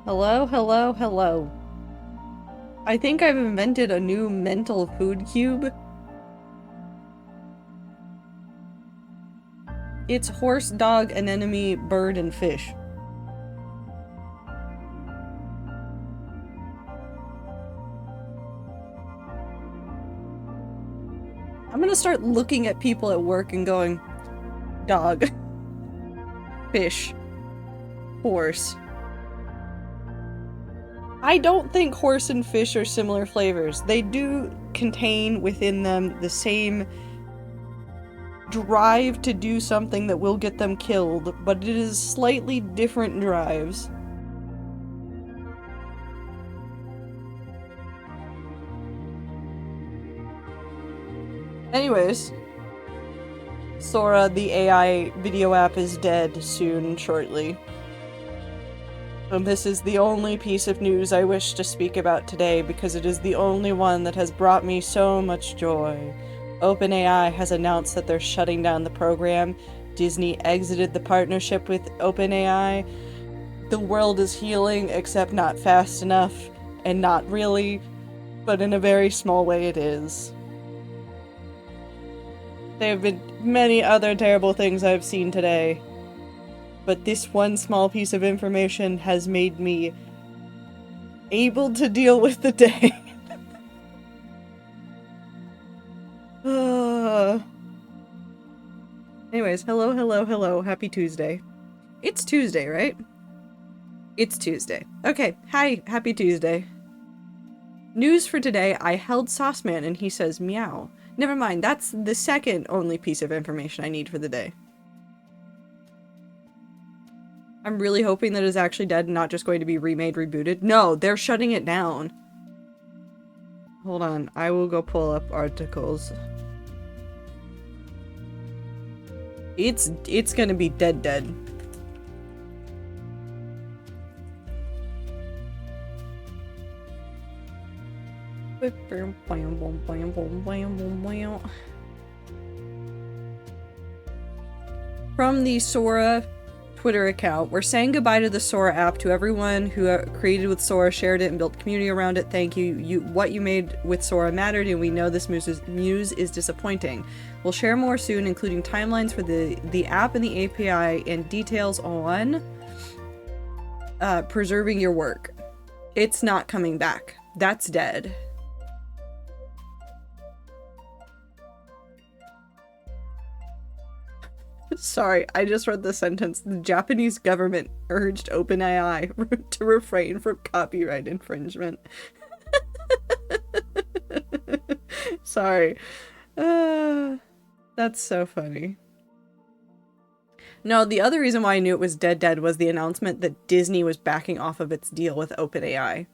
Hello, hello, hello. I think I've invented a new mental food cube. It's horse, dog, anemone, bird, and fish. I'm gonna start looking at people at work and going, dog, fish, horse. I don't think horse and fish are similar flavors. They do contain within them the same drive to do something that will get them killed, but it is slightly different drives. Anyways, Sora, the AI video app, is dead shortly. And this is the only piece of news I wish to speak about today because it is the only one that has brought me so much joy. OpenAI has announced that they're shutting down the program. Disney exited the partnership with OpenAI. The world is healing, except not fast enough, and not really, but in a very small way it is. There have been many other terrible things I've seen today, but this one small piece of information has made me able to deal with the day. Anyways, hello, hello, hello, happy Tuesday. It's Tuesday, right? It's Tuesday. Okay, hi, happy Tuesday. News for today, I held Sauceman and he says meow. Never mind, that's the second only piece of information I need for the day. I'm really hoping that it's actually dead and not just going to be remade, rebooted. No, they're shutting it down. Hold on, I will go pull up articles. It's gonna be dead. From the Sora Twitter account, we're saying goodbye to the Sora app. To everyone who created with Sora, shared it, and built community around it, thank you. What you made with Sora mattered, and we know this news is disappointing. We'll share more soon, including timelines for the app and the API, and details on preserving your work. It's not coming back. That's dead. Sorry, I just read the sentence. The Japanese government urged OpenAI to refrain from copyright infringement. Sorry. That's so funny. No, the other reason why I knew it was dead was the announcement that Disney was backing off of its deal with OpenAI.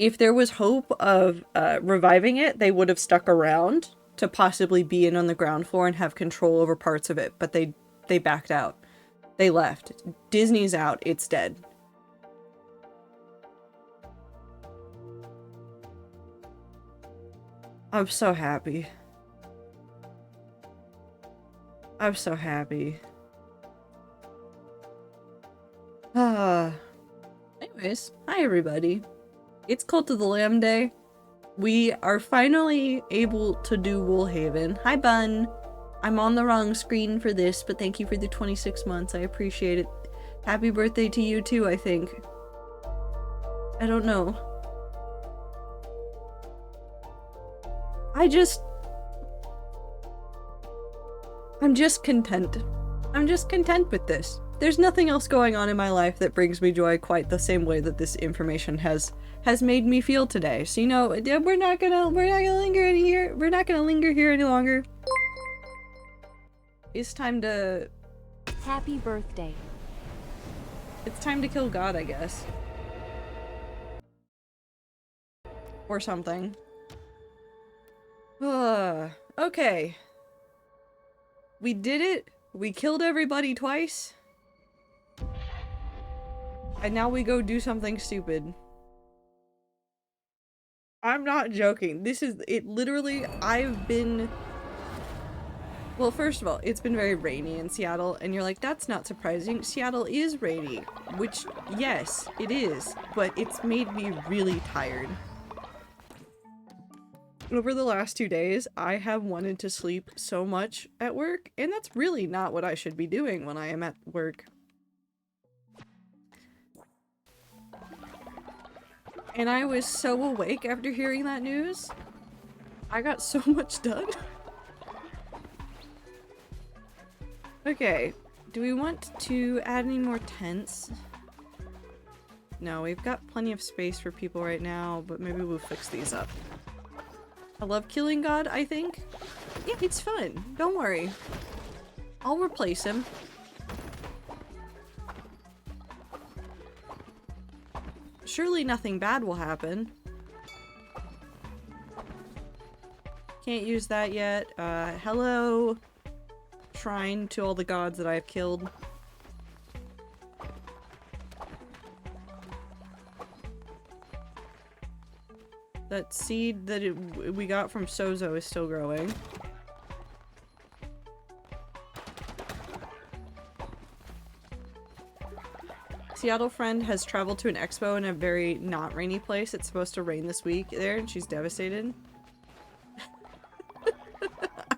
if there was hope of reviving it, they would have stuck around to possibly be in on the ground floor and have control over parts of it, but they backed out. They left. Disney's out. It's dead. I'm so happy. I'm so happy. Anyways, hi everybody. It's Cult of the Lamb Day. We are finally able to do Woolhaven. Hi Bun. I'm on the wrong screen for this, but thank you for the 26 months. I appreciate it. Happy birthday to you too, I think. I don't know. I'm just content. I'm just content with this. There's nothing else going on in my life that brings me joy quite the same way that this information has made me feel today. So, you know, we're not gonna linger in here. We're not gonna linger here any longer. It's time to... Happy birthday. It's time to kill God, I guess. Or something. Okay. We did it. We killed everybody twice. And now we go do something stupid. I'm not joking. This is it. Literally, I've been... Well, first of all, it's been very rainy in Seattle, and you're like, that's not surprising. Seattle is rainy. Which, yes, it is. But it's made me really tired. Over the last 2 days, I have wanted to sleep so much at work, and that's really not what I should be doing when I am at work. And I was so awake after hearing that news. I got so much done. Okay, do we want to add any more tents? No, we've got plenty of space for people right now, but maybe we'll fix these up. I love killing God, I think. Yeah, it's fun. Don't worry. I'll replace him. Surely nothing bad will happen. Can't use that yet. Hello. Shrine to all the gods that I've killed. That seed that we got from Sozo is still growing. Seattle friend has traveled to an expo in a very not rainy place. It's supposed to rain this week there, and she's devastated.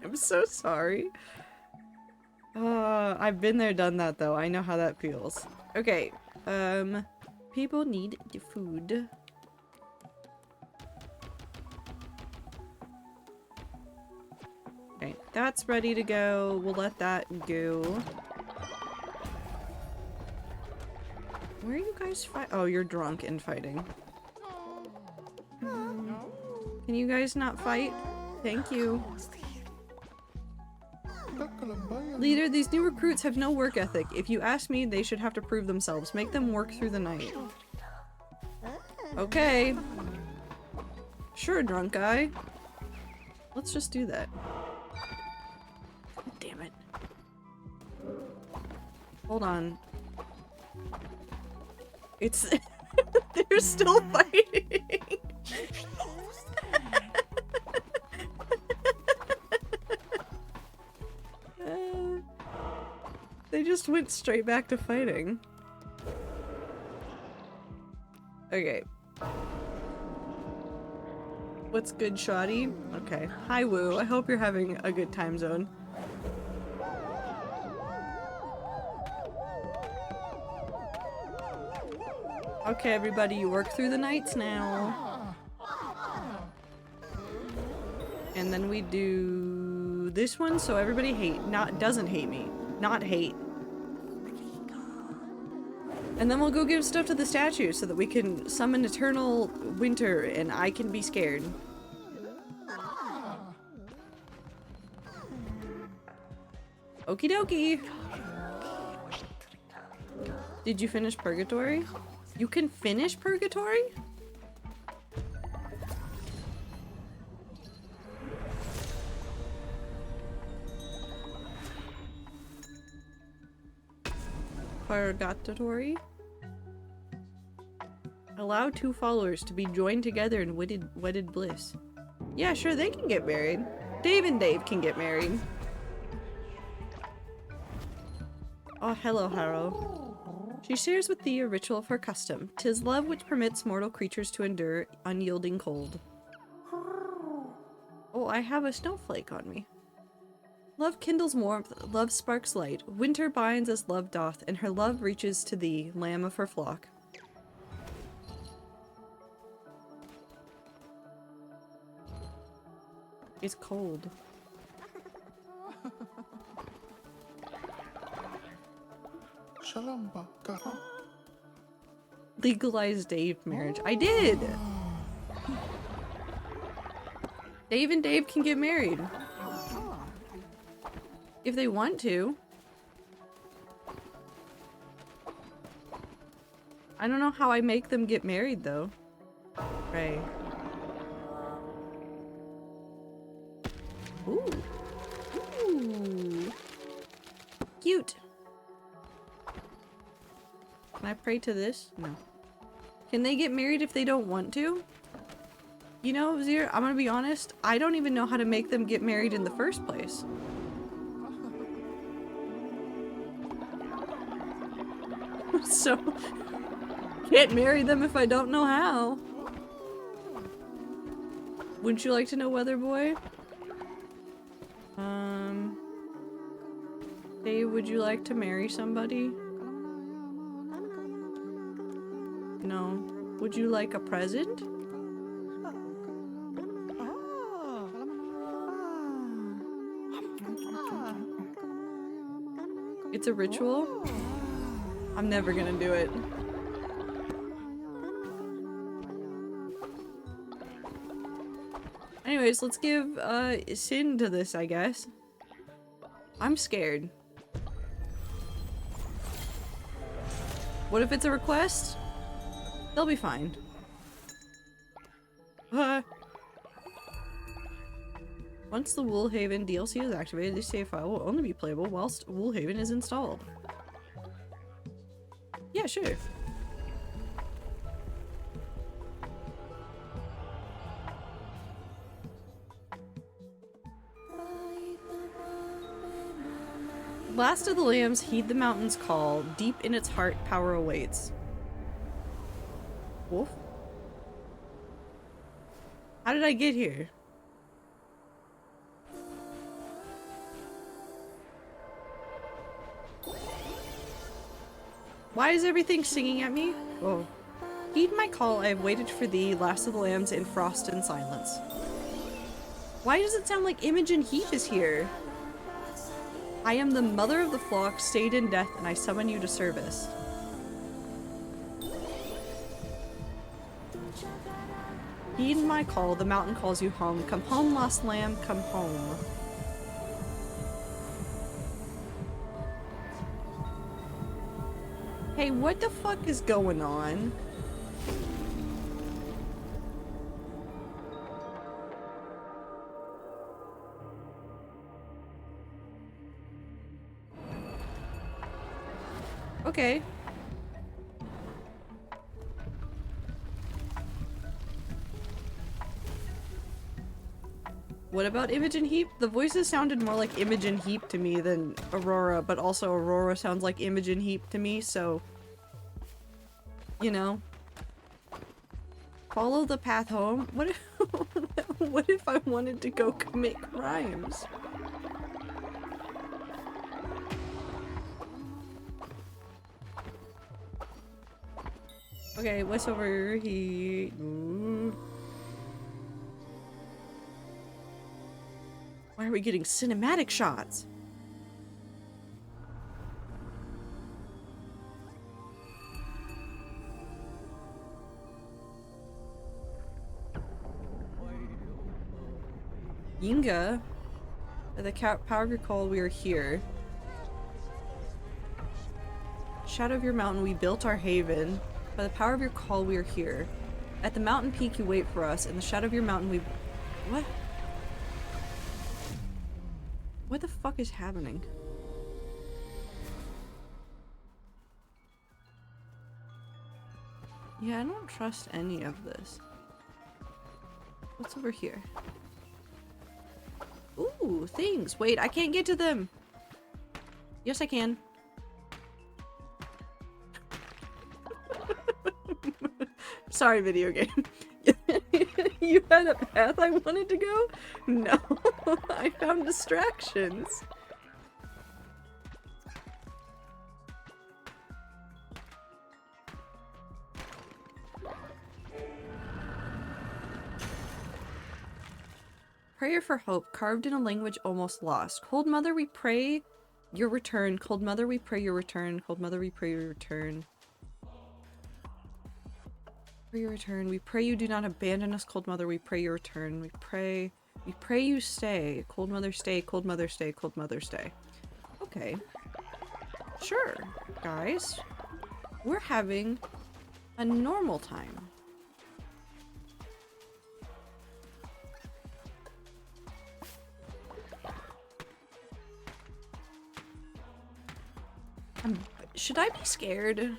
I'm so sorry. I've been there, done that though. I know how that feels. Okay, people need food. Okay, that's ready to go. We'll let that go. Where are you guys fight? Oh, you're drunk and fighting. Can you guys not fight? Thank you. Leader, these new recruits have no work ethic. If you ask me, they should have to prove themselves. Make them work through the night. Okay. Sure, drunk guy. Let's just do that. Damn it. Hold on. It's... They're still fighting! They just went straight back to fighting. Okay. What's good, Shoddy? Okay. Hi, Woo. I hope you're having a good time zone. Okay, everybody, you work through the nights now. And then we do this one, so everybody doesn't hate me. Not hate. And then we'll go give stuff to the statue so that we can summon eternal winter and I can be scared. Okie dokie. Did you finish Purgatory? You can finish Purgatory? Purgatory. Allow two followers to be joined together in wedded bliss. Yeah, sure, they can get married. Dave and Dave can get married. Oh, hello, Harrow. She shares with thee a ritual of her custom. 'Tis love which permits mortal creatures to endure unyielding cold. Oh, I have a snowflake on me. Love kindles warmth, love sparks light. Winter binds as love doth, and her love reaches to thee, lamb of her flock. It's cold. Legalize Dave marriage. I did! Dave and Dave can get married. If they want to. I don't know how I make them get married though. Right. Ooh. Ooh. Cute. Can I pray to this? No. Can they get married if they don't want to? You know, Zir, I'm gonna be honest, I don't even know how to make them get married in the first place. So, can't marry them if I don't know how. Wouldn't you like to know, Weather Boy? Dave, would you like to marry somebody? No. Would you like a present? It's a ritual? I'm never gonna do it. Anyways, let's give Sin to this, I guess. I'm scared. What if it's a request? They'll be fine. Once the Woolhaven DLC is activated, this save file will only be playable whilst Woolhaven is installed. Yeah, sure. Last of the Lambs, heed the mountain's call. Deep in its heart, power awaits. Wolf? How did I get here? Why is everything singing at me? Oh. Heed my call, I have waited for thee, last of the lambs, in frost and silence. Why does it sound like Imogen Heap is here? I am the mother of the flock, stayed in death, and I summon you to service. Heed my call, the mountain calls you home. Come home, lost lamb, come home. Hey, what the fuck is going on? Okay. What about Imogen Heap? The voices sounded more like Imogen Heap to me than Aurora, but also Aurora sounds like Imogen Heap to me, so... You know. Follow the path home? What if, what if I wanted to go commit crimes? Okay, what's over here? Ooh. Why are we getting cinematic shots? Yinga, at the power of your call, we are here. Shadow of your mountain, we built our haven. By the power of your call, we are here. At the mountain peak, you wait for us. In the shadow of your mountain, we... What? What the fuck is happening? Yeah, I don't trust any of this. What's over here? Ooh, things. Wait, I can't get to them. Yes, I can. Sorry, video game. You had a path I wanted to go? No, I found distractions. Prayer for hope, carved in a language almost lost. Cold Mother, we pray your return. Cold Mother, we pray your return. Cold Mother, we pray your return. For your return. We pray you do not abandon us, Cold Mother. We pray your return. We pray you stay. Cold Mother, stay. Cold Mother, stay. Cold Mother, stay. Okay. Sure, guys. We're having a normal time. Should I be scared?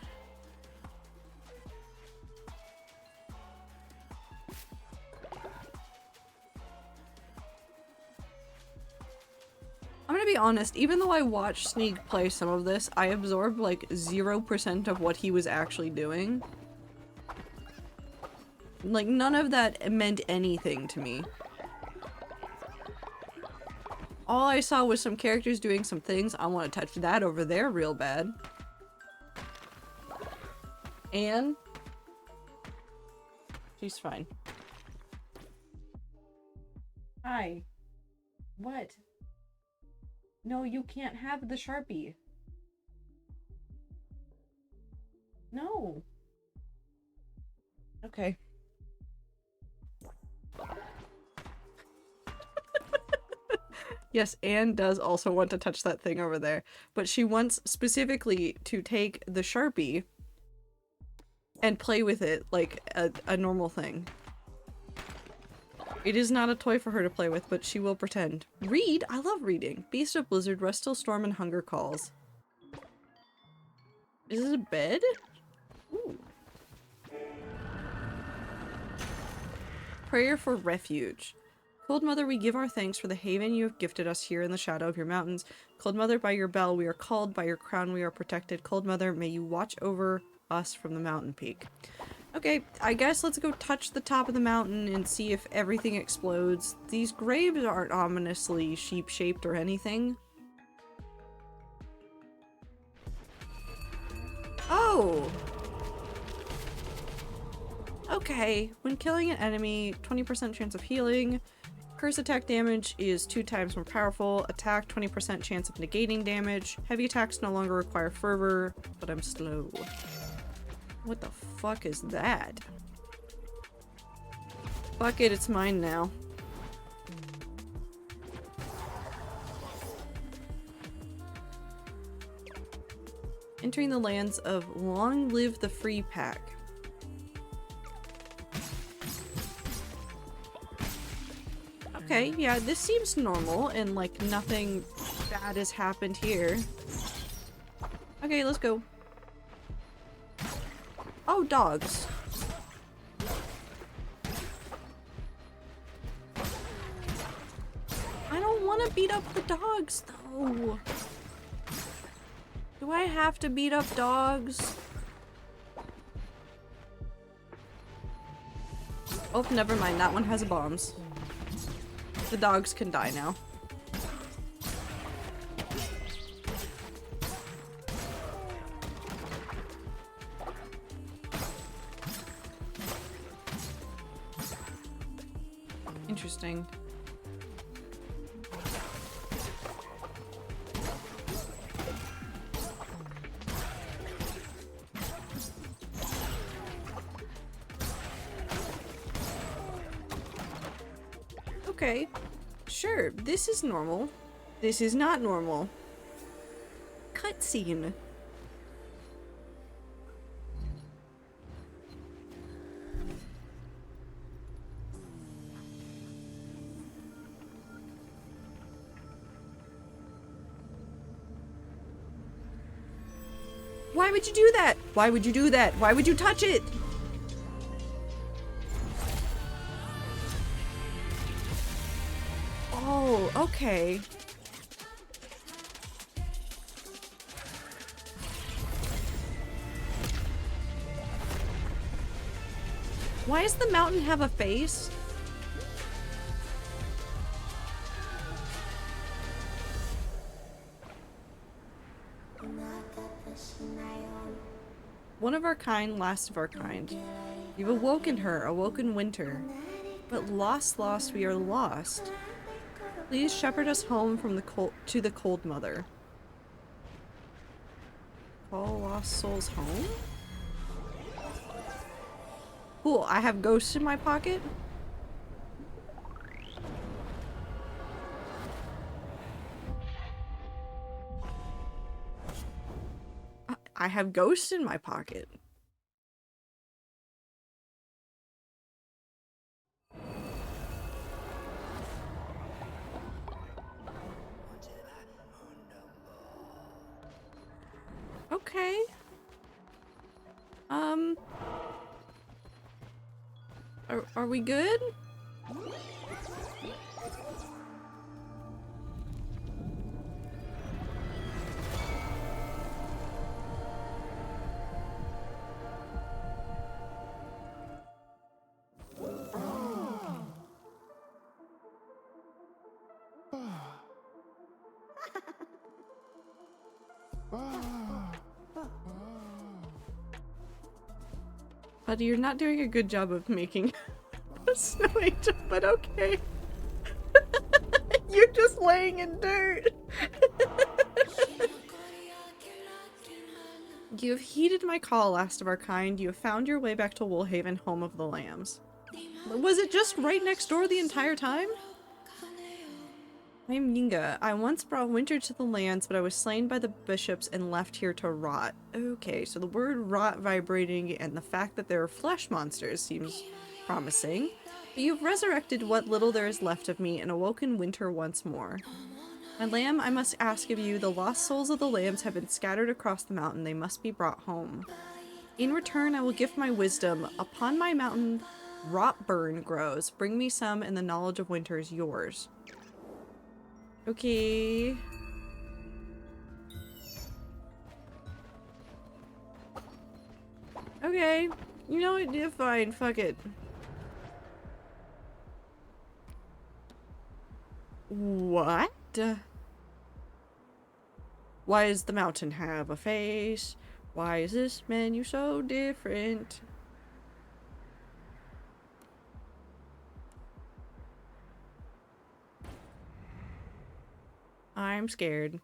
I'm gonna be honest, even though I watched Sneak play some of this, I absorbed like 0% of what he was actually doing. Like, none of that meant anything to me. All I saw was some characters doing some things. I want to touch that over there real bad. Anne? She's fine. Hi. What? No, you can't have the Sharpie. No. Okay. Yes, Anne does also want to touch that thing over there, but she wants specifically to take the Sharpie and play with it like a normal thing. It is not a toy for her to play with, but she will pretend. Read? I love reading. Beast of Blizzard, Rest Till Storm, and Hunger Calls. Is this a bed? Ooh. Prayer for refuge. Cold Mother, we give our thanks for the haven you have gifted us here in the shadow of your mountains. Cold Mother, by your bell we are called, by your crown we are protected. Cold Mother, may you watch over us from the mountain peak. Okay, I guess let's go touch the top of the mountain and see if everything explodes. These graves aren't ominously sheep-shaped or anything. Oh! Okay, when killing an enemy, 20% chance of healing. Curse attack damage is 2 times more powerful. Attack, 20% chance of negating damage. Heavy attacks no longer require fervor, but I'm slow. What the fuck is that? Fuck it, it's mine now. Entering the lands of Long Live the Free Pack. Okay, yeah, this seems normal and like nothing bad has happened here. Okay, let's go. Oh, dogs. I don't want to beat up the dogs, though. Do I have to beat up dogs? Oh, never mind. That one has bombs. The dogs can die now. Interesting. Okay, sure, this is normal. This is not normal. Cutscene. Why would you do that? Why would you do that? Why would you touch it? Okay. Why does the mountain have a face? One of our kind, last of our kind. You've awoken her, awoken winter. But lost, we are lost. Please shepherd us home from the to the cold mother. Call lost souls home? Cool, I have ghosts in my pocket? I have ghosts in my pocket. Okay. Are we good? But you're not doing a good job of making a snow angel, but okay. You're just laying in dirt. You have heeded my call, last of our kind. You have found your way back to Woolhaven, home of the lambs. Was it just right next door the entire time? I am Yinga. I once brought winter to the lands, but I was slain by the bishops and left here to rot. Okay, so the word rot vibrating and the fact that there are flesh monsters seems promising. But you've resurrected what little there is left of me and awoken winter once more. My lamb, I must ask of you, the lost souls of the lambs have been scattered across the mountain. They must be brought home. In return, I will give my wisdom. Upon my mountain, rot burn grows. Bring me some, and the knowledge of winter is yours. Okay. Okay. You know what? Yeah, fine. Fuck it. What? Why does the mountain have a face? Why is this menu so different? I'm scared.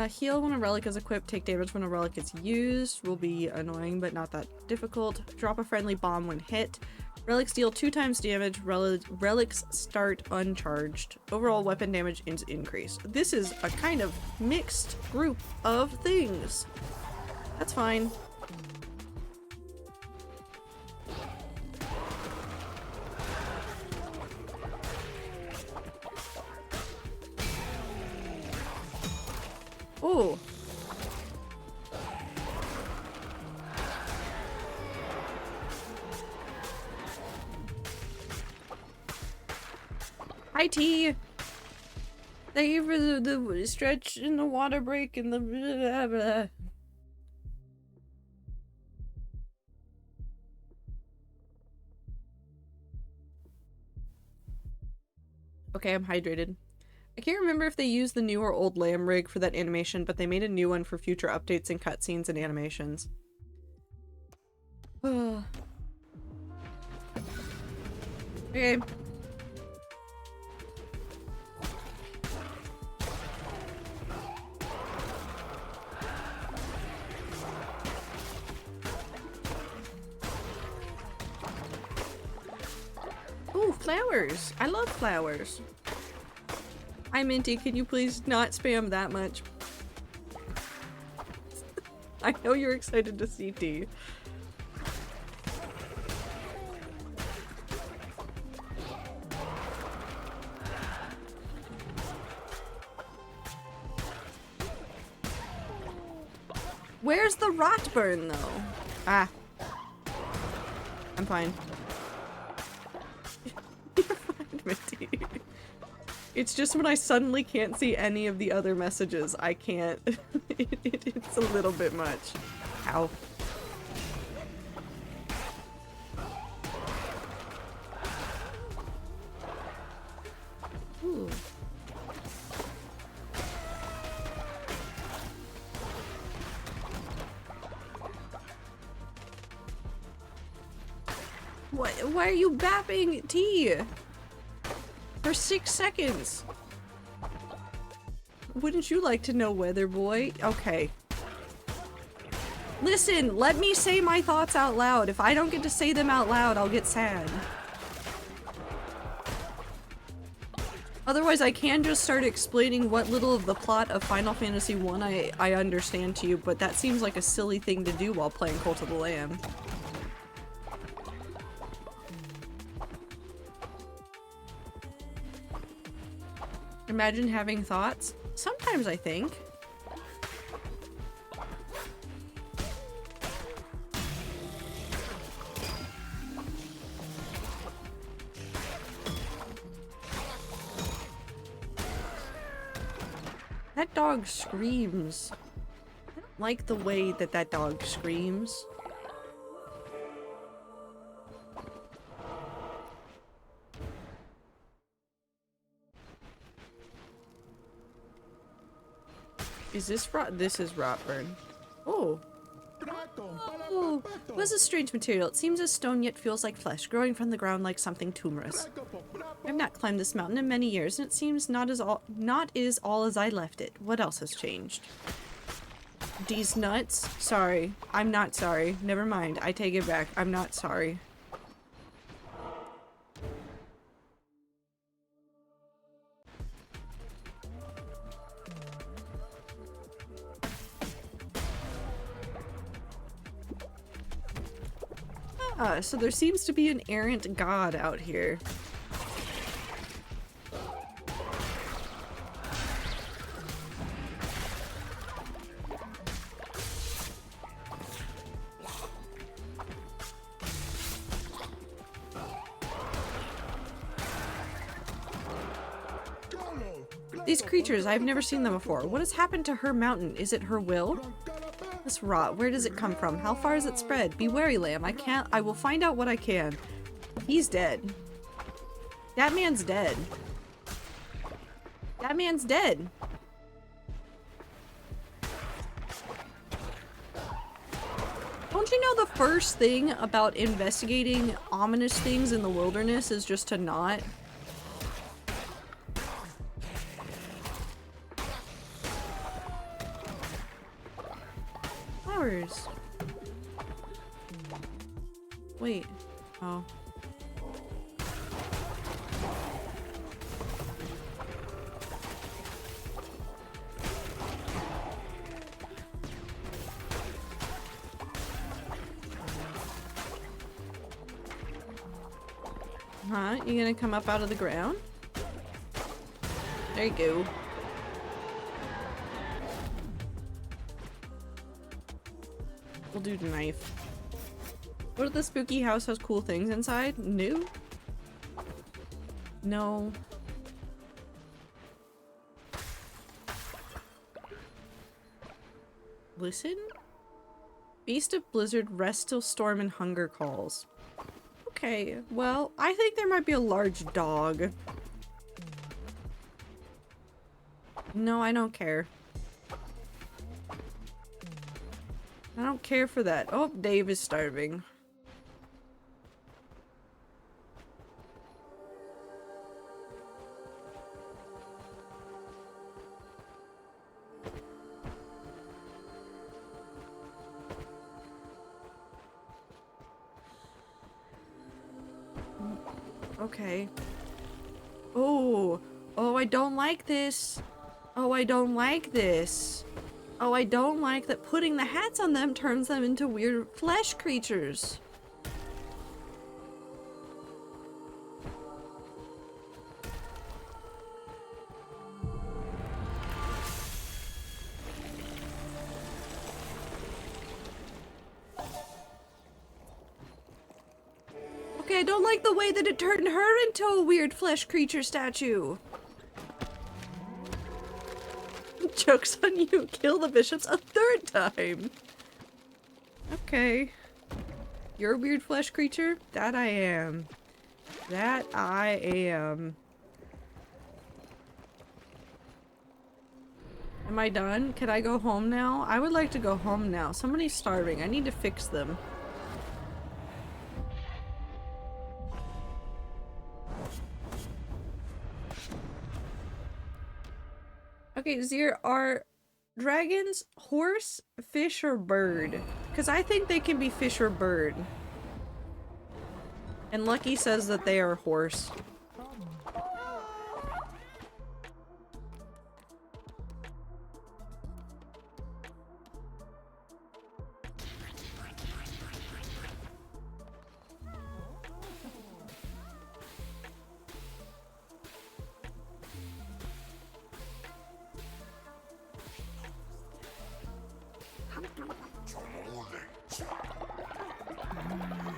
Heal when a relic is equipped, take damage when a relic is used. Will be annoying, but not that difficult. Drop a friendly bomb when hit. Relics deal 2 times damage. Relics start uncharged. Overall weapon damage is increased. This is a kind of mixed group of things. That's fine. Oh. Hi, T. Thank you for the stretch and the water break and the blah, blah. Okay, I'm hydrated. I can't remember if they used the new or old lamb rig for that animation, but they made a new one for future updates and cutscenes and animations. Okay. Ooh, flowers! I love flowers. Hi Minty, can you please not spam that much? I know you're excited to see T. Where's the rot burn, though? Ah. I'm fine. You're fine, Minty. It's just when I suddenly can't see any of the other messages, I can't. It's a little bit much. Ow. Ooh. What? Why are you bapping T? For 6 seconds. Wouldn't you like to know, Weather Boy? Okay. Listen, let me say my thoughts out loud. If I don't get to say them out loud, I'll get sad. Otherwise, I can just start explaining what little of the plot of Final Fantasy I understand to you, but that seems like a silly thing to do while playing Cult of the Lamb. Imagine having thoughts. Sometimes I think. That dog screams. I don't like the way that that dog screams. Is this rot? This is Rotburn. Oh. Oh, was a strange material. It seems as stone yet feels like flesh, growing from the ground like something tumorous. I've not climbed this mountain in many years, and it seems not all as I left it. What else has changed? These nuts? Sorry. I'm not sorry. Never mind. I take it back. I'm not sorry. So there seems to be an errant god out here. These creatures, I've never seen them before. What has happened to her mountain? Is it her will? This rot, where does it come from? How far has it spread? Be wary, Lamb. I will find out what I can. He's dead. That man's dead. That man's dead. Don't you know the first thing about investigating ominous things in the wilderness is just to not? Wait. Oh. Huh? You gonna come up out of the ground? There you go. We'll do the knife. What if the spooky house has cool things inside? New? No. Listen? Beast of Blizzard, Rest till Storm and Hunger Calls. Okay, well, I think there might be a large dog. No, I don't care. I don't care for that. Oh, Dave is starving. Okay. Oh. Oh, I don't like this. Oh, I don't like this. Oh, I don't like that putting the hats on them turns them into weird flesh creatures. I don't like the way that it turned her into a weird flesh creature statue. Joke's on you. Kill the bishops a third time. Okay. You're a weird flesh creature? That I am. That I am. Am I done? Can I go home now? I would like to go home now. Somebody's starving. I need to fix them. Okay, Zir, are dragons horse, fish, or bird? Because I think they can be fish or bird. And Lucky says that they are horse.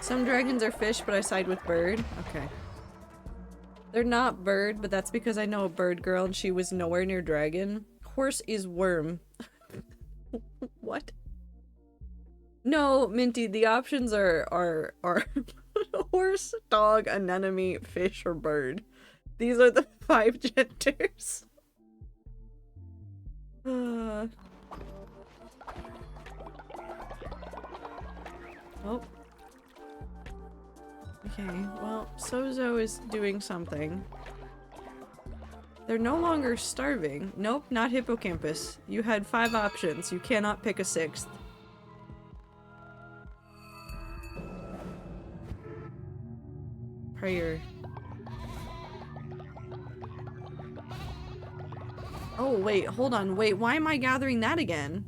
Some dragons are fish, but I side with bird. Okay. They're not bird, but that's because I know a bird girl and she was nowhere near dragon. Horse is worm. What? No, Minty, the options are horse, dog, anemone, fish, or bird. These are the 5 genders. Oh. Okay, well, Sozo is doing something. They're no longer starving. Nope, not hippocampus. You had 5 options. You cannot pick a 6th. Prayer. Oh, wait, hold on. Wait, why am I gathering that again?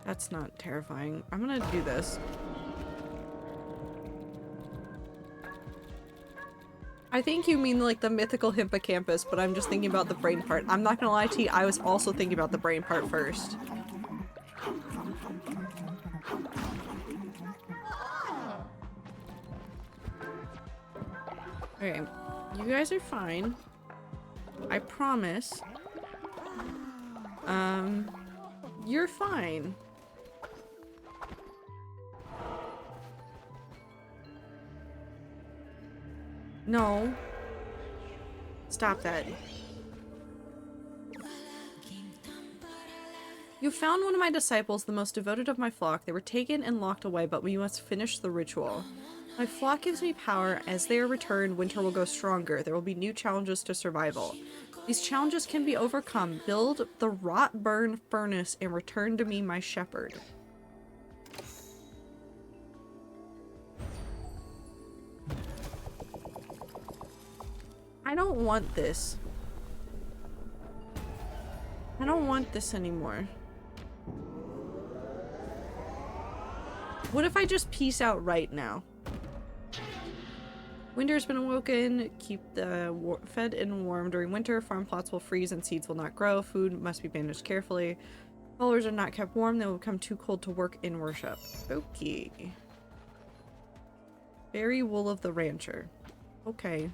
That's not terrifying. I'm gonna do this. I think you mean like the mythical hippocampus, but I'm just thinking about the brain part. I'm not gonna lie to you, I was also thinking about the brain part first. Okay, you guys are fine. I promise. You're fine. No. Stop that. You found one of my disciples, the most devoted of my flock. They were taken and locked away, but we must finish the ritual. My flock gives me power. As they are returned, winter will go stronger. There will be new challenges to survival. These challenges can be overcome. Build the rot burn furnace and return to me my shepherd. I don't want this. I don't want this anymore. What if I just peace out right now? Winter has been awoken. Keep the fed and warm during winter. Farm plots will freeze and seeds will not grow. Food must be managed carefully. Followers are not kept warm. They will become too cold to work in worship. Okay. Berry wool of the rancher. Okay.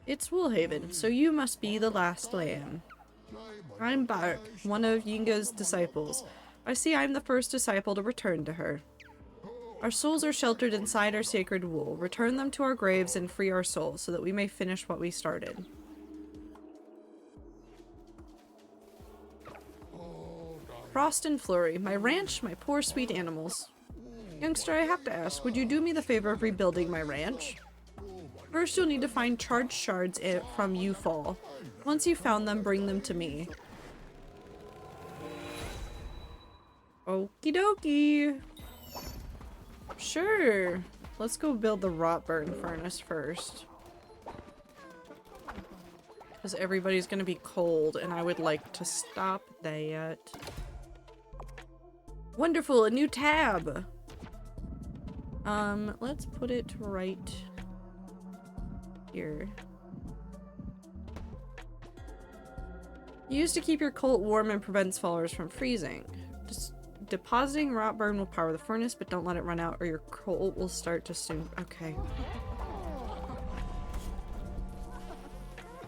It's Woolhaven, so you must be the last lamb. I'm Bark, one of Yinga's disciples. I see I'm the first disciple to return to her. Our souls are sheltered inside our sacred wool. Return them to our graves and free our souls so that we may finish what we started. Frost and Flurry, my ranch, my poor sweet animals. Youngster, I have to ask, would you do me the favor of rebuilding my ranch? First, you'll need to find charged shards from Fall. Once you've found them, bring them to me. Okie dokie. Sure. Let's go build the rot burn furnace first. Because everybody's gonna be cold, and I would like to stop that. Wonderful, a new tab. Let's put it right here. Used to keep your cult warm and prevents followers from freezing. Just depositing rot burn will power the furnace, but don't let it run out or your cult will start to soon. Okay.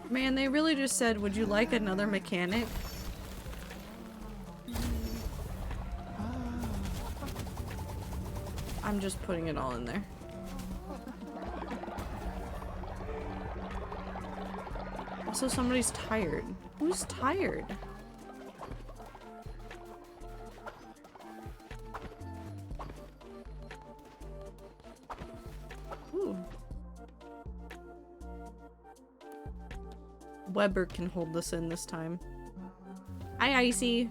Man, they really just said, would you like another mechanic? I'm just putting it all in there. Also, somebody's tired. Who's tired? Ooh. Weber can hold this in this time. Hi, Icy.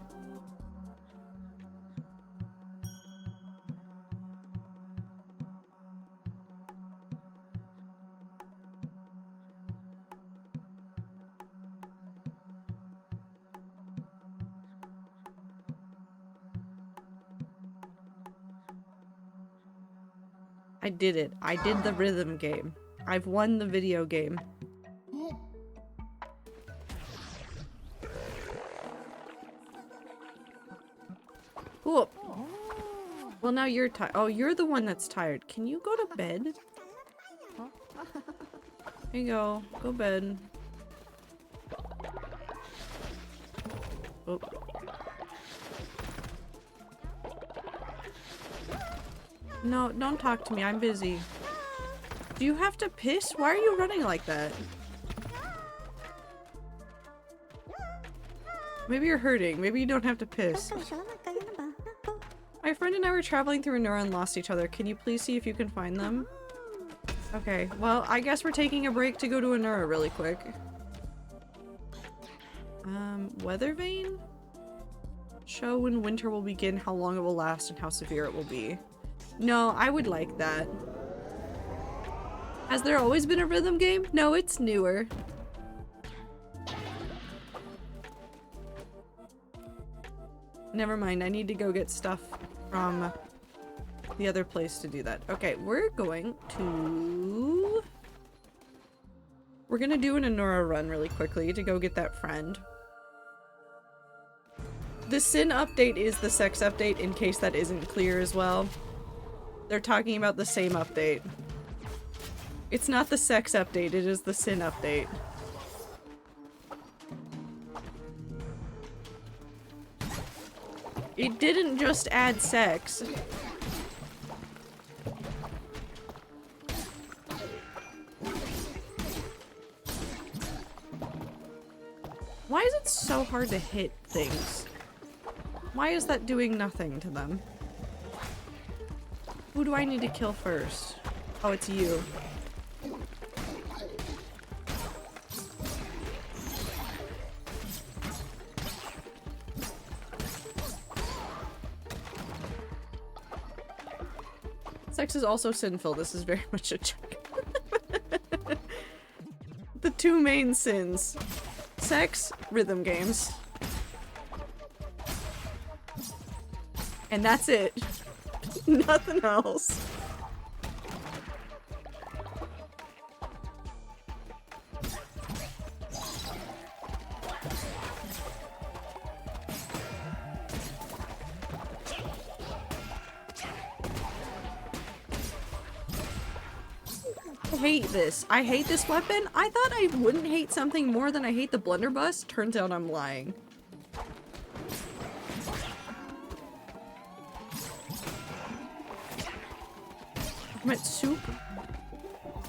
I did it. I did the rhythm game. I've won the video game. Cool. Well, now you're tired. Oh, you're the one that's tired. Can you go to bed? There you go. Go bed. Oh. No, don't talk to me. I'm busy. Do you have to piss? Why are you running like that? Maybe you're hurting. Maybe you don't have to piss. My friend and I were traveling through Anura and lost each other. Can you please see if you can find them? Okay, well, I guess we're taking a break to go to Anura really quick. Weather vane? Show when winter will begin, how long it will last, and how severe it will be. No, I would like that. Has there always been a rhythm game? No, it's newer. Never mind, I need to go get stuff from the other place to do that. Okay, we're gonna do an Anura run really quickly to go get that friend. The Sin update is the sex update, in case that isn't clear as well. They're talking about the same update. It's not the sex update, it is the Sin update. It didn't just add sex. Why is it so hard to hit things? Why is that doing nothing to them? Who do I need to kill first? Oh, it's you. Sex is also sinful. This is very much a joke. The two main sins. Sex, rhythm games. And that's it. Nothing else. I hate this. I hate this weapon. I thought I wouldn't hate something more than I hate the blunderbuss. Turns out I'm lying. I'm at soup?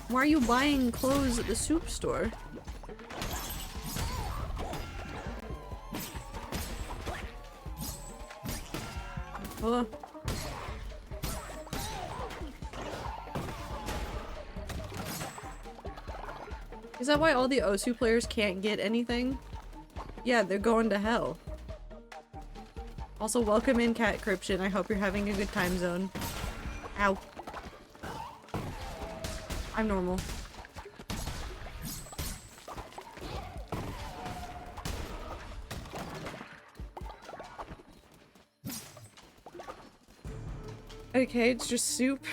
Why are you buying clothes at the soup store? Oh. Is that why all the Osu players can't get anything? Yeah, they're going to hell. Also, welcome in, Cat Cryption. I hope you're having a good time zone. Ow. I'm normal. Okay, it's just soup.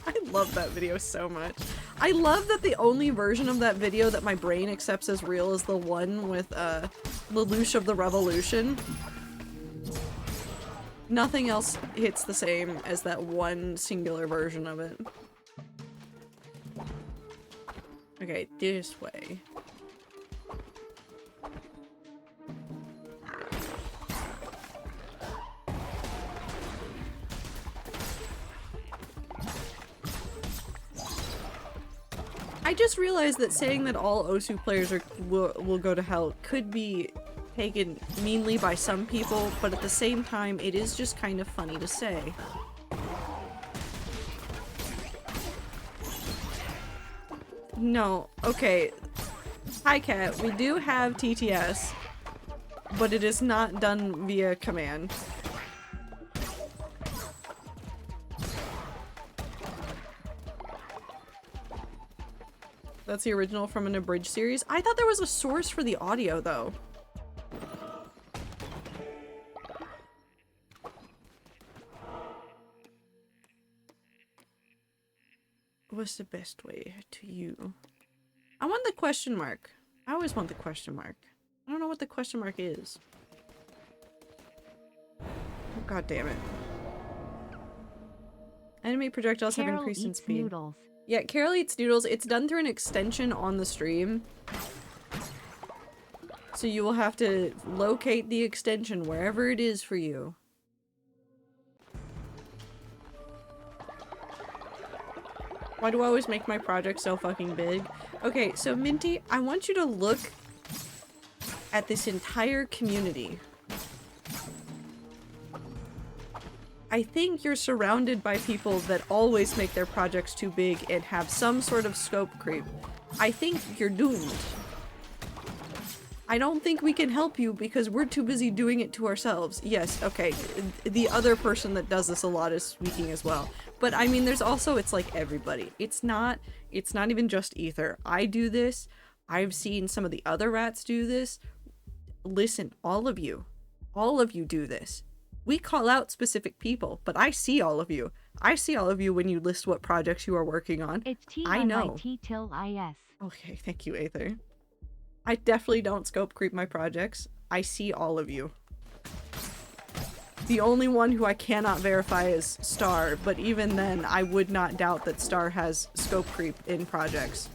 I love that video so much. I love that the only version of that video that my brain accepts as real is the one with Lelouch of the Revolution. Nothing else hits the same as that one singular version of it. Okay, this way. I just realized that saying that all Osu players will go to hell could be taken meanly by some people, but at the same time, it is just kind of funny to say. No, okay. Hi Cat, we do have TTS, but it is not done via command. That's the original from an abridged series. I thought there was a source for the audio, though. What's the best way to you? I want the question mark. I always want the question mark. I don't know what the question mark is. Oh, God damn it. Enemy projectiles have increased in speed. Noodles. Yeah, Carol Eats Noodles. It's done through an extension on the stream. So you will have to locate the extension wherever it is for you. Why do I always make my project so fucking big? Okay, so Minty, I want you to look at this entire community. I think you're surrounded by people that always make their projects too big and have some sort of scope creep. I think you're doomed. I don't think we can help you because we're too busy doing it to ourselves. Yes, okay, the other person that does this a lot is speaking as well. But I mean, there's also, it's like everybody. It's not even just Ether. I do this. I've seen some of the other rats do this. Listen, all of you do this. We call out specific people, but I see all of you. I see all of you when you list what projects you are working on. It's I know. T-till-I-S. Okay, thank you, Aether. I definitely don't scope creep my projects. I see all of you. The only one who I cannot verify is Star, but even then, I would not doubt that Star has scope creep in projects.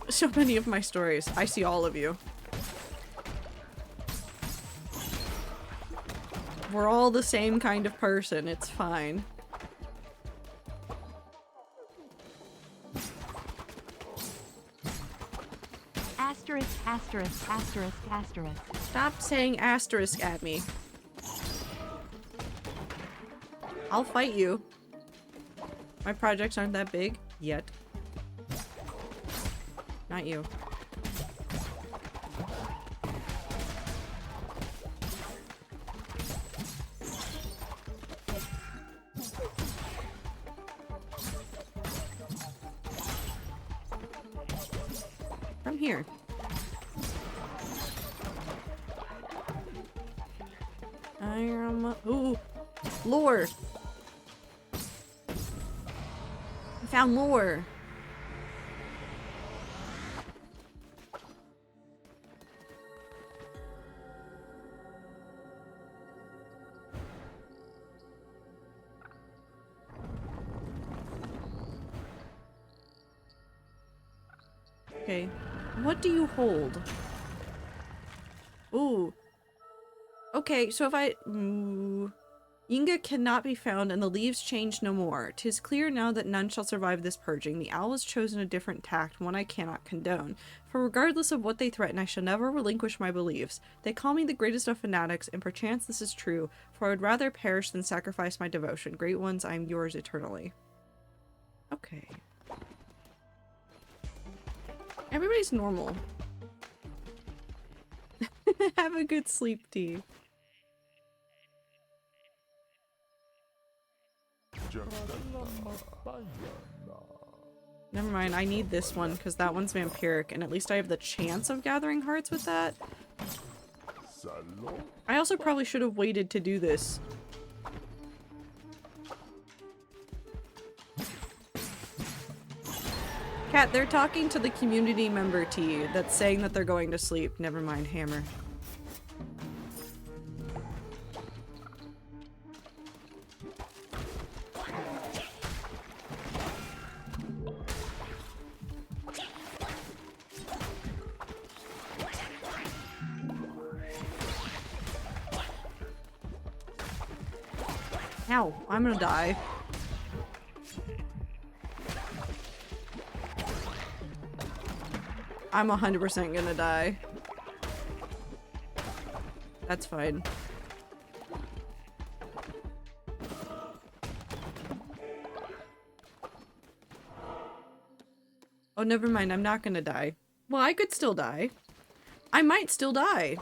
So many of my stories, I see all of you. We're all the same kind of person, it's fine. Asterisk, asterisk, asterisk, asterisk. Stop saying asterisk at me. I'll fight you. My projects aren't that big yet. Not you. From here. I am. Ooh, lore. I found lore. Okay, what do you hold? Ooh. Okay, so if I... Yinga cannot be found and the leaves change no more. 'Tis clear now that none shall survive this purging. The owl has chosen a different tact, one I cannot condone. For regardless of what they threaten, I shall never relinquish my beliefs. They call me the greatest of fanatics, and perchance this is true, for I would rather perish than sacrifice my devotion. Great ones, I am yours eternally. Okay. Everybody's normal. Have a good sleep, Tea. Never mind, I need this one because that one's vampiric and at least I have the chance of gathering hearts with that. I also probably should have waited to do this. Kat, they're talking to the community member T that's saying that they're going to sleep. Never mind, hammer. Ow, I'm gonna die. I'm 100% gonna die. That's fine. Oh, never mind, I'm not gonna die. Well, I could still die. I might still die.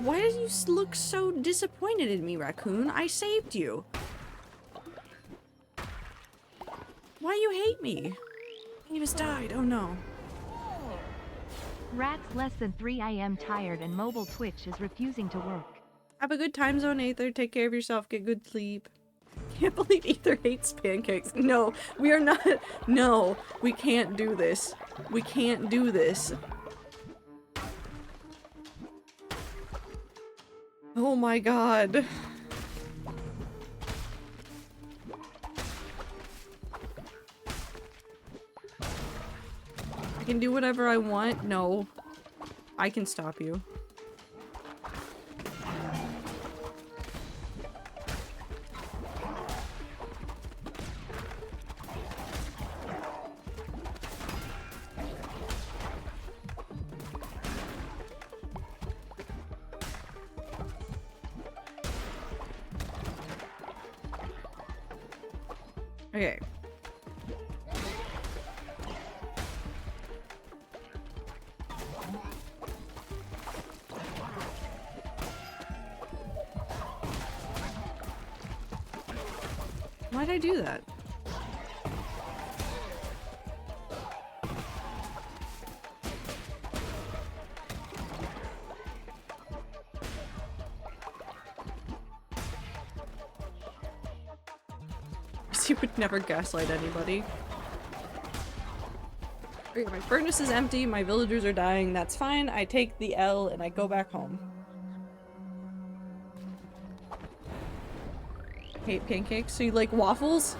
Why did you look so disappointed in me, Raccoon? I saved you. Why you hate me? You just died. Oh no. Rats less than 3 AM tired and mobile Twitch is refusing to work. Have a good time zone, Aether. Take care of yourself. Get good sleep. Can't believe Aether hates pancakes. No, we are not. No, we can't do this. We can't do this. Oh my god. I can do whatever I want. No. I can stop you. Okay. Why'd I do that? He would never gaslight anybody. Okay, my furnace is empty, my villagers are dying, that's fine. I take the L and I go back home. Hate pancakes? So you like waffles?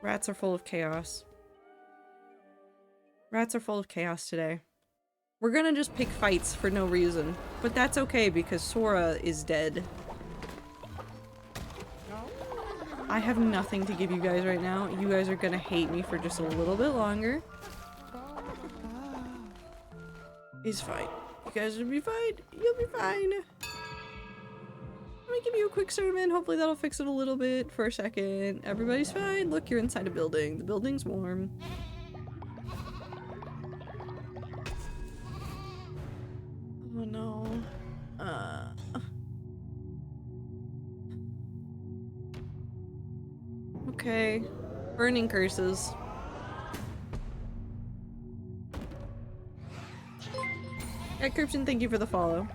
Rats are full of chaos. Rats are full of chaos today. We're gonna just pick fights for no reason. But that's okay because Sora is dead. I have nothing to give you guys right now. You guys are gonna hate me for just a little bit longer. It's fine. You guys will be fine. You'll be fine. Let me give you a quick sermon. Hopefully that'll fix it a little bit for a second. Everybody's fine. Look, you're inside a building. The building's warm. Oh no. Okay. Burning curses. Yeah, Cryption, thank you for the follow.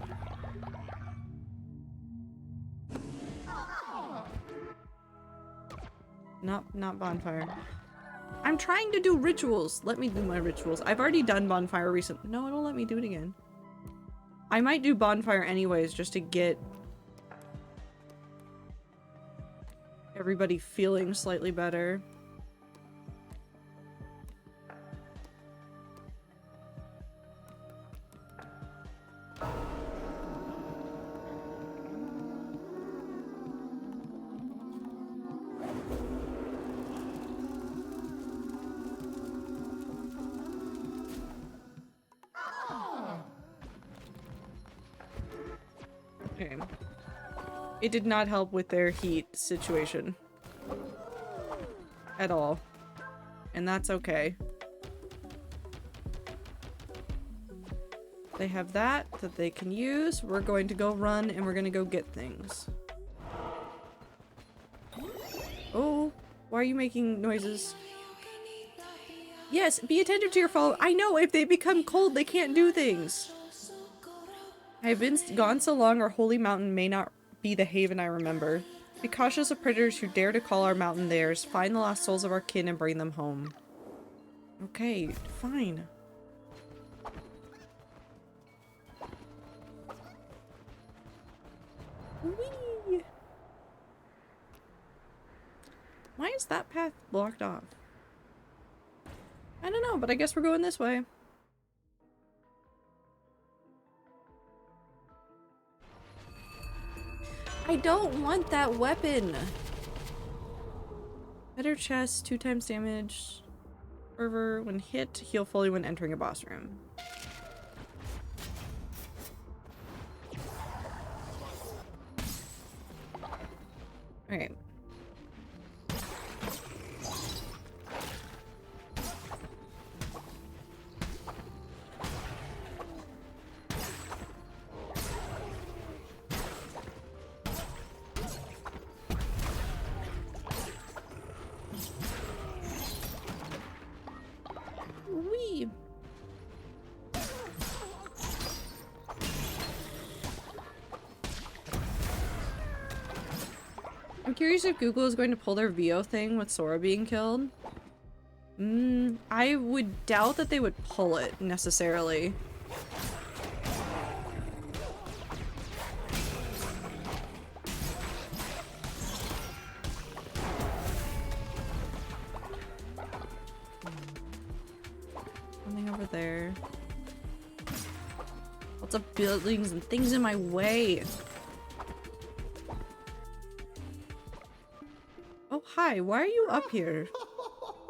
Not bonfire. I'm trying to do rituals. Let me do my rituals. I've already done bonfire recently. No, it won't let me do it again. I might do bonfire anyways, just to get everybody feeling slightly better. Okay. It did not help with their heat situation. At all. And that's okay. They have that they can use. We're going to go run and we're going to go get things. Oh, why are you making noises? Yes, be attentive to your follow. I know, if they become cold, they can't do things. I have been gone so long, our holy mountain may not be the haven I remember. Be cautious of predators who dare to call our mountain theirs. Find the lost souls of our kin and bring them home. Okay, fine. Whee! Why is that path blocked off? I don't know, but I guess we're going this way. I don't want that weapon! Better chest, 2 times damage. Fervor when hit, heal fully when entering a boss room. Alright. Wee. I'm curious if Google is going to pull their VO thing with Sora being killed. I would doubt that they would pull it necessarily. Something over there. Lots of buildings and things in my way. Oh, hi. Why are you up here?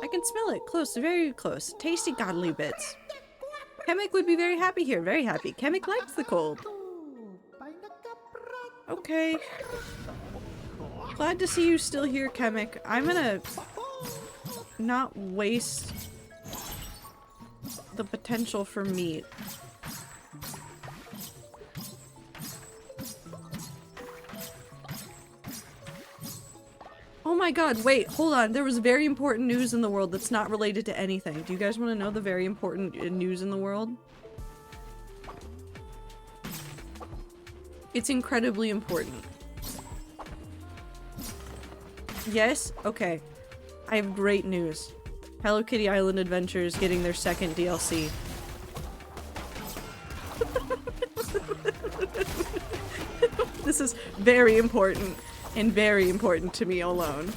I can smell it. Close, very close. Tasty godly bits. Kemek would be very happy here. Very happy. Kemek likes the cold. Okay. Glad to see you still here, Kemek. I'm gonna not waste the potential for meat. Oh my god, wait, hold on. There was very important news in the world that's not related to anything. Do you guys want to know the very important news in the world? It's incredibly important. Yes? Okay. I have great news. Hello Kitty Island Adventures getting their second DLC. This is very important. And very important to me alone.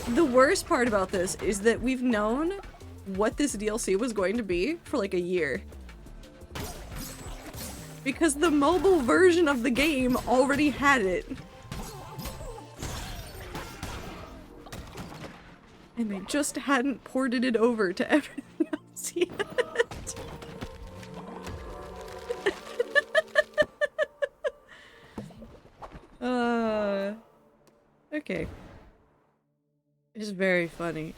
The worst part about this is that we've known what this DLC was going to be for like a year. Because the mobile version of the game already had it. And they just hadn't ported it over to everything else yet. Okay. It is very funny.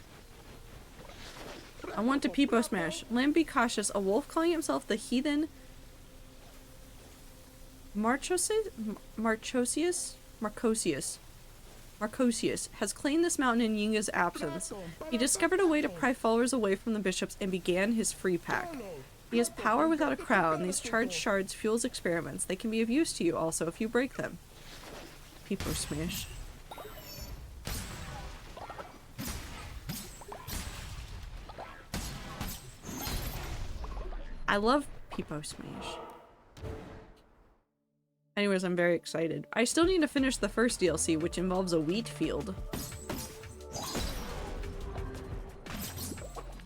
I want to peepo smash. Lamb be cautious. A wolf calling himself the heathen Marcosius has claimed this mountain in Yinga's absence. He discovered a way to pry followers away from the bishops and began his free pack. He has power without a crown. These charged shards fuels experiments. They can be of use to you also if you break them. Peepo smash. I love Peepo Smash. Anyways, I'm very excited. I still need to finish the first DLC, which involves a wheat field.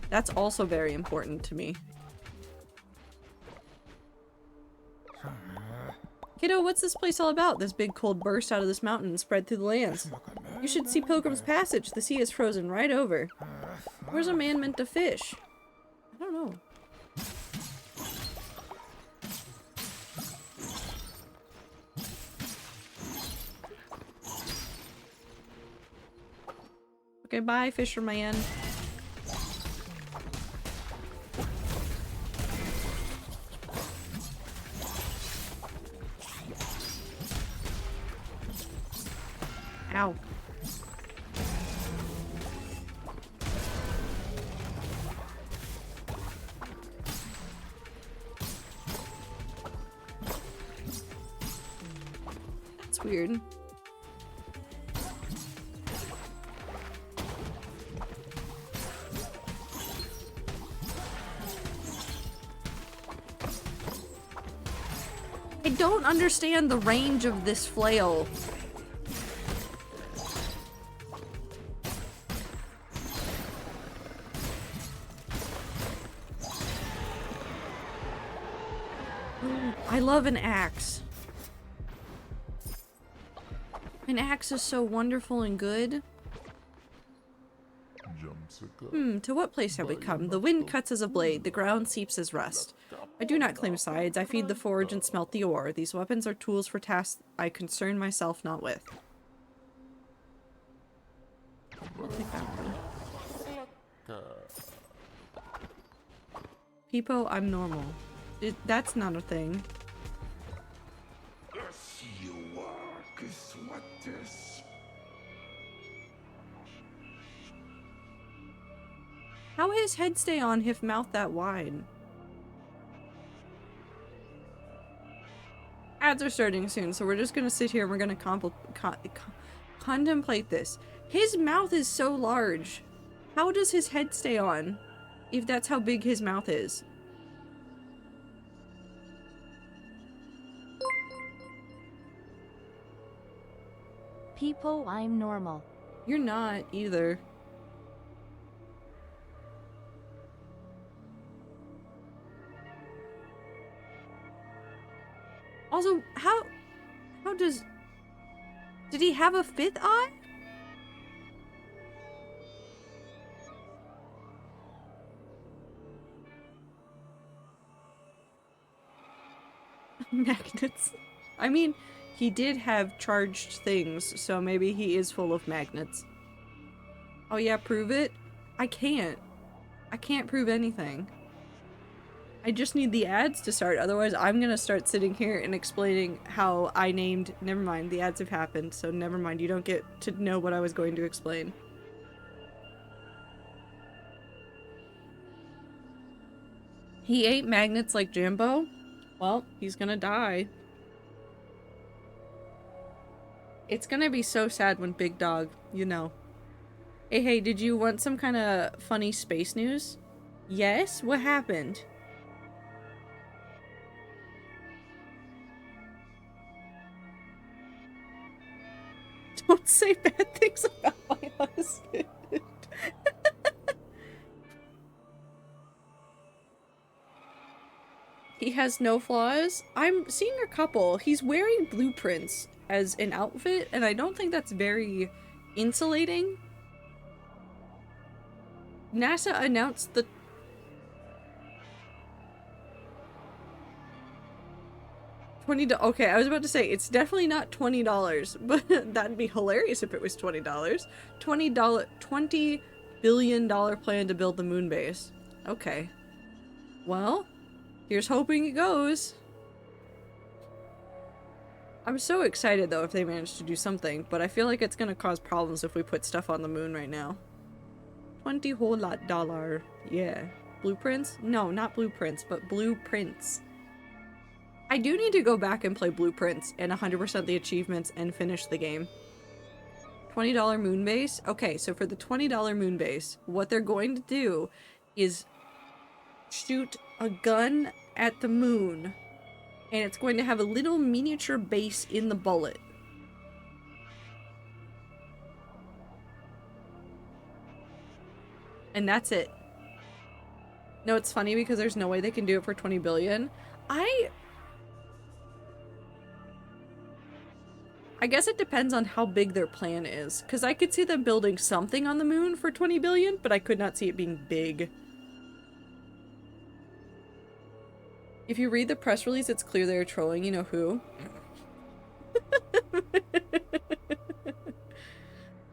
That's also very important to me. Kiddo, what's this place all about? This big cold burst out of this mountain and spread through the lands. You should see Pilgrim's Passage. The sea is frozen right over. Where's a man meant to fish? I don't know. Okay, bye, fisherman. Ow. That's weird. I don't understand the range of this flail. I love an axe. An axe is so wonderful and good. To what place have we come? The wind cuts as a blade, the ground seeps as rust. I do not claim sides, I feed the forge and smelt the ore. These weapons are tools for tasks I concern myself not with. I'll take that one. Peepo, I'm normal. That's not a thing. How his head stay on if mouth that wide? Ads are starting soon, so we're just gonna sit here and we're gonna contemplate this. His mouth is so large. How does his head stay on if that's how big his mouth is? People, I'm normal. You're not either. Also, how did he have a fifth eye? Magnets. I mean, he did have charged things, so maybe he is full of magnets. Oh yeah, prove it? I can't. I can't prove anything. I just need the ads to start, otherwise I'm gonna start sitting here and explaining how I named- never mind, the ads have happened, so never mind, you don't get to know what I was going to explain. He ate magnets like Jimbo? Well, he's gonna die. It's gonna be so sad when Big Dog, you know. Hey, did you want some kind of funny space news? Yes? What happened? Don't say bad things about my husband. He has no flaws? I'm seeing a couple. He's wearing blueprints as an outfit, and I don't think that's very insulating. NASA announced the $20. Okay, I was about to say it's definitely not $20, but that'd be hilarious if it was $20. $20 billion plan to build the moon base. Okay. Well, here's hoping it goes. I'm so excited though if they manage to do something, but I feel like it's gonna cause problems if we put stuff on the moon right now. $20 whole lot dollar. Yeah. Blueprints? No, not blueprints, but blueprints. I do need to go back and play Blueprints and 100% the achievements and finish the game. $20 moon base? Okay, so for the $20 moon base, what they're going to do is shoot a gun at the moon, and it's going to have a little miniature base in the bullet. And that's it. No, it's funny because there's no way they can do it for 20 billion. I guess it depends on how big their plan is, because I could see them building something on the moon for 20 billion, but I could not see it being big. If you read the press release, it's clear they're trolling you know who.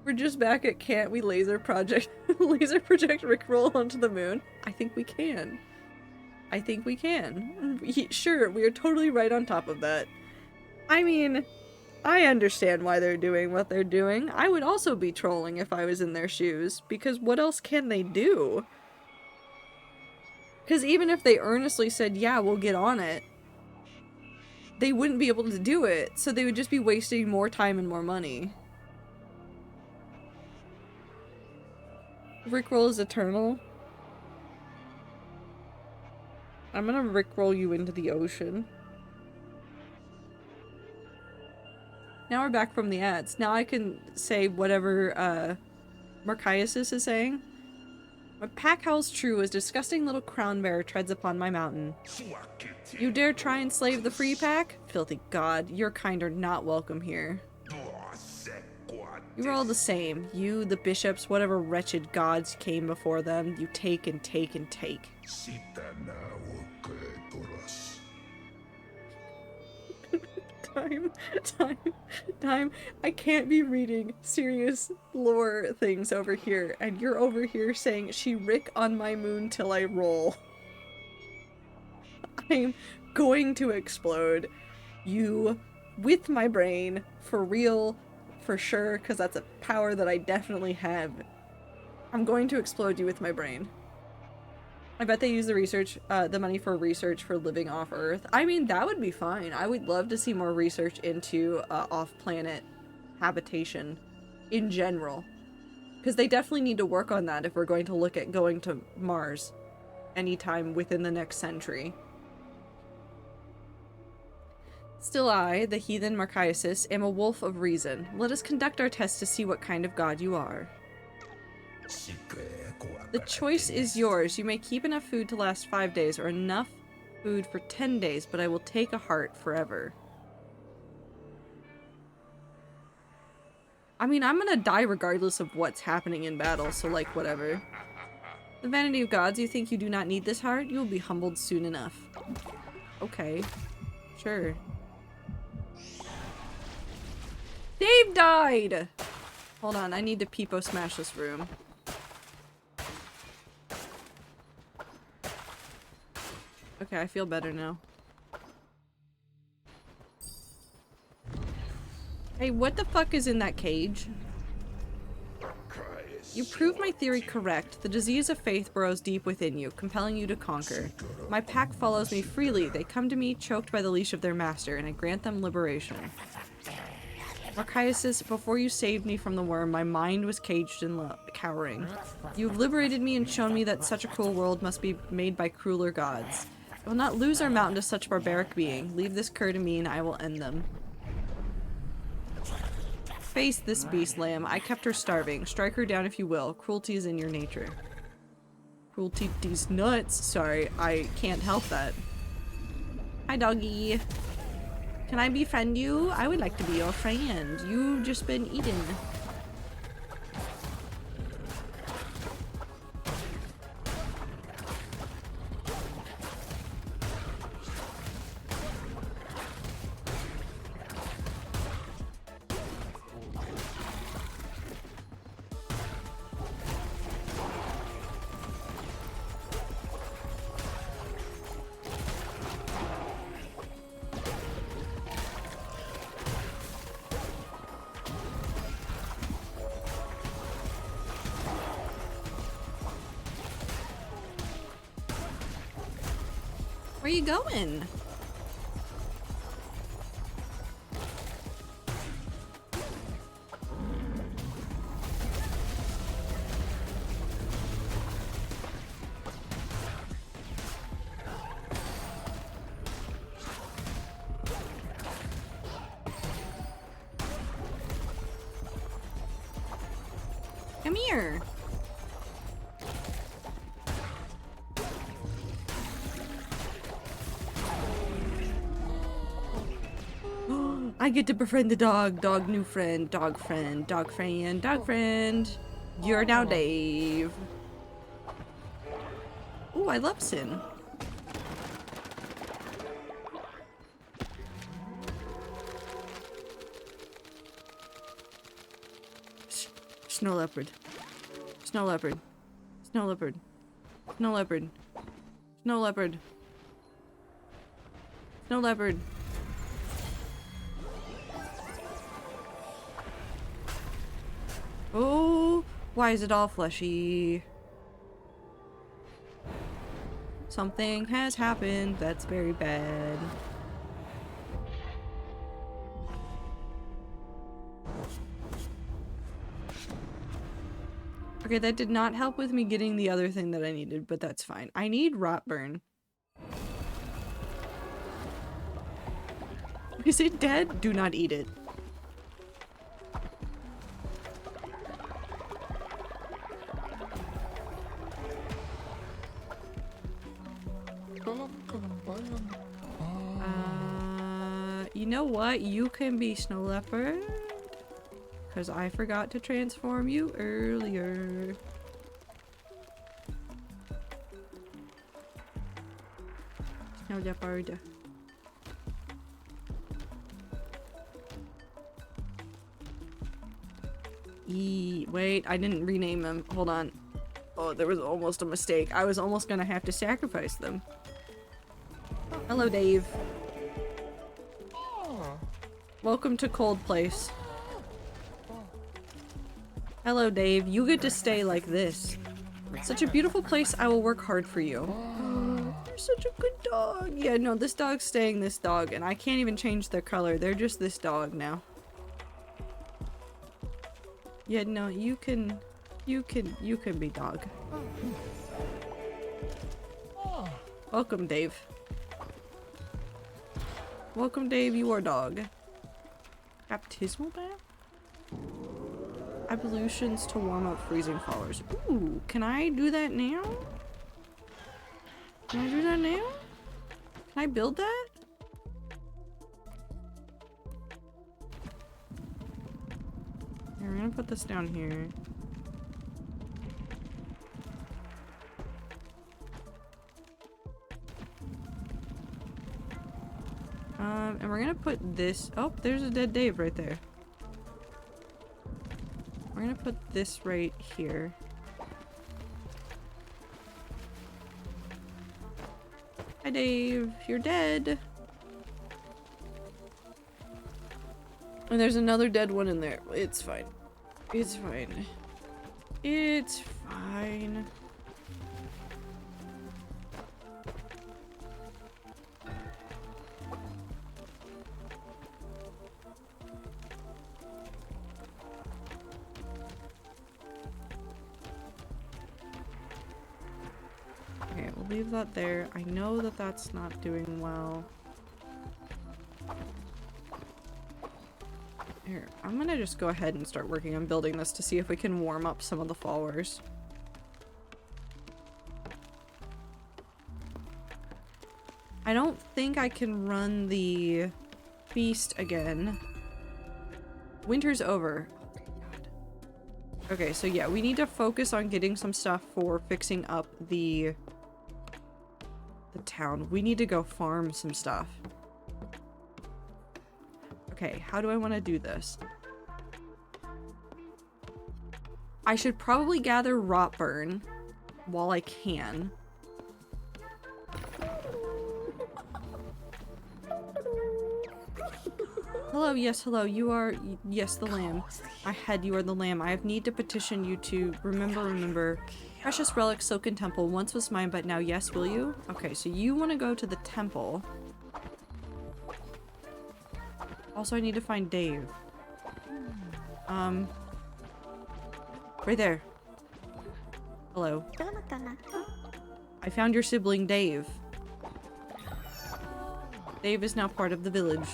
We're just back at can't we laser project Rickroll onto the moon? I think we can. I think we can. Sure, we are totally right on top of that. I mean, I understand why they're doing what they're doing. I would also be trolling if I was in their shoes, because what else can they do? Because even if they earnestly said, yeah, we'll get on it, they wouldn't be able to do it, so they would just be wasting more time and more money. Rickroll is eternal. I'm gonna Rickroll you into the ocean. Now we're back from the ads. Now I can say whatever, Marchiasis is saying. My pack howls true as disgusting little crown bearer treads upon my mountain. You dare try and slave the free pack? Filthy god, your kind are not welcome here. You are all the same. You, the bishops, whatever wretched gods came before them, you take and take and take. Time. I can't be reading serious lore things over here, and you're over here saying, she Rick on my moon till I roll. I'm going to explode you with my brain, for real, for sure, because that's a power that I definitely have. I'm going to explode you with my brain. I bet they use the money for research for living off Earth. I mean, that would be fine. I would love to see more research into off-planet habitation in general. Because they definitely need to work on that if we're going to look at going to Mars anytime within the next century. Still I, the heathen Marchiasis, am a wolf of reason. Let us conduct our test to see what kind of god you are. The choice is yours. You may keep enough food to last 5 days, or enough food for 10 days, but I will take a heart forever. I mean, I'm gonna die regardless of what's happening in battle, so like, whatever. The vanity of gods, you think you do not need this heart? You will be humbled soon enough. Okay. Sure. Dave died! Hold on, I need to peepo smash this room. Okay, I feel better now. Hey, what the fuck is in that cage? You proved my theory correct. The disease of faith burrows deep within you, compelling you to conquer. My pack follows me freely. They come to me, choked by the leash of their master, and I grant them liberation. Marchiasis, before you saved me from the worm, my mind was caged and cowering. You've liberated me and shown me that such a cruel world must be made by crueler gods. I will not lose our mountain to such barbaric being. Leave this cur to me and I will end them. Face this beast, lamb. I kept her starving. Strike her down if you will. Cruelty is in your nature. Cruelty these nuts. Sorry, I can't help that. Hi, doggy. Can I befriend you? I would like to be your friend. You've just been eaten. Where you going? Come here. I get to befriend the dog. Dog new friend. Dog friend. Dog friend. Dog friend. You're now Dave. Ooh, I love Sin. Snow leopard. Snow leopard. Snow leopard. Snow leopard. Snow leopard. Snow leopard. Oh, why is it all fleshy? Something has happened that's very bad. Okay, that did not help with me getting the other thing that I needed, but that's fine. I need Rotburn. Is it dead? Do not eat it. You know what? You can be Snow Leopard. Because I forgot to transform you earlier. Snow Leopard. Wait, I didn't rename them. Hold on. Oh, there was almost a mistake. I was almost gonna have to sacrifice them. Hello, Dave. Welcome to Cold Place. Hello, Dave. You get to stay like this. Such a beautiful place. I will work hard for you. You're such a good dog. Yeah, no, this dog's staying this dog, and I can't even change their color. They're just this dog now. Yeah, no, you can be dog. Welcome, Dave. Welcome, Dave, you are dog. Baptismal bath? Evolutions to warm up freezing followers. Ooh, can I do that now? Can I do that now? Can I build that? Here, I'm gonna put this down here. And we're gonna put this— oh, there's a dead Dave right there. We're gonna put this right here. Hi, Dave. You're dead. And there's another dead one in there. It's fine. It's fine. It's fine. Okay, we'll leave that there. I know that that's not doing well. Here, I'm gonna just go ahead and start working on building this to see if we can warm up some of the followers. I don't think I can run the feast again. Winter's over. Okay, so yeah, we need to focus on getting some stuff for fixing up the town. We need to go farm some stuff. Okay, how do I want to do this? I should probably gather Rotburn while I can. Hello, yes, hello. You are— yes, the lamb. I had— you are the lamb. I have need to petition you to remember. Precious relic, Silken Temple. Once was mine, but now yes, will you? Okay, so you want to go to the temple. Also, I need to find Dave. Right there. Hello. I found your sibling, Dave. Dave is now part of the village.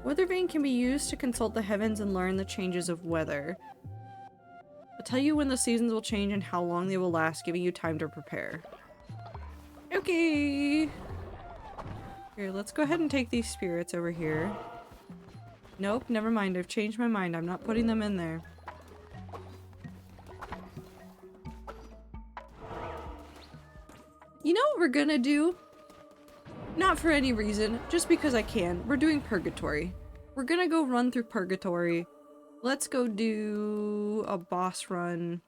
Weather vane can be used to consult the heavens and learn the changes of weather. I'll tell you when the seasons will change and how long they will last, giving you time to prepare. Okay. Here, let's go ahead and take these spirits over here. Nope, never mind. I've changed my mind. I'm not putting them in there. You know what we're gonna do? Not for any reason, just because I can. We're doing Purgatory. We're gonna go run through Purgatory. Let's go do a boss run.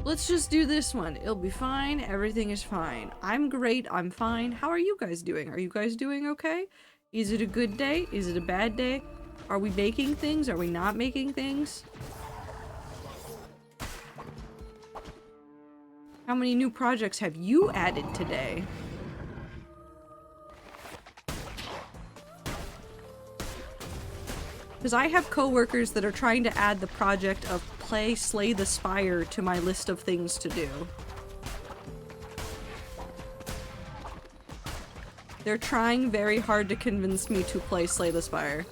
Let's just do this one. It'll be fine. Everything is fine. I'm great. I'm fine. How are you guys doing? Are you guys doing okay? Is it a good day? Is it a bad day? Are we making things? Are we not making things? How many new projects have you added today? Because I have coworkers that are trying to add the project of play Slay the Spire to my list of things to do. They're trying very hard to convince me to play Slay the Spire.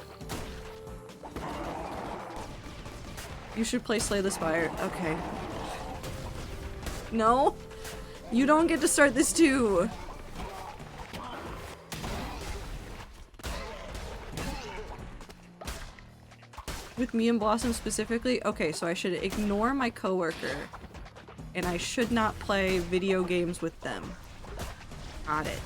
You should play Slay the Spire. Okay. No? You don't get to start this too! With me and Blossom specifically? Okay, so I should ignore my coworker. And I should not play video games with them. Got it.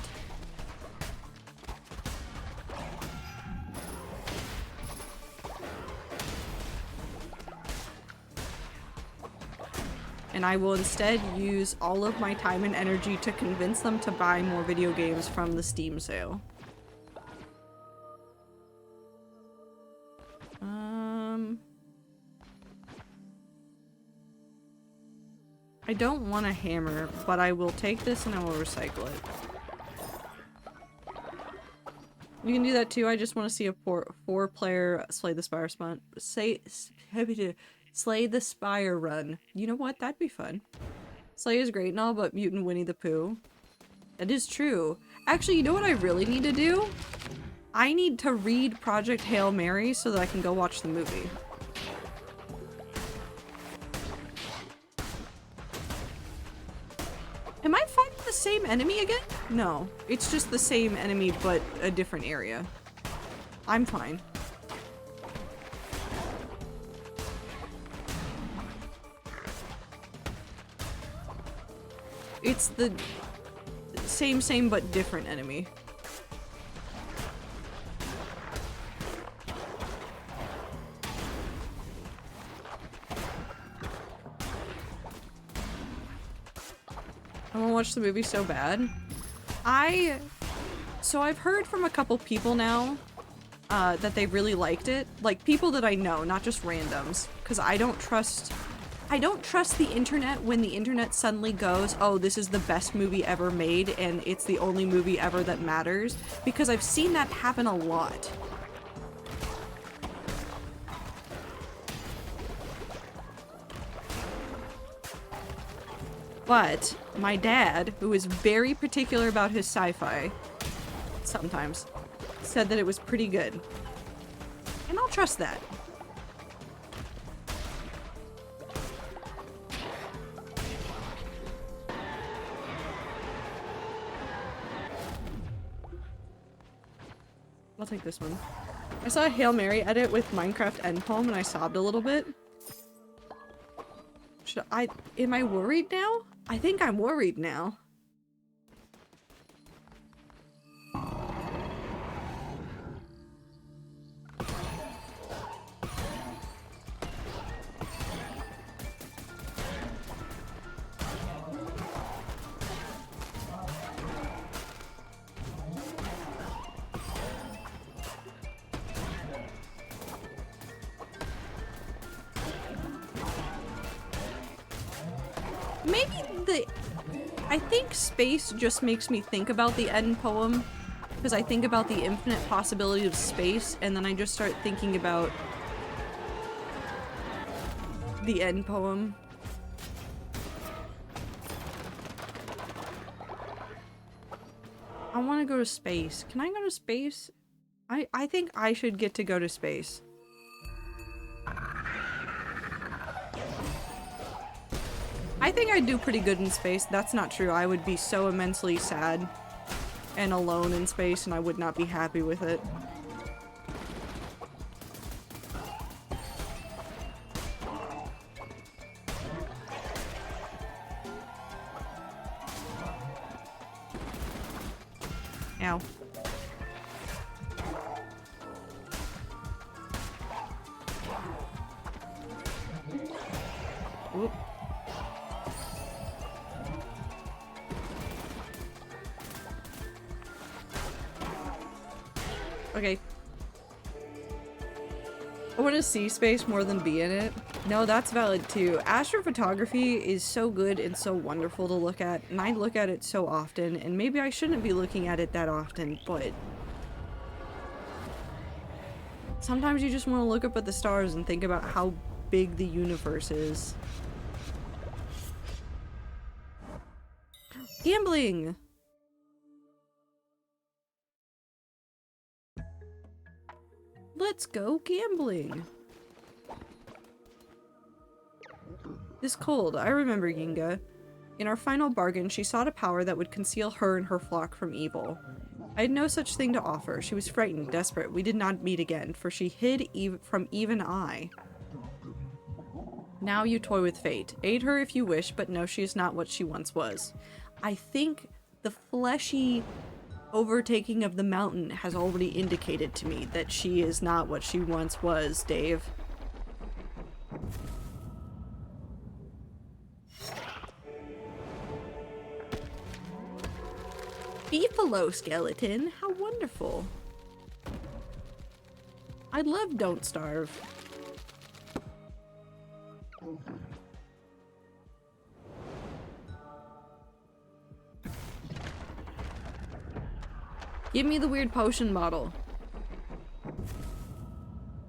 And I will instead use all of my time and energy to convince them to buy more video games from the Steam sale. I don't want a hammer, but I will take this and I will recycle it. You can do that too. I just want to see a four-player Slay the Spire spawn. Slay the Spire run. You know what? That'd be fun. Slay is great and all, but Mutant Winnie the Pooh. That is true. Actually, you know what I really need to do? I need to read Project Hail Mary so that I can go watch the movie. Am I fighting the same enemy again? No. It's just the same enemy, but a different area. I'm fine. It's the same but different enemy. I want to watch the movie so bad. So I've heard from a couple people now that they really liked it. Like people that I know, not just randoms. Because I don't trust the internet when the internet suddenly goes, oh, this is the best movie ever made and it's the only movie ever that matters. Because I've seen that happen a lot. But my dad, who is very particular about his sci-fi, sometimes, said that it was pretty good. And I'll trust that. I'll take this one. I saw a Hail Mary edit with Minecraft end poem and I sobbed a little bit. Am I worried now? I think I'm worried now. I think space just makes me think about the end poem, because I think about the infinite possibility of space, and then I just start thinking about the end poem. I want to go to space. Can I go to space? I think I should get to go to space. I think I'd do pretty good in space. That's not true. I would be so immensely sad and alone in space, and I would not be happy with it. Ow. Whoop. Okay. I want to see space more than be in it. No, that's valid too. Astrophotography is so good and so wonderful to look at, and I look at it so often, and maybe I shouldn't be looking at it that often, but sometimes you just want to look up at the stars and think about how big the universe is. Gambling! Let's go gambling! This cold, I remember Yinga. In our final bargain, she sought a power that would conceal her and her flock from evil. I had no such thing to offer. She was frightened, desperate. We did not meet again, for she hid from even I. Now you toy with fate. Aid her if you wish, but no, she is not what she once was. I think the fleshy overtaking of the mountain has already indicated to me that she is not what she once was, Dave. Beefalo skeleton, how wonderful. I love Don't Starve. Give me the weird potion bottle.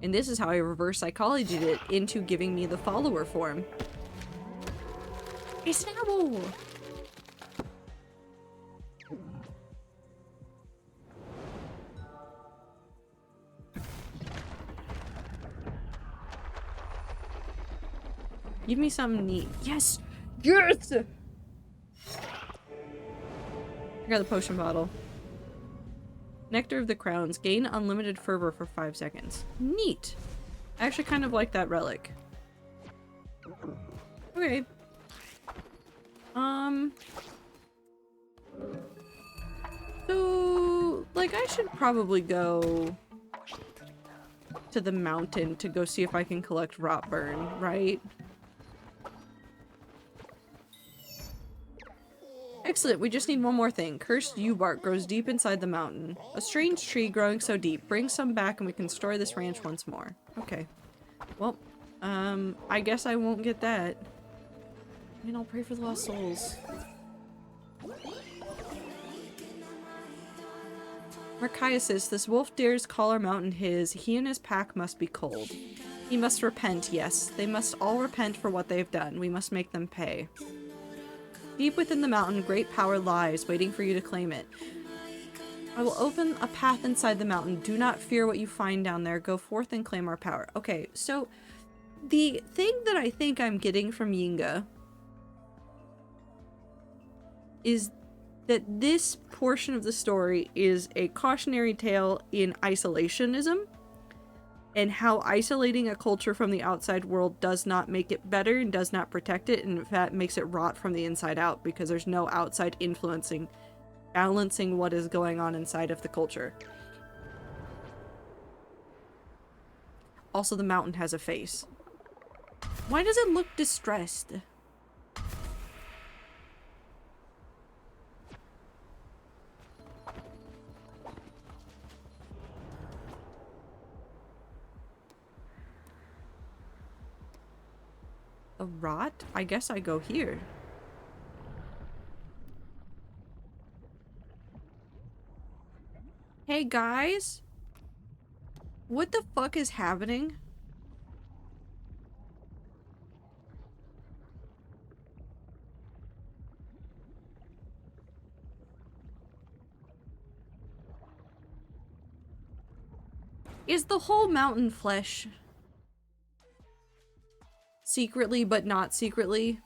And this is how I reverse psychologied it into giving me the follower form. A Snapple! Give me something neat. Yes! Yes! I got the potion bottle. Nectar of the Crowns. Gain unlimited fervor for 5 seconds. Neat! I actually kind of like that relic. Okay. So, like, I should probably go to the mountain to go see if I can collect Rotburn, right? Excellent, we just need one more thing. Cursed yew bark grows deep inside the mountain. A strange tree growing so deep. Bring some back and we can store this ranch once more. Okay. Well, I guess I won't get that. I mean, I'll pray for the lost souls. Marchiasis, this wolf dares call our mountain his. He and his pack must be cold. He must repent, yes. They must all repent for what they've done. We must make them pay. Deep within the mountain, great power lies, waiting for you to claim it. I will open a path inside the mountain. Do not fear what you find down there. Go forth and claim our power. Okay, so the thing that I think I'm getting from Yinga is that this portion of the story is a cautionary tale in isolationism, and how isolating a culture from the outside world does not make it better and does not protect it, and in fact makes it rot from the inside out because there's no outside balancing what is going on inside of the culture. Also, the mountain has a face. Why does it look distressed? A rot? I guess I go here. Hey guys? What the fuck is happening? Is the whole mountain flesh? Secretly, but not secretly?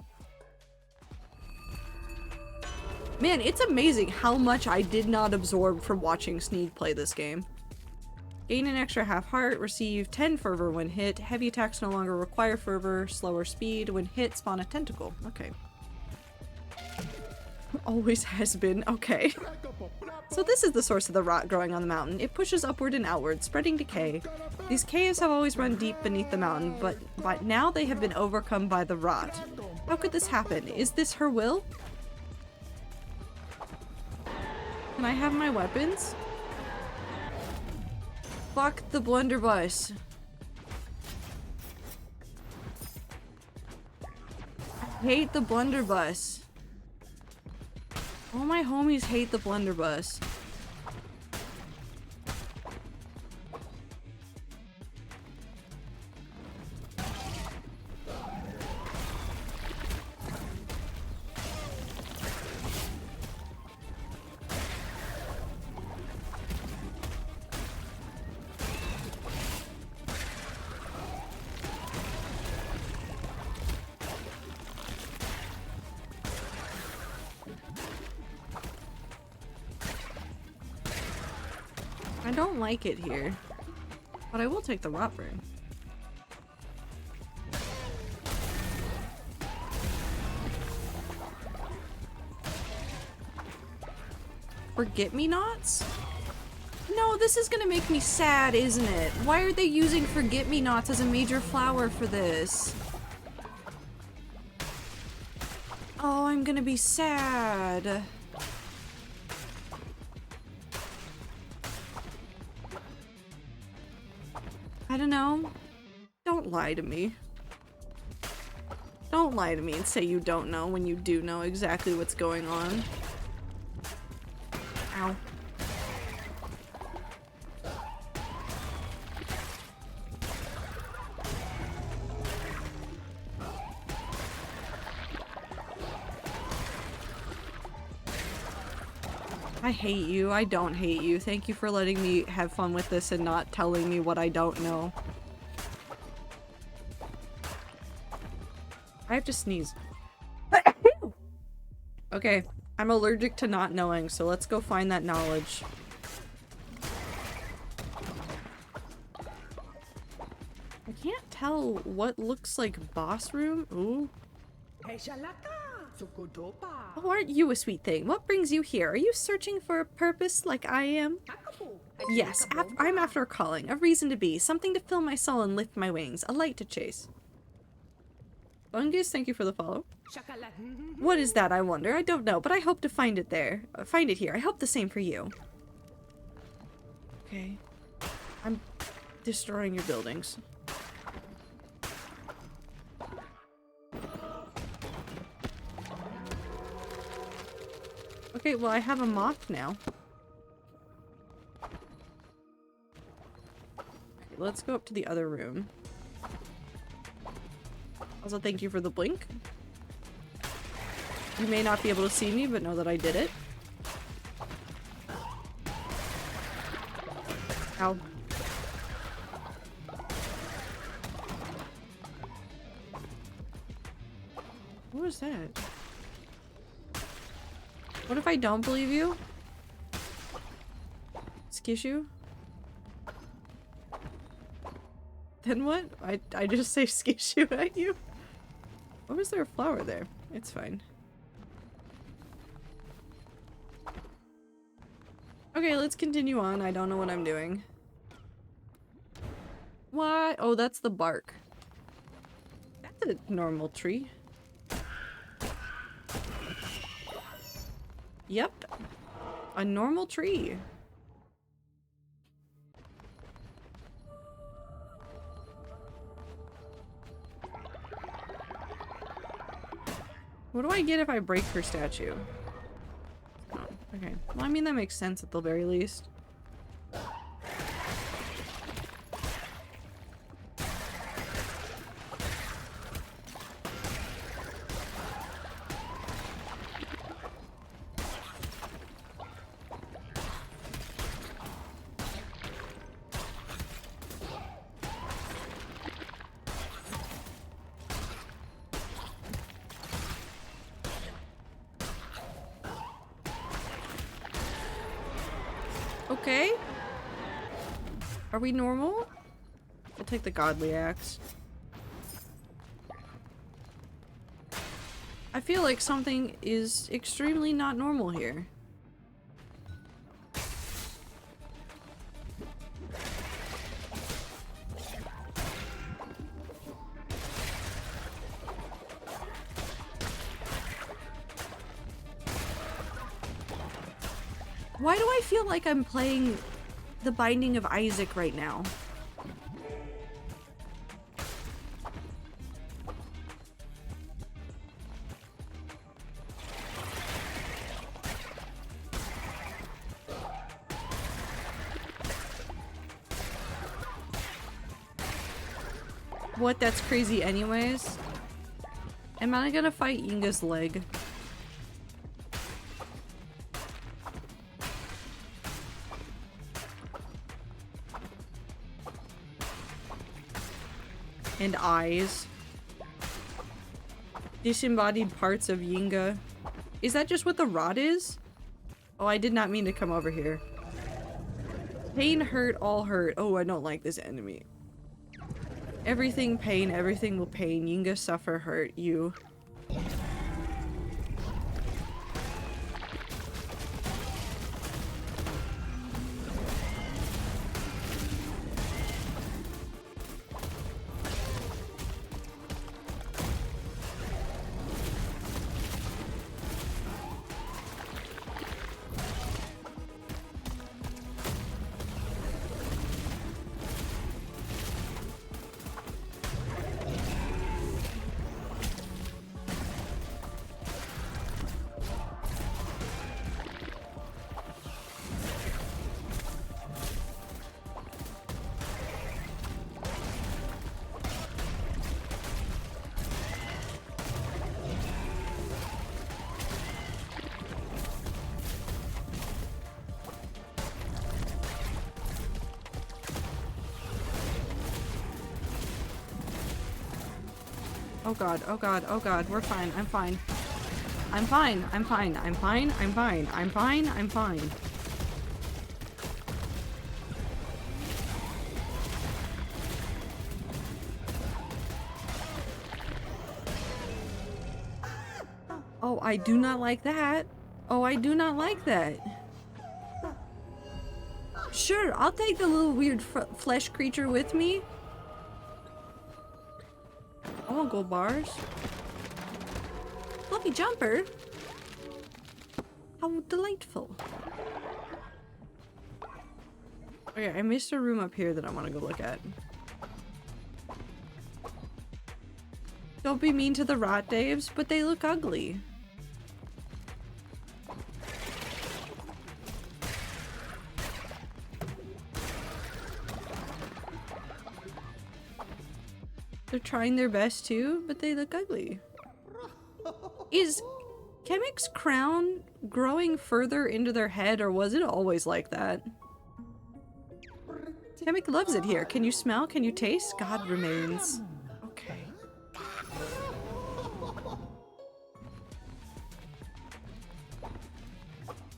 Man, it's amazing how much I did not absorb from watching Sneak play this game. Gain an extra half heart, receive 10 fervor when hit, heavy attacks no longer require fervor, slower speed, when hit spawn a tentacle. Okay. Always has been. Okay. So this is the source of the rot growing on the mountain. It pushes upward and outward, spreading decay. These caves have always run deep beneath the mountain, but now they have been overcome by the rot. How could this happen? Is this her will? Can I have my weapons? Fuck the blunderbuss. I hate the blunderbuss. All my homies hate the blunderbuss. I don't like it here, but I will take the rot burn. Forget-me-nots? No, this is gonna make me sad, isn't it? Why are they using forget-me-nots as a major flower for this? Oh, I'm gonna be sad. I don't know. Don't lie to me. Don't lie to me and say you don't know when you do know exactly what's going on. Ow. I hate you. I don't hate you. Thank you for letting me have fun with this and not telling me what I don't know. I have to sneeze. Okay, I'm allergic to not knowing, so let's go find that knowledge. I can't tell what looks like boss room. Ooh. Oh, aren't you a sweet thing? What brings you here? Are you searching for a purpose like I am? Yes, I'm after a calling, a reason to be, something to fill my soul and lift my wings, a light to chase. Fungus, thank you for the follow. What is that, I wonder? I don't know, but I hope to find it there. Find it here. I hope the same for you. Okay. I'm destroying your buildings. Okay, well, I have a moth now. Okay, let's go up to the other room. Also, thank you for the blink. You may not be able to see me, but know that I did it. Ow. What was that? What if I don't believe you? Skishu? Then what? I just say skishu at you? What was there a flower there? It's fine. Okay, let's continue on. I don't know what I'm doing. Why? Oh, that's the bark. That's a normal tree. Yep. A normal tree. What do I get if I break her statue? Oh, okay. Well, I mean, that makes sense at the very least. Okay. Are we normal? I'll take the godly axe. I feel like something is extremely not normal here. Why do I feel like I'm playing The Binding of Isaac right now? What? That's crazy anyways? Am I gonna fight Yinga's leg? And eyes. Disembodied parts of Yinga. Is that just what the rod is? Oh, I did not mean to come over here. Pain, hurt, all hurt. Oh, I don't like this enemy. Everything pain, everything will pain. Yinga suffer, hurt, you. Oh god, oh god, oh god, we're fine, I'm fine. I'm fine, I'm fine, I'm fine, I'm fine, I'm fine, I'm fine. Oh, I do not like that. Oh, I do not like that. Sure, I'll take the little weird flesh creature with me. I want gold bars. Fluffy jumper? How delightful. Okay, I missed a room up here that I want to go look at. Don't be mean to the rot Daves, but they look ugly. They're trying their best too, but they look ugly. Is Chemic's crown growing further into their head, or was it always like that? Chemic loves it here. Can you smell? Can you taste? God remains. Okay.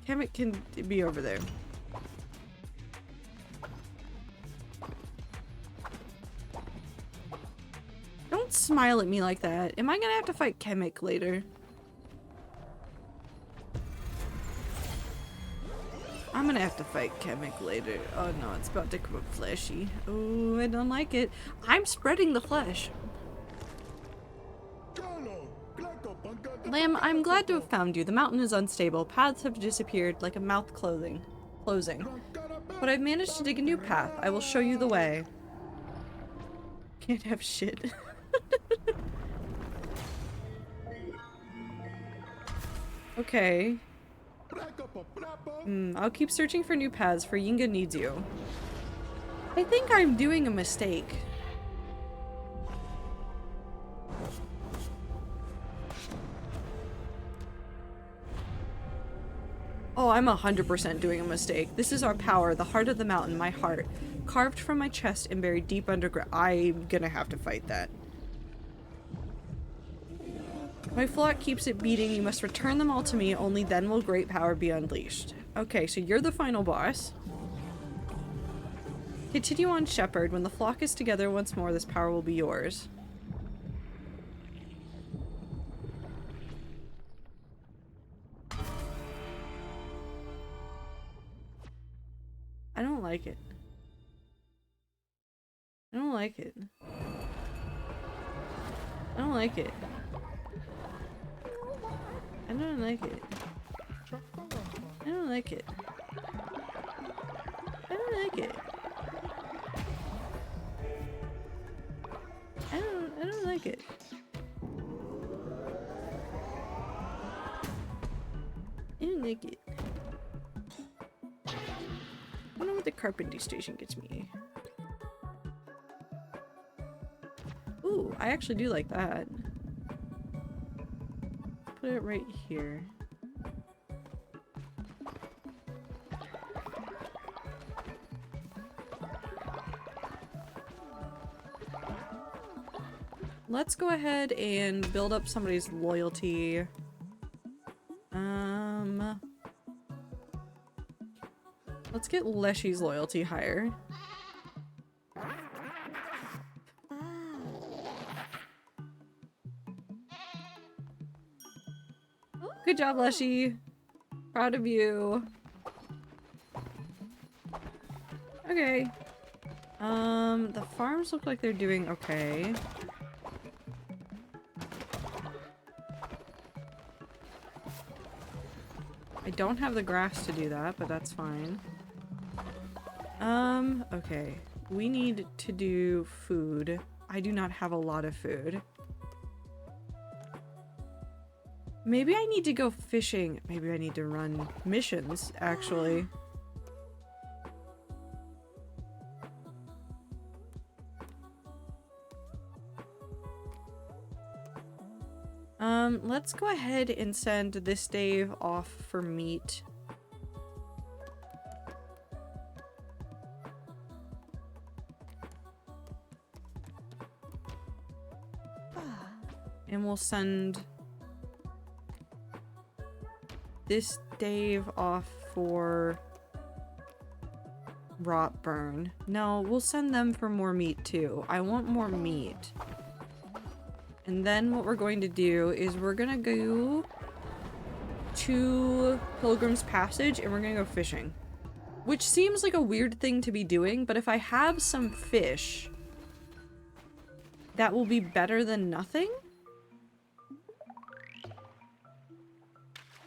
Chemic can be over there. Don't smile at me like that. Am I gonna have to fight Chemic later? I'm gonna have to fight Chemic later. Oh no, it's about to come up fleshy. Oh, I don't like it. I'm spreading the flesh. Lamb, I'm glad to have found you. The mountain is unstable. Paths have disappeared like a mouth closing. But I've managed to dig a new path. I will show you the way. Can't have shit. Okay. I'll keep searching for new paths, for Yinga needs you. I think I'm doing a mistake. Oh, I'm 100% doing a mistake. This is our power, the heart of the mountain, my heart. Carved from my chest and buried deep underground. I'm gonna have to fight that. My flock keeps it beating. You must return them all to me. Only then will great power be unleashed. Okay, so you're the final boss. Continue on, shepherd. When the flock is together once more, this power will be yours. I don't like it. I don't like it. I don't like it. I don't like it. I don't like it. I don't like it. I don't like it. I don't like it. I don't know what the carpentry station gets me. Ooh, I actually do like that. Put it right here. Let's go ahead and build up somebody's loyalty. Let's get Leshy's loyalty higher. Good job, Leshy. Proud of you. Okay. The farms look like they're doing okay. I don't have the grass to do that, but that's fine. Okay. We need to do food. I do not have a lot of food. Maybe I need to go fishing. Maybe I need to run missions, actually. Let's go ahead and send this Dave off for meat. And we'll send this Dave off for rot burn. No, we'll send them for more meat too. I want more meat. And then what we're going to do is we're gonna go to Pilgrim's Passage and we're gonna go fishing. Which seems like a weird thing to be doing, but if I have some fish, that will be better than nothing.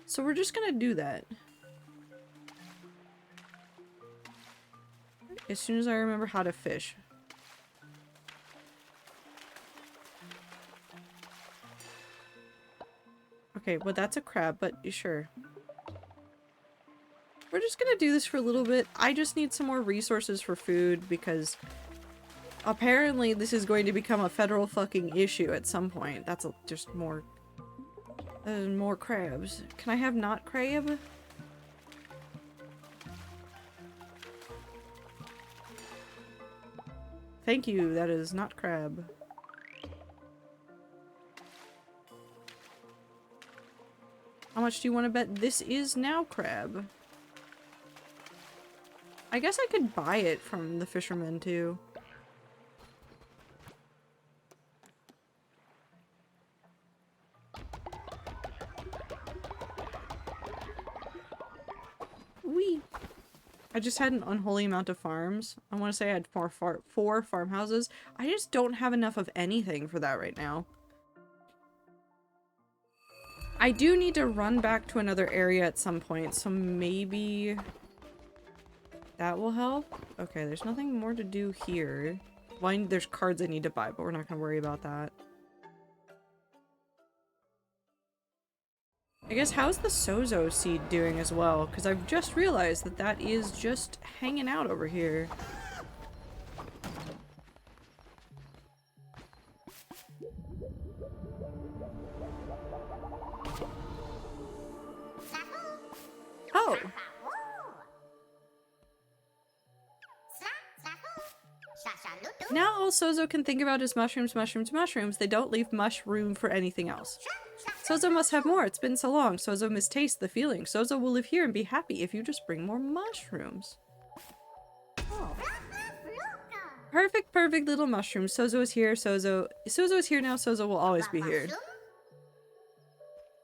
So we're just gonna do that. As soon as I remember how to fish. Okay, well that's a crab, but sure. We're just gonna do this for a little bit. I just need some more resources for food because apparently this is going to become a federal fucking issue at some point. That's just more... more crabs. Can I have not crab? Thank you, that is not crab. How much do you want to bet this is now crab? I guess I could buy it from the fisherman too. Wee. I just had an unholy amount of farms. I want to say I had four farmhouses. I just don't have enough of anything for that right now. I do need to run back to another area at some point, so maybe that will help. Okay, there's nothing more to do here. Well, there's cards I need to buy, but we're not going to worry about that. I guess how's the Sozo seed doing as well? Because I've just realized that that is just hanging out over here. Oh! Now all Sozo can think about is mushrooms, mushrooms, mushrooms. They don't leave much room for anything else. Sozo must have more. It's been so long. Sozo mistastes the feeling. Sozo will live here and be happy if you just bring more mushrooms. Oh. Perfect, perfect little mushroom. Sozo is here. Sozo is here now. Sozo will always be here.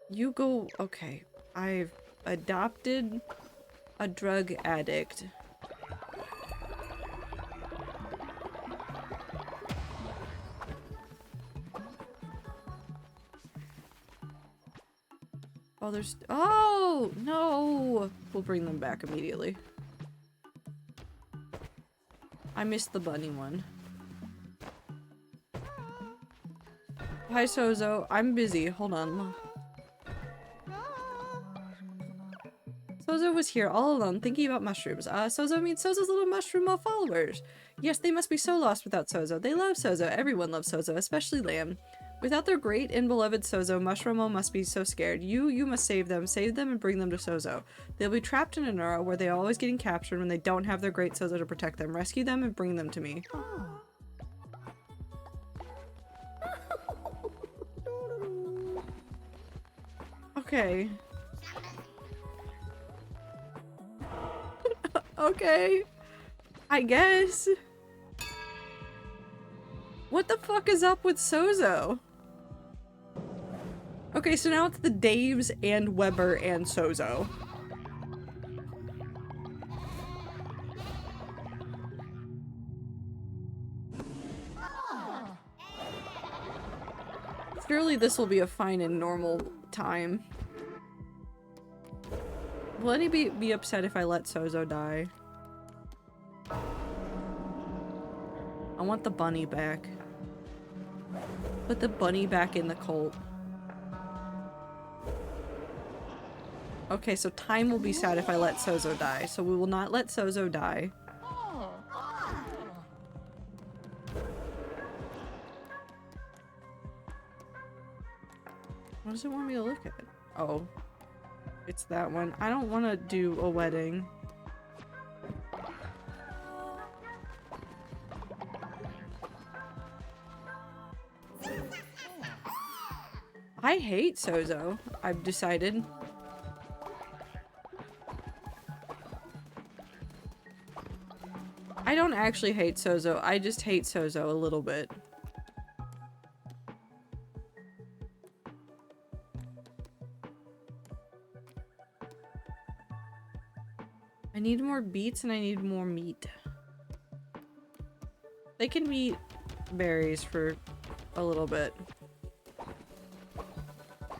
You go. Okay. I've adopted a drug addict. Oh, there's. Oh, no. We'll bring them back immediately. I missed the bunny one. Hi, Sozo. I'm busy. Hold on. Sozo was here all alone thinking about mushrooms. Sozo means Sozo's little mushroom followers. Yes, they must be so lost without Sozo. They love Sozo. Everyone loves Sozo, especially Lamb. Without their great and beloved Sozo, Mushroom must be so scared. You must save them and bring them to Sozo. They'll be trapped in an era where they're always getting captured when they don't have their great Sozo to protect them. Rescue them and bring them to me. Okay. Okay. I guess. What the fuck is up with Sozo? Okay, so now it's the Daves and Weber and Sozo. Surely this will be a fine and normal time. Will anybody be upset if I let Sozo die? I want the bunny back. Put the bunny back in the cult. Okay, so time will be sad if I let Sozo die, so we will not let Sozo die. What does it want me to look at? Oh. It's that one. I don't want to do a wedding. I hate Sozo, I've decided. I don't actually hate Sozo, I just hate Sozo a little bit. I need more beets and I need more meat. They can eat berries for a little bit.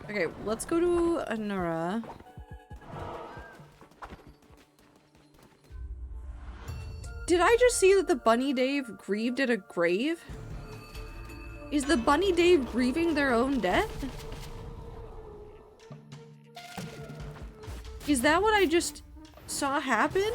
Okay, let's go to Anura. Did I just see that the Bunny Dave grieved at a grave? Is the Bunny Dave grieving their own death? Is that what I just saw happen?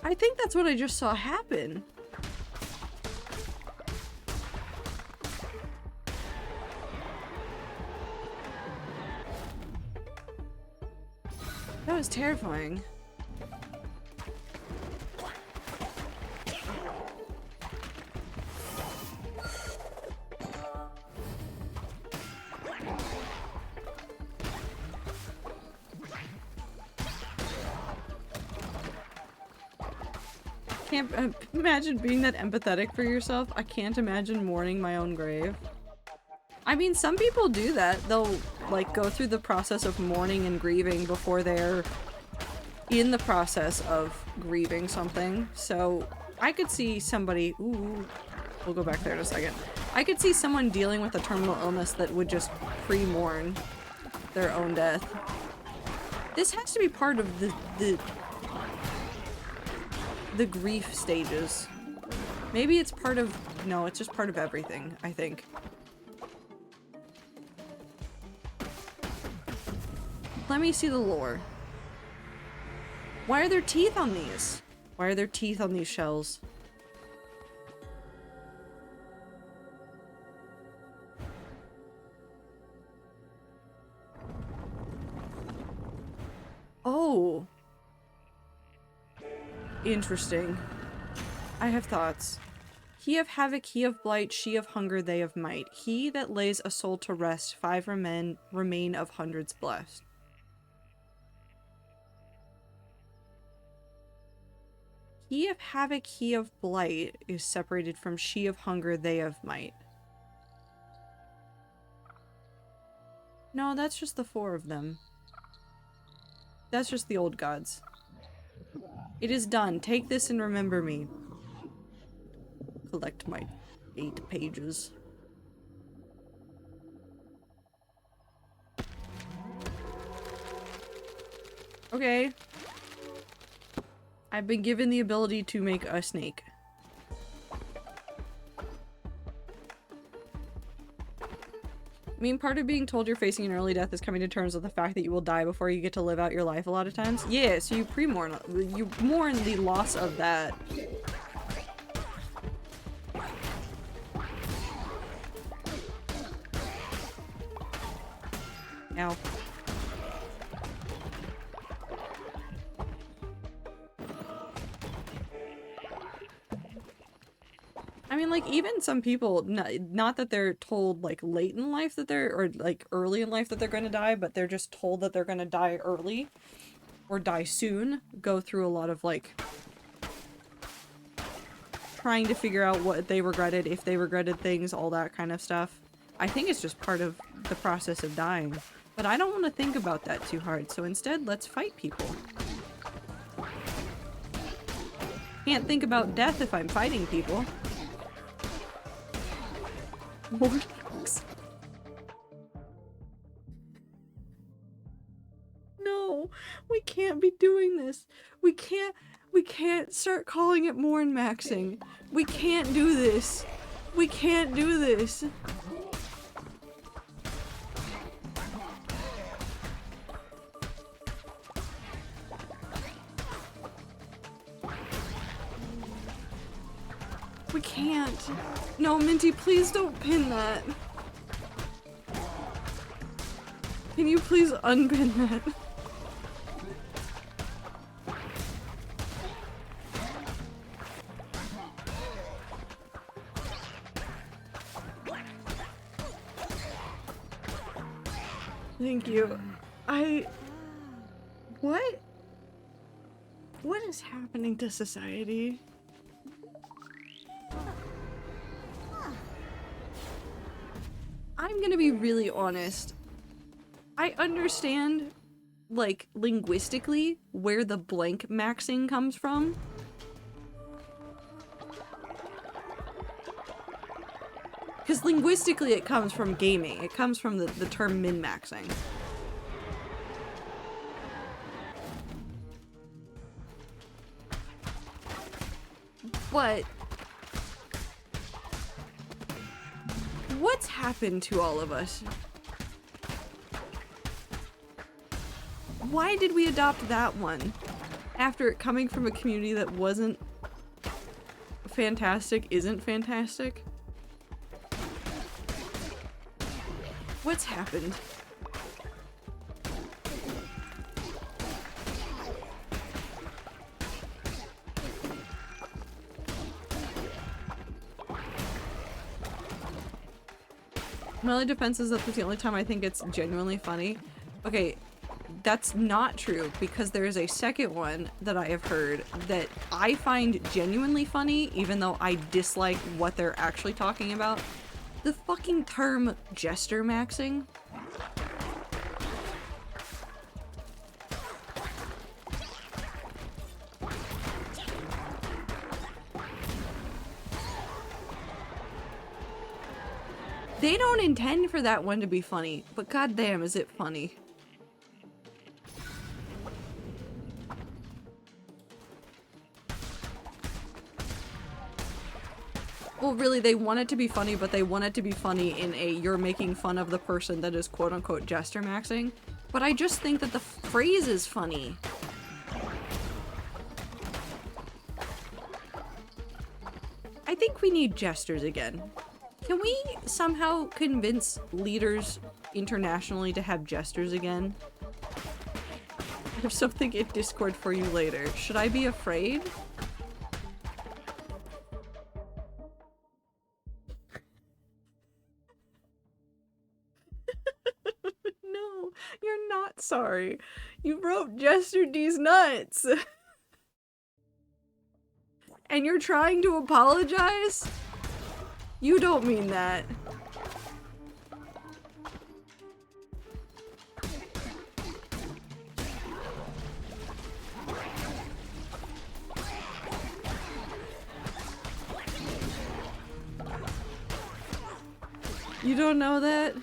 I think that's what I just saw happen. That was terrifying. Can't imagine being that empathetic for yourself. I can't imagine mourning my own grave. I mean, some people do that. They'll, like, go through the process of mourning and grieving before they're in the process of grieving something. So, I could see somebody- ooh, we'll go back there in a second. I could see someone dealing with a terminal illness that would just pre-mourn their own death. This has to be part of the grief stages. Maybe it's part of- no, it's just part of everything, I think. Let me see the lore. Why are there teeth on these? Why are there teeth on these shells? Oh. Interesting. I have thoughts. He of havoc, he of blight, she of hunger, they of might. He that lays a soul to rest, 5 remain of hundreds blessed. He of havoc, he of blight is separated from she of hunger, they of might. No, that's just the 4 of them. That's just the old gods. It is done. Take this and remember me. Collect my 8 pages. Okay. I've been given the ability to make a snake. I mean, part of being told you're facing an early death is coming to terms with the fact that you will die before you get to live out your life a lot of times. Yeah, so you you mourn the loss of that. Ow. I mean, like, even some people, not that they're told, like, late in life that they're, or, like, early in life that they're gonna die, but they're just told that they're gonna die early, or die soon, go through a lot of, like, trying to figure out what they regretted, if they regretted things, all that kind of stuff. I think it's just part of the process of dying. But I don't want to think about that too hard, so instead, let's fight people. Can't think about death if I'm fighting people. Warthogs. No, we can't be doing this. We can't start calling it Morn Maxing. We can't do this. We can't do this. We can't. No, Minty, please don't pin that. Can you please unpin that? Thank you. What? What is happening to society? I'm gonna be really honest. I understand, like, linguistically, where the blank maxing comes from. Because linguistically it comes from gaming. It comes from the term min-maxing. But what's happened to all of us? Why did we adopt that one? After it coming from a community that wasn't fantastic, isn't fantastic? What's happened? My only defense is that that's the only time I think it's genuinely funny. Okay, that's not true, because there is a second one that I have heard that I find genuinely funny, even though I dislike what they're actually talking about. The fucking term jester maxing. They don't intend for that one to be funny, but goddamn is it funny. Well, really, they want it to be funny, but they want it to be funny in a you're making fun of the person that is quote-unquote jester maxing. But I just think that the phrase is funny. I think we need jesters again. Can we somehow convince leaders internationally to have jesters again? I have something in Discord for you later. Should I be afraid? No, you're not sorry. You wrote Jester D's nuts. And you're trying to apologize? You don't mean that. You don't know that?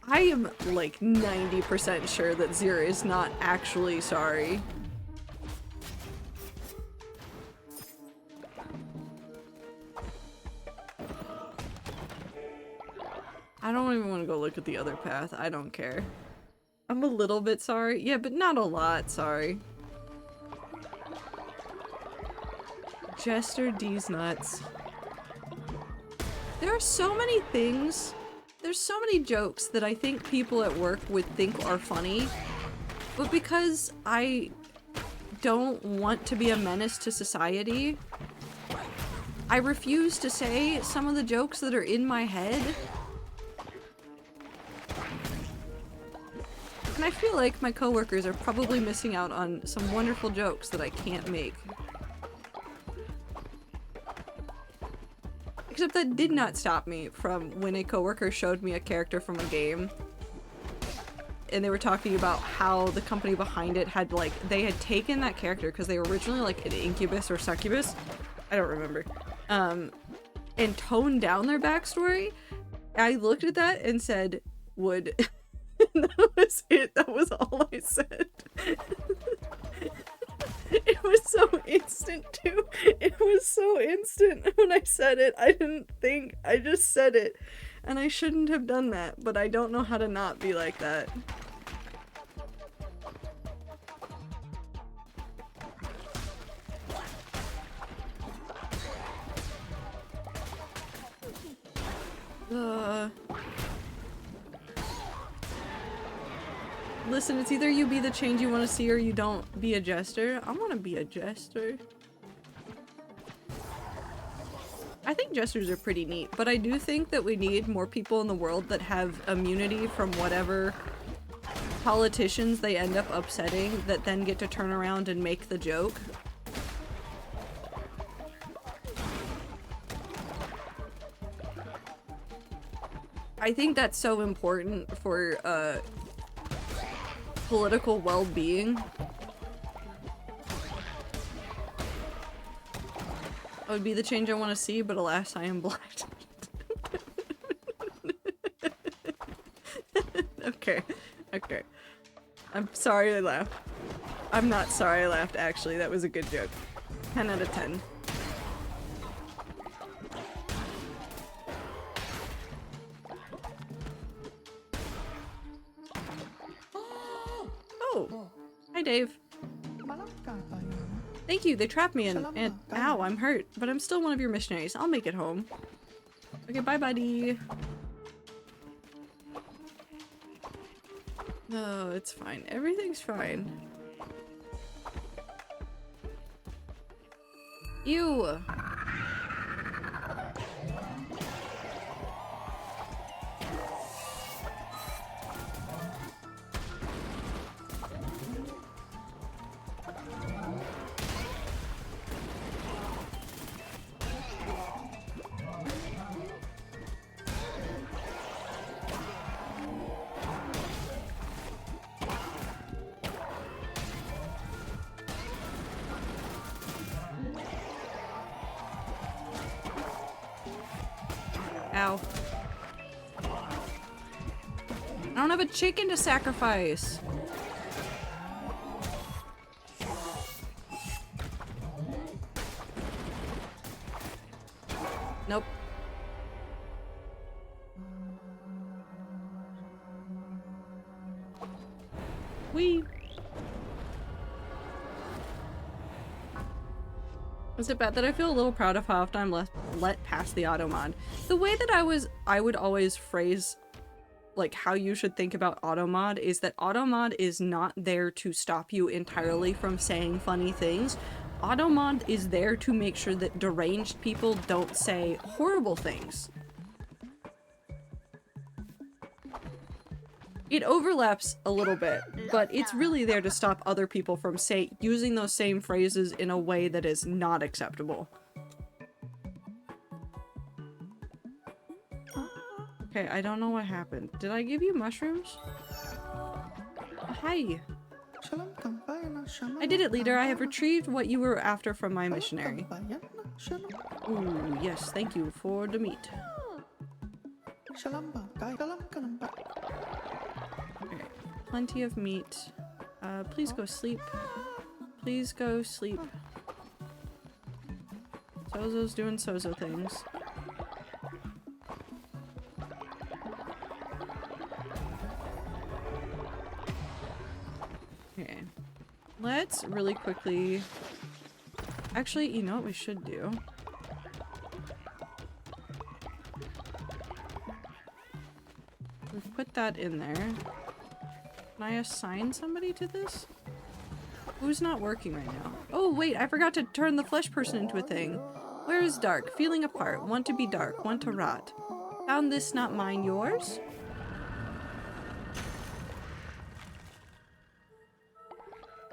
I am like 90% sure that Zira is not actually sorry. I don't even want to go look at the other path. I don't care. I'm a little bit sorry. Yeah, but not a lot sorry. Jester D's nuts. There are so many things. There's so many jokes that I think people at work would think are funny, but because I don't want to be a menace to society, I refuse to say some of the jokes that are in my head. And I feel like my coworkers are probably missing out on some wonderful jokes that I can't make. Except that did not stop me from when a coworker showed me a character from a game. And they were talking about how the company behind it had like, they had taken that character because they were originally like an incubus or succubus. I don't remember. And toned down their backstory. I looked at that and said, would. And that was it. That was all I said. It was so instant too. It was so instant when I said it. I didn't think, I just said it. And I shouldn't have done that, but I don't know how to not be like that. Listen, it's either you be the change you want to see or you don't be a jester. I want to be a jester. I think jesters are pretty neat, but I do think that we need more people in the world that have immunity from whatever politicians they end up upsetting that then get to turn around and make the joke. I think that's so important for, political well-being. I would be the change I want to see, but alas, I am blind. Okay, okay. I'm sorry I laughed. I'm not sorry I laughed, actually. That was a good joke. 10 out of 10. Oh! Hi, Dave. Thank you, they trapped me and ow, I'm hurt, but I'm still one of your missionaries. I'll make it home. Okay, bye, buddy. No, it's fine. Everything's fine. Ew! Ow. I don't have a chicken to sacrifice. Nope. Whee! Is it bad that I feel a little proud of how often I'm let past the auto mod? The way that I would always phrase like, how you should think about automod is that automod is not there to stop you entirely from saying funny things. Automod is there to make sure that deranged people don't say horrible things. It overlaps a little bit, but it's really there to stop other people from using those same phrases in a way that is not acceptable. Okay, I don't know what happened. Did I give you mushrooms? Hi. I did it, leader. I have retrieved what you were after from my missionary. Ooh, yes, thank you for the meat. Okay, plenty of meat. Please go sleep. Please go sleep. Sozo's doing Sozo things. Okay. Let's really quickly... Actually, you know what we should do? We've put that in there. Can I assign somebody to this? Who's not working right now? Oh wait, I forgot to turn the flesh person into a thing. Where is dark? Feeling apart. Want to be dark. Want to rot. Found this, not mine. Yours?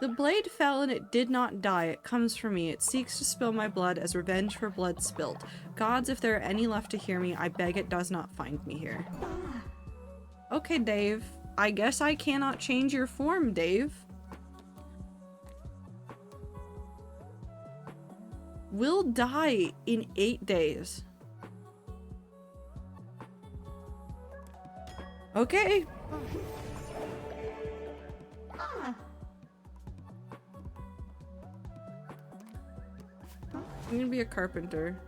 The blade fell and it did not die. It comes for me. It seeks to spill my blood as revenge for blood spilt. Gods, if there are any left to hear me, I beg it does not find me here. Okay, Dave. I guess I cannot change your form, Dave. Will die in 8 days. Okay. I'm gonna be a carpenter.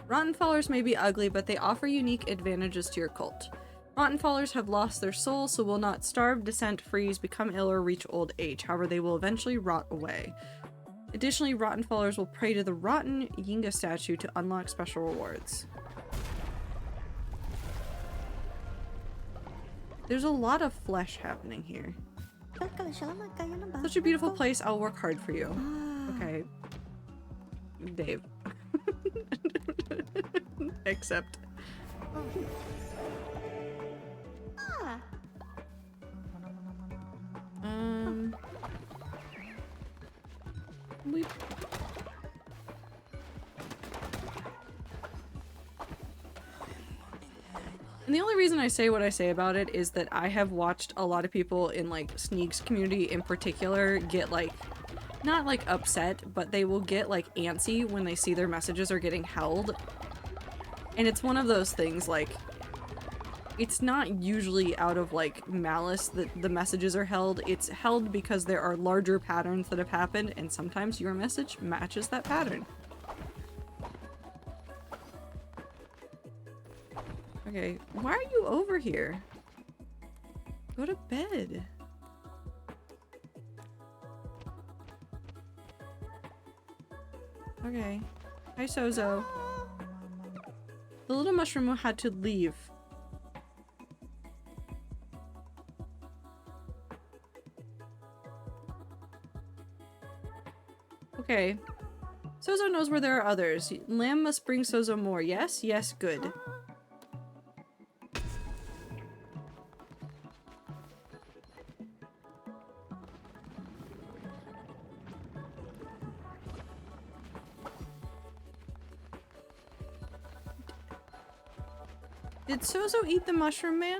Rotten Fallers may be ugly, but they offer unique advantages to your cult. Rotten Fallers have lost their soul, so will not starve, descent, freeze, become ill, or reach old age. However, they will eventually rot away. Additionally, Rotten Fallers will pray to the Rotten Yinga statue to unlock special rewards. There's a lot of flesh happening here. Such a beautiful place, I'll work hard for you. Okay. Dave. Except. And the only reason I say what I say about it is that I have watched a lot of people in, like, Sneak's community in particular get, like, not, like, upset, but they will get, like, antsy when they see their messages are getting held. And it's one of those things, like, it's not usually out of, like, malice that the messages are held. It's held because there are larger patterns that have happened, and sometimes your message matches that pattern. Okay, why are you over here? Go to bed. Okay. Hi, Sozo. The little mushroom had to leave. Okay. Sozo knows where there are others. Lamb must bring Sozo more. Yes? Yes, good. Did Sozo eat the mushroom man?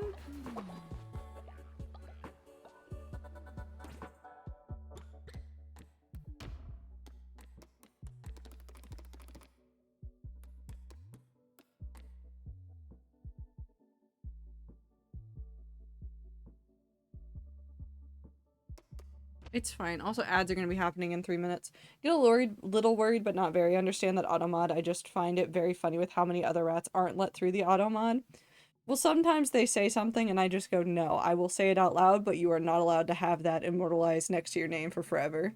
It's fine. Also, ads are going to be happening in 3 minutes. Get a little worried, but not very. Understand that automod. I just find it very funny with how many other rats aren't let through the automod. Well, sometimes they say something and I just go, no, I will say it out loud, but you are not allowed to have that immortalized next to your name for forever.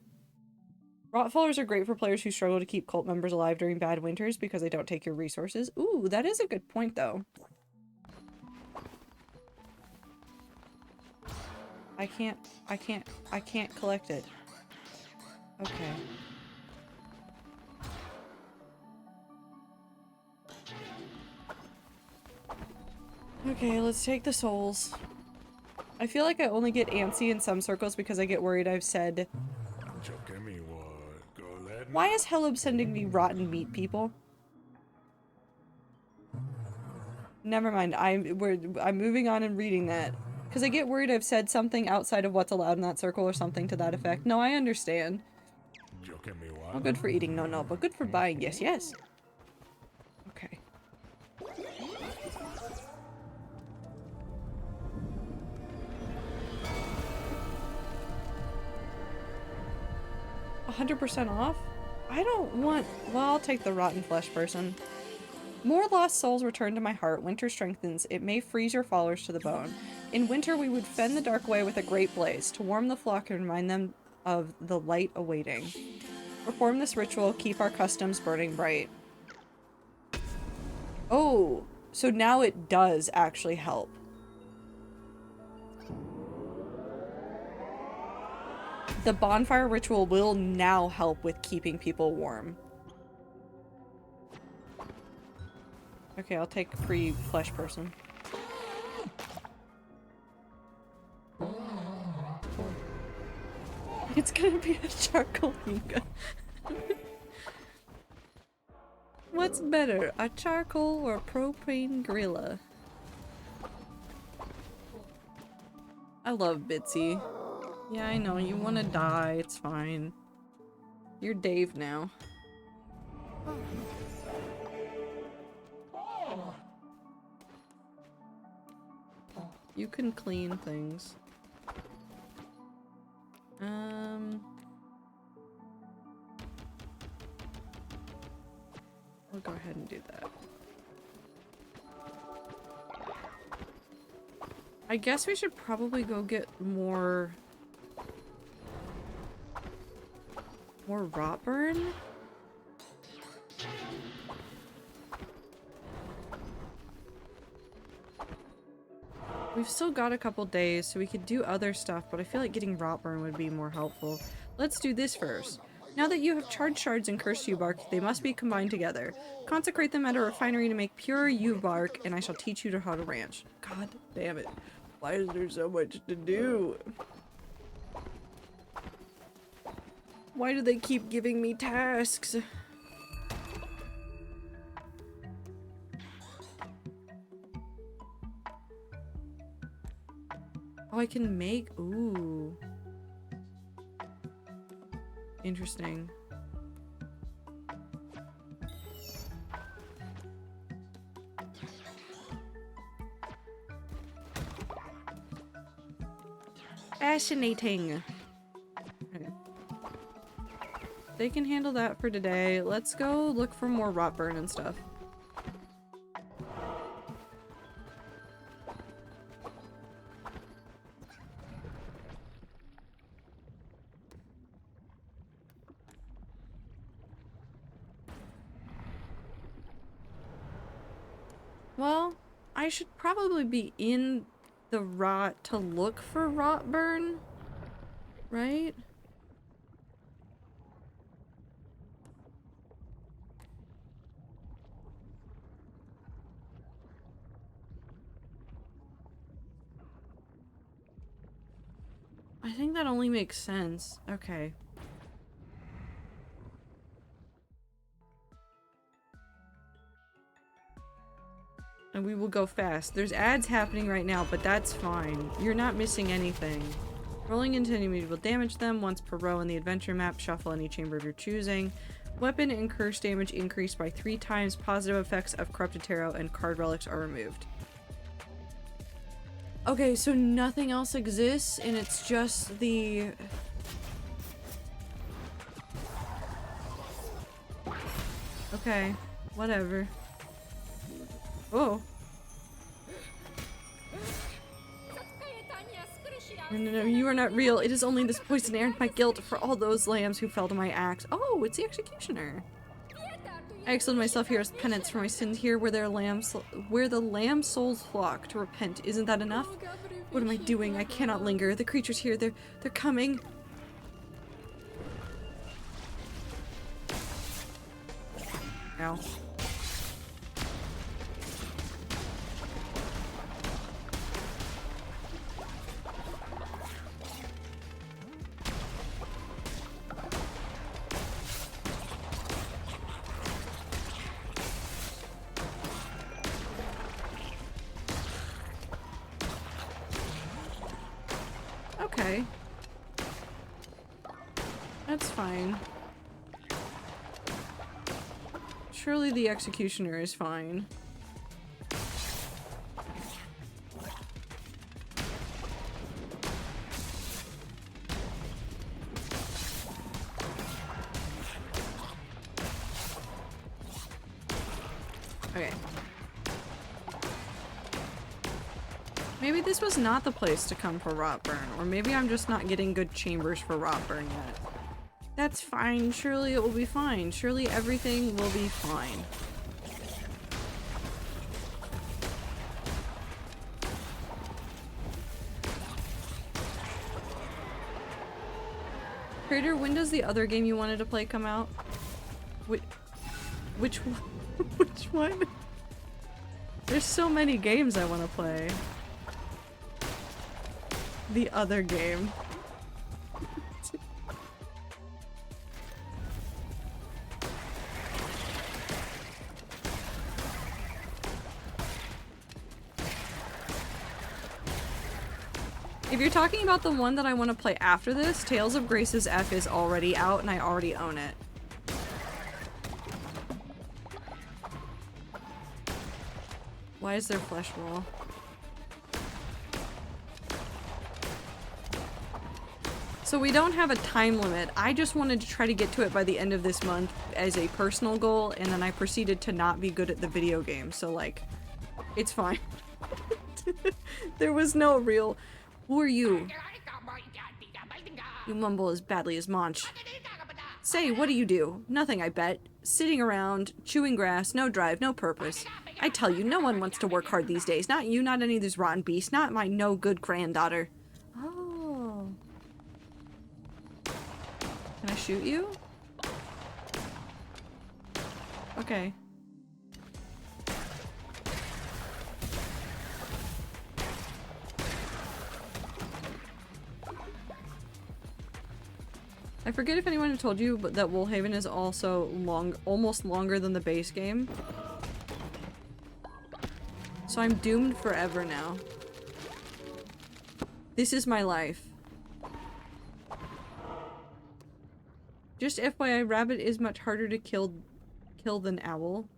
Rotfallers are great for players who struggle to keep cult members alive during bad winters because they don't take your resources. Ooh, that is a good point, though. I can't collect it. Okay. Okay, let's take the souls. I feel like I only get antsy in some circles because I get worried I've said... Why is Helub sending me rotten meat, people? Never mind, I'm moving on and reading that. Because I get worried I've said something outside of what's allowed in that circle or something to that effect. No, I understand. Well, good for eating, no, but good for buying, yes. Okay. 100% off? I don't want... Well, I'll take the rotten flesh person. More lost souls return to my heart. Winter strengthens. It may freeze your followers to the bone. In winter, we would fend the dark away with a great blaze, to warm the flock and remind them of the light awaiting. Perform this ritual, keep our customs burning bright. Oh, so now it does actually help. The bonfire ritual will now help with keeping people warm. Okay, I'll take pre-flesh person. It's gonna be a charcoal Mika. What's better, a charcoal or a propane gorilla? I love Bitsy. Yeah, I know, you wanna die, it's fine. You're Dave now. You can clean things. I'll go ahead and do that. I guess we should probably go get more rotburn? We've still got a couple days, so we could do other stuff, but I feel like getting rotburn would be more helpful. Let's do this first. Now that you have charged shards and cursed yew bark, they must be combined together. Consecrate them at a refinery to make pure yew bark, and I shall teach you how to ranch. God damn it. Why is there so much to do? Why do they keep giving me tasks? Oh, I can make... Ooh. Interesting. Fascinating. Okay. They can handle that for today. Let's go look for more rotburn and stuff. Well, I should probably be in the rot to look for rotburn, right? I think that only makes sense. Okay. And we will go fast. There's ads happening right now, but that's fine. You're not missing anything. Rolling into enemies will damage them once per row in the adventure map. Shuffle any chamber of your choosing. Weapon and curse damage increased by 3 times. Positive effects of corrupted tarot and card relics are removed. Okay, so nothing else exists, and it's just the... Okay, whatever. Oh. No, you are not real. It is only this poison air and my guilt for all those lambs who fell to my axe. Oh, it's the executioner. I exiled myself here as penance for my sins here where the lamb souls flock to repent. Isn't that enough? What am I doing? I cannot linger. The creatures here, they're coming. Ow. Okay. That's fine. Surely the executioner is fine. Okay. Maybe this was not the place to come for Rotburn, or maybe I'm just not getting good chambers for Rotburn yet. That's fine. Surely it will be fine. Surely everything will be fine. Trader, when does the other game you wanted to play come out? Which one? Which one? There's so many games I want to play. The other game. If you're talking about the one that I want to play after this, Tales of Grace's F is already out and I already own it. Why is there flesh wall? So we don't have a time limit. I just wanted to try to get to it by the end of this month as a personal goal, and then I proceeded to not be good at the video game, so like, it's fine. There was no real... Who are you? You mumble as badly as Monch. Say, what do you do? Nothing, I bet. Sitting around, chewing grass, no drive, no purpose. I tell you, no one wants to work hard these days. Not you, not any of these rotten beasts, not my no-good granddaughter. Oh. Can I shoot you? Okay. I forget if anyone had told you, but that Woolhaven is also almost longer than the base game. So I'm doomed forever now. This is my life. Just FYI, rabbit is much harder to kill than owl.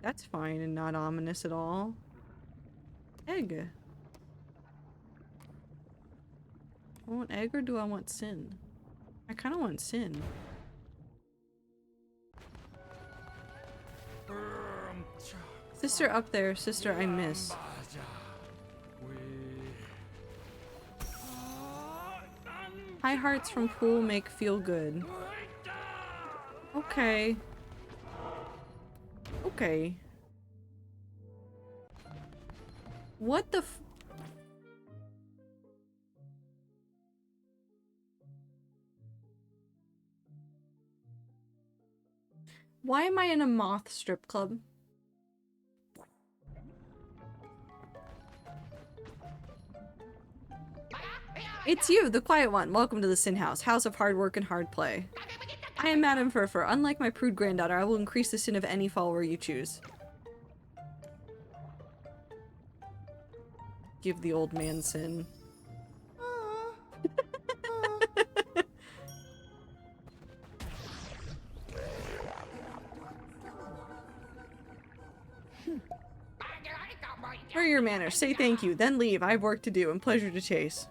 That's fine and not ominous at all. Egg. I want egg or do I want sin? I kind of want sin. Sister up there, sister I miss. High hearts from pool make feel good. Okay. Okay. What the f- Why am I in a moth strip club? It's you, the quiet one. Welcome to the Sin House, house of hard work and hard play. I am Madame Furfur. Unlike my prude granddaughter, I will increase the sin of any follower you choose. Give the old man sin. Where are your manners? Say thank you, then leave. I have work to do and pleasure to chase.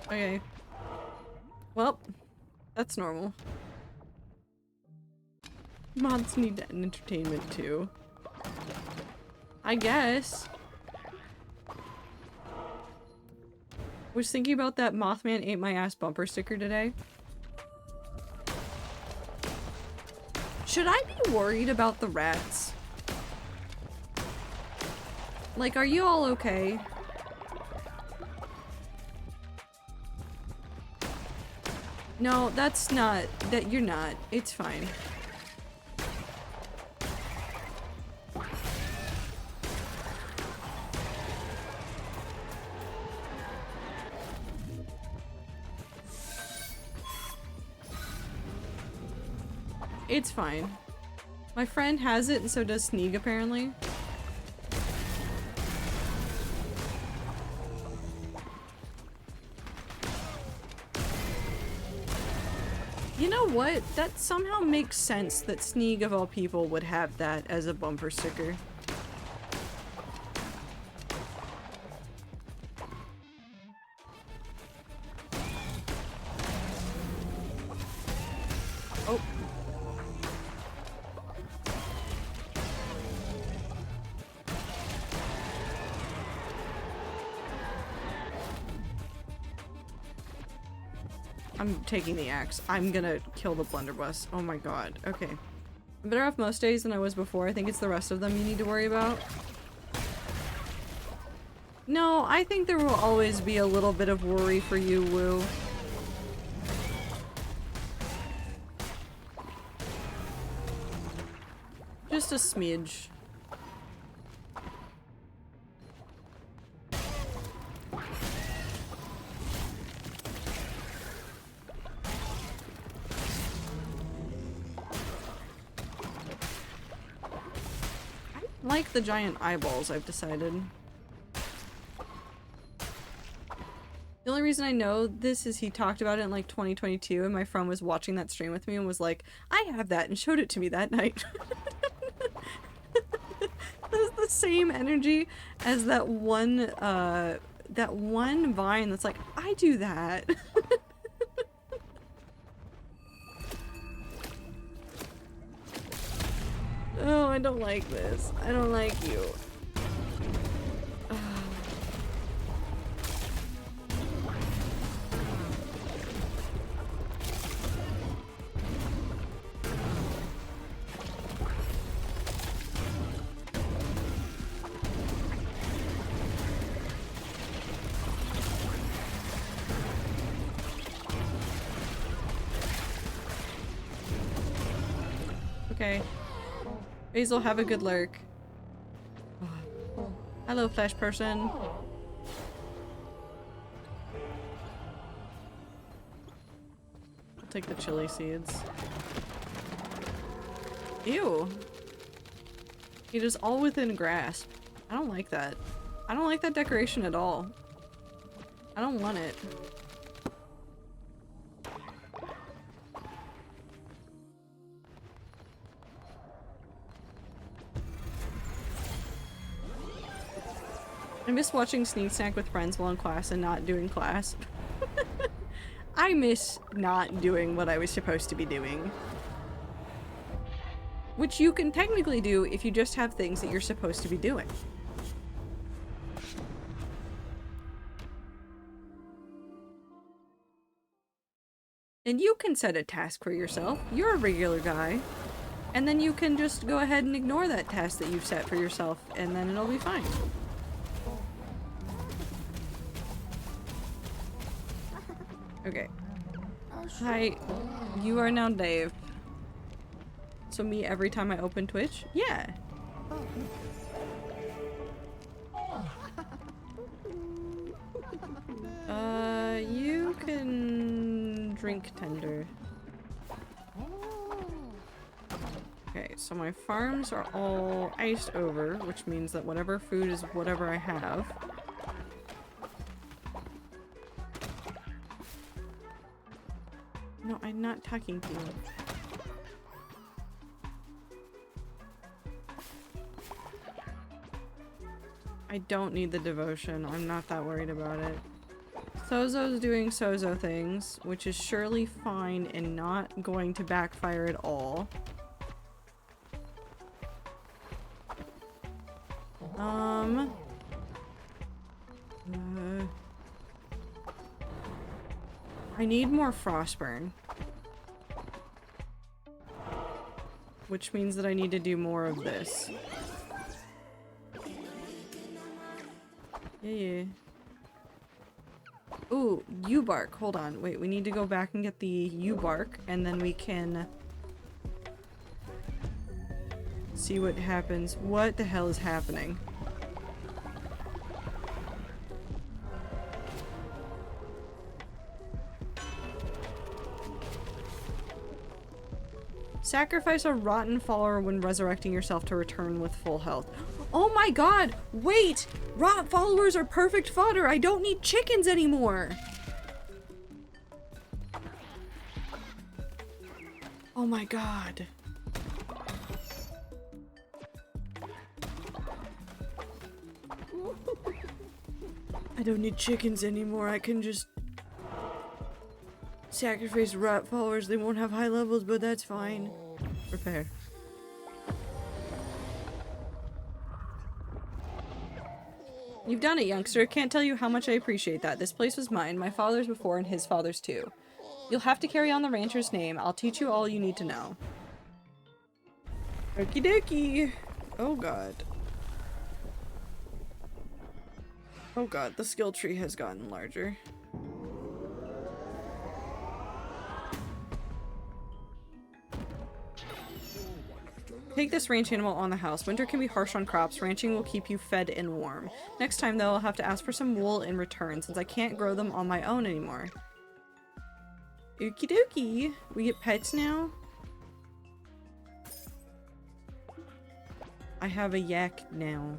Okay. Well, that's normal. Mods need entertainment too. I guess. Was thinking about that Mothman ate my ass bumper sticker today. Should I be worried about the rats? Like, are you all okay? No, that's not. That you're not. It's fine. It's fine. My friend has it and so does Sneak apparently. You know what? That somehow makes sense that Sneak of all people would have that as a bumper sticker. Oh. I'm taking the axe. I'm gonna kill the blunderbuss. Oh my god. Okay. I'm better off most days than I was before. I think it's the rest of them you need to worry about. No, I think there will always be a little bit of worry for you, Woo. Just a smidge. I like the giant eyeballs, I've decided. The only reason I know this is he talked about it in like 2022 and my friend was watching that stream with me and was like, I have that, and showed it to me that night. That's the same energy as that one vine that's like, I do that. Oh, I don't like this. I don't like you. Okay. Basil, have a good lurk. Hello, flesh person. I'll take the chili seeds. Ew. It is all within grasp. I don't like that. I don't like that decoration at all. I don't want it. I miss watching Sneak Snack with friends while in class and not doing class. I miss not doing what I was supposed to be doing. Which you can technically do if you just have things that you're supposed to be doing. And you can set a task for yourself. You're a regular guy. And then you can just go ahead and ignore that task that you've set for yourself, and then it'll be fine. Okay. Hi. You are now Dave. So me every time I open Twitch? Yeah. You can drink tender. Okay, so my farms are all iced over, which means that whatever food is whatever I have. No, I'm not talking to you. I don't need the devotion. I'm not that worried about it. Sozo's doing Sozo things, which is surely fine and not going to backfire at all. I need more frostburn. Which means that I need to do more of this. Yeah. Ooh, U-bark. Hold on. Wait, we need to go back and get the U-bark, and then we can see what happens. What the hell is happening? Sacrifice a rotten follower when resurrecting yourself to return with full health. Oh my god! Wait! Rot followers are perfect fodder! I don't need chickens anymore! Oh my god. I don't need chickens anymore. I can just sacrifice rat followers. They won't have high levels, but that's fine. Repair. You've done it, youngster. Can't tell you how much I appreciate that. This place was mine, my father's before, and his father's too. You'll have to carry on the rancher's name. I'll teach you all you need to know. Okie dokie. Oh god. Oh god, the skill tree has gotten larger. Take this ranch animal on the house. Winter can be harsh on crops. Ranching will keep you fed and warm. Next time, though, I'll have to ask for some wool in return, since I can't grow them on my own anymore. Okie dokie. We get pets now? I have a yak now.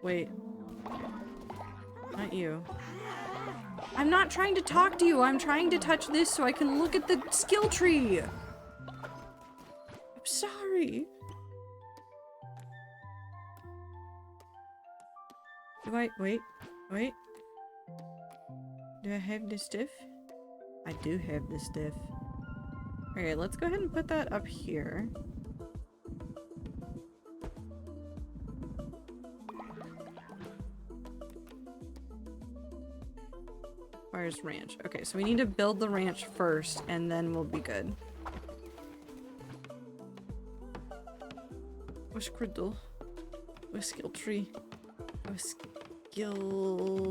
Wait. Not you. I'm not trying to talk to you. I'm trying to touch this so I can look at the skill tree. I'm sorry. Do I- wait. Wait. Do I have this stuff? I do have this stuff. Okay, let's go ahead and put that up here. Requires ranch. Okay, so we need to build the ranch first, and then we'll be good. Where's Criddle? Where's skill tree? Where's skill...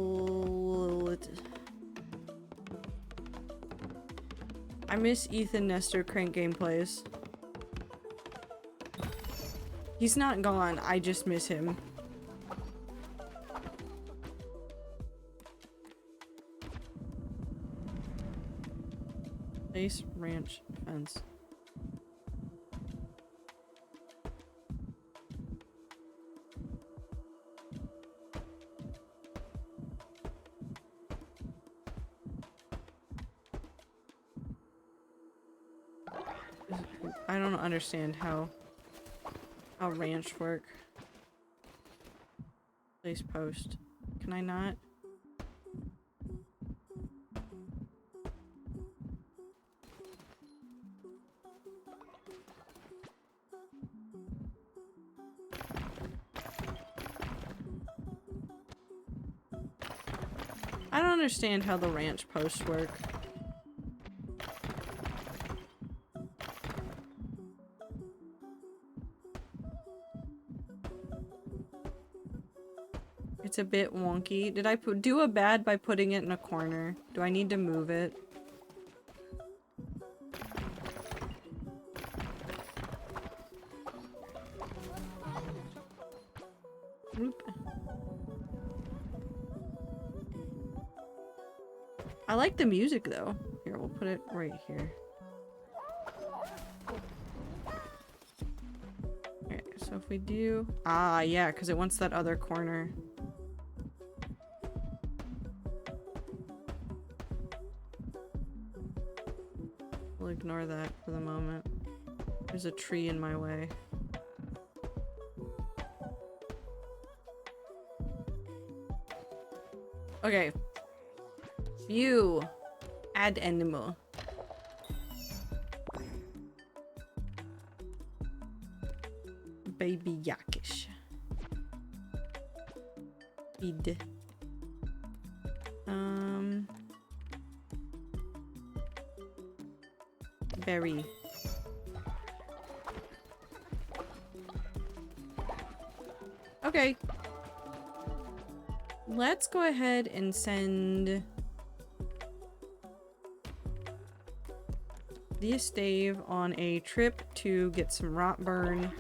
I miss Ethan Nestor Crank gameplays. He's not gone, I just miss him. Place ranch fence. I don't understand how ranch work. Place post. Can I not? I don't understand how the ranch posts work. It's a bit wonky. Did I do a bad by putting it in a corner? Do I need to move it? Oop. I like the music though. Here, we'll put it right here. Okay, so if we do... Ah, yeah, because it wants that other corner. We'll ignore that for the moment. There's a tree in my way. Okay. View. Add animal. Baby Yakish. Feed. Berry. Okay. Let's go ahead and send this Dave on a trip to get some rot burn.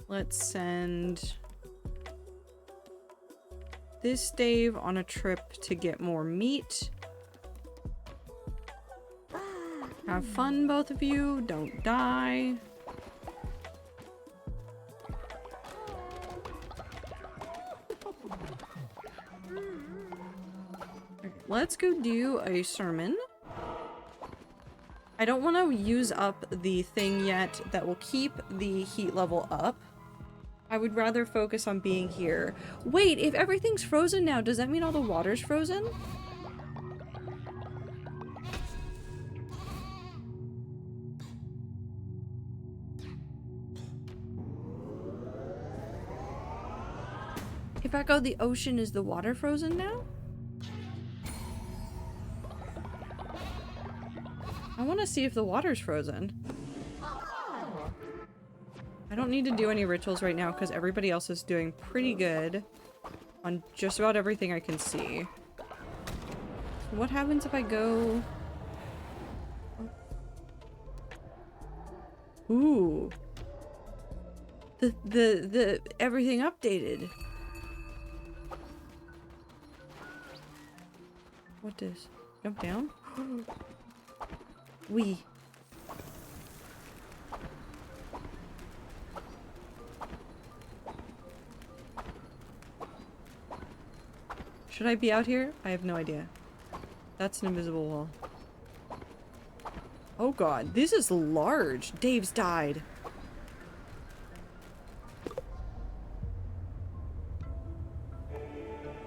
Let's send this Dave on a trip to get more meat. Have fun, both of you. Don't die. Okay, let's go do a sermon. I don't want to use up the thing yet that will keep the heat level up. I would rather focus on being here. Wait, if everything's frozen now, does that mean all the water's frozen? If I go the ocean, is the water frozen now? I want to see if the water's frozen. I don't need to do any rituals right now because everybody else is doing pretty good on just about everything I can see. So what happens if I go... Ooh. The everything updated. What is? Jump down? We. Should I be out here? I have no idea. That's an invisible wall. Oh god, this is large. Dave's died.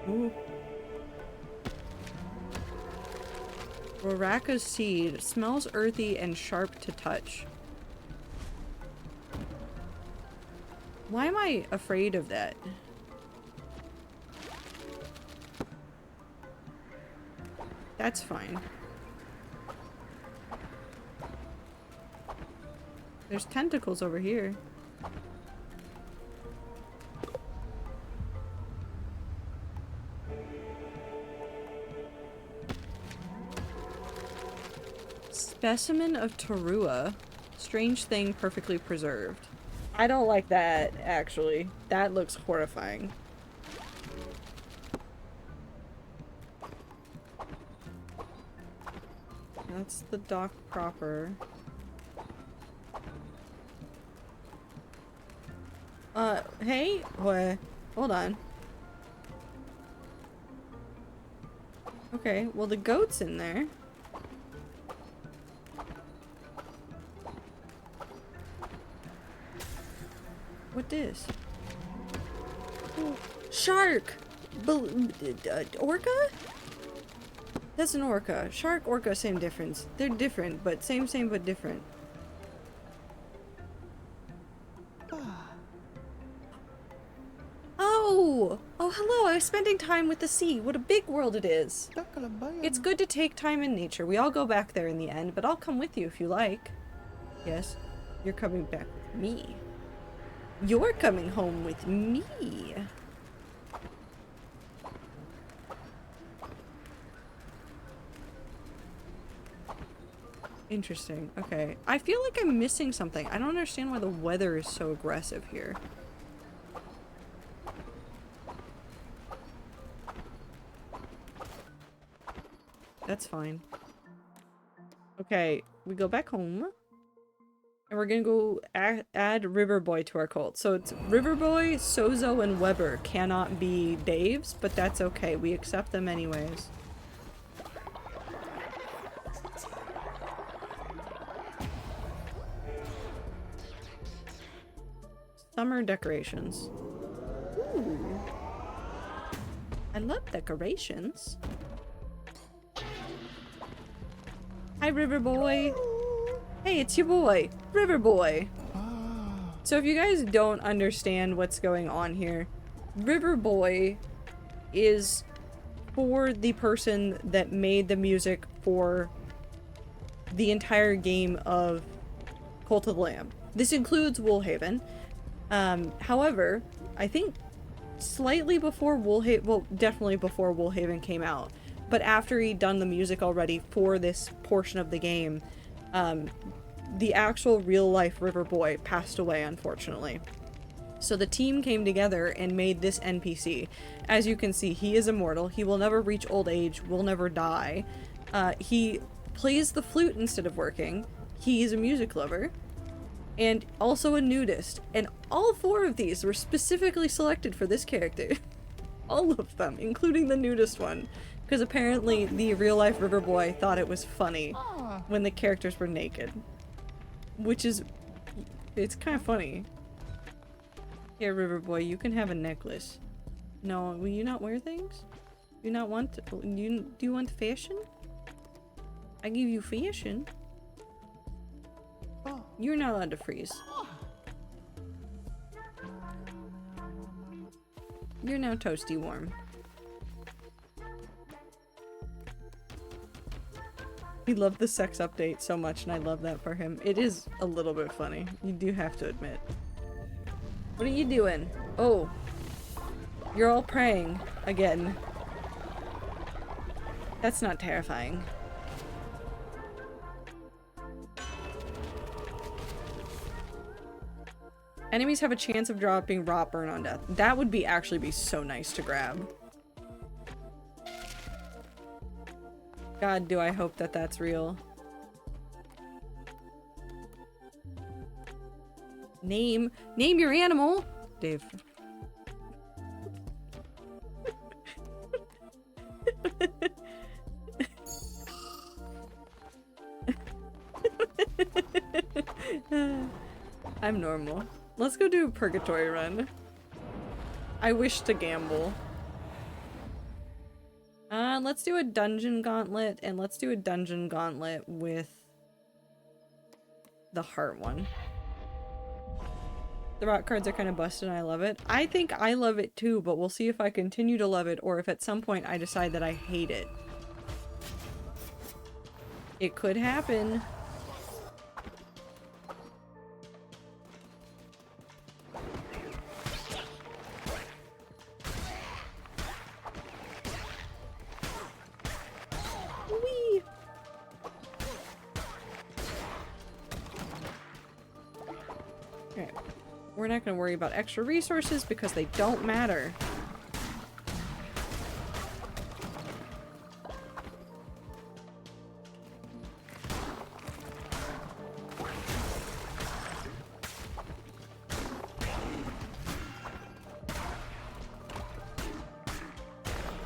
Ooh. Roraka's seed smells earthy and sharp to touch. Why am I afraid of that? That's fine. There's tentacles over here. Specimen of Tarua. Strange thing perfectly preserved. I don't like that, actually. That looks horrifying. That's the dock proper. Hey? What? Hold on. Okay, well the goat's in there. What is? Oh, shark! Orca? That's an orca. Shark, orca, same difference. They're different, but same but different. Oh! Oh, hello! I was spending time with the sea. What a big world it is. It's good to take time in nature. We all go back there in the end, but I'll come with you if you like. Yes, you're coming back with me. You're coming home with me. Interesting. Okay. I feel like I'm missing something. I don't understand why the weather is so aggressive here. That's fine. Okay, we go back home. And we're gonna go add Riverboy to our cult. So it's Riverboy, Sozo, and Weber cannot be Dave's, but that's okay. We accept them anyways. Summer decorations. Ooh. I love decorations. River Boy. Hey, it's your boy, River Boy. So if you guys don't understand what's going on here, River Boy is for the person that made the music for the entire game of Cult of the Lamb. This includes Woolhaven. However, I think slightly before Woolhaven, well, definitely before Woolhaven came out, but after he'd done the music already for this portion of the game, the actual real-life River Boy passed away, unfortunately. So the team came together and made this NPC. As you can see, he is immortal. He will never reach old age, will never die. He plays the flute instead of working. He's a music lover. And also a nudist. And all 4 of these were specifically selected for this character. All of them, including the nudist one. Because apparently the real-life River Boy thought it was funny when the characters were naked. Which is... it's kind of funny. Here, River Boy, you can have a necklace. No, will you not wear things? Do you not want to, do you want fashion? I give you fashion. You're not allowed to freeze. You're now toasty warm. He loved the sex update so much, and I love that for him. It is a little bit funny. You do have to admit. What are you doing? Oh. You're all praying. Again. That's not terrifying. Enemies have a chance of dropping rot burn on death. That would be actually be so nice to grab. God, do I hope that that's real. Name your animal, Dave. I'm normal. Let's go do a purgatory run. I wish to gamble. Let's do a dungeon gauntlet, and let's do a dungeon gauntlet with the heart one. The rock cards are kind of busted and I love it. I think I love it too, but we'll see if I continue to love it or if at some point I decide that I hate it. It could happen. Whee! Okay. We're not going to worry about extra resources because they don't matter.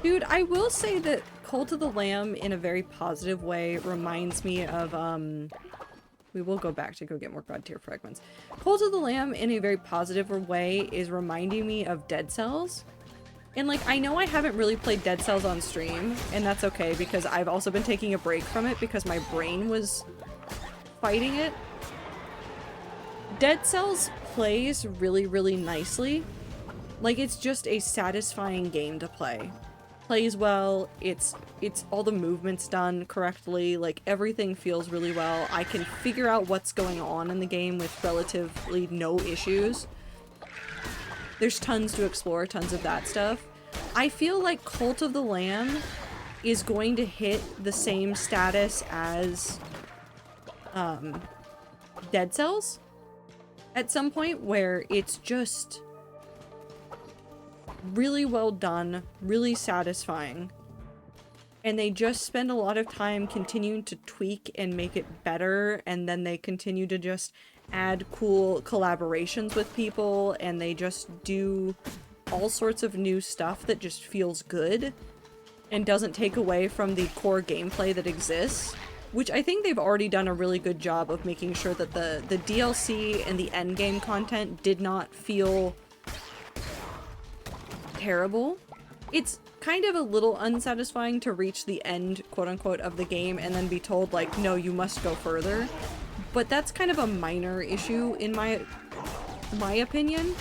Dude, I will say that Cult of the Lamb in a very positive way reminds me of, we will go back to go get more God tier fragments. Cult of the Lamb in a very positive way is reminding me of Dead Cells. And like, I know I haven't really played Dead Cells on stream, and that's okay because I've also been taking a break from it because my brain was fighting it. Dead Cells plays really, really nicely. Like, it's just a satisfying game to play. Plays well, it's all the movements done correctly, like everything feels really well. I can figure out what's going on in the game with relatively no issues. There's tons to explore, tons of that stuff. I feel like Cult of the Lamb is going to hit the same status as Dead Cells at some point, where it's just really well done, really satisfying, and they just spend a lot of time continuing to tweak and make it better, and then they continue to just add cool collaborations with people, and they just do all sorts of new stuff that just feels good and doesn't take away from the core gameplay that exists, which I think they've already done a really good job of making sure that the DLC and the endgame content did not feel terrible. It's kind of a little unsatisfying to reach the end, quote-unquote, of the game and then be told, like, no, you must go further. But that's kind of a minor issue in my opinion.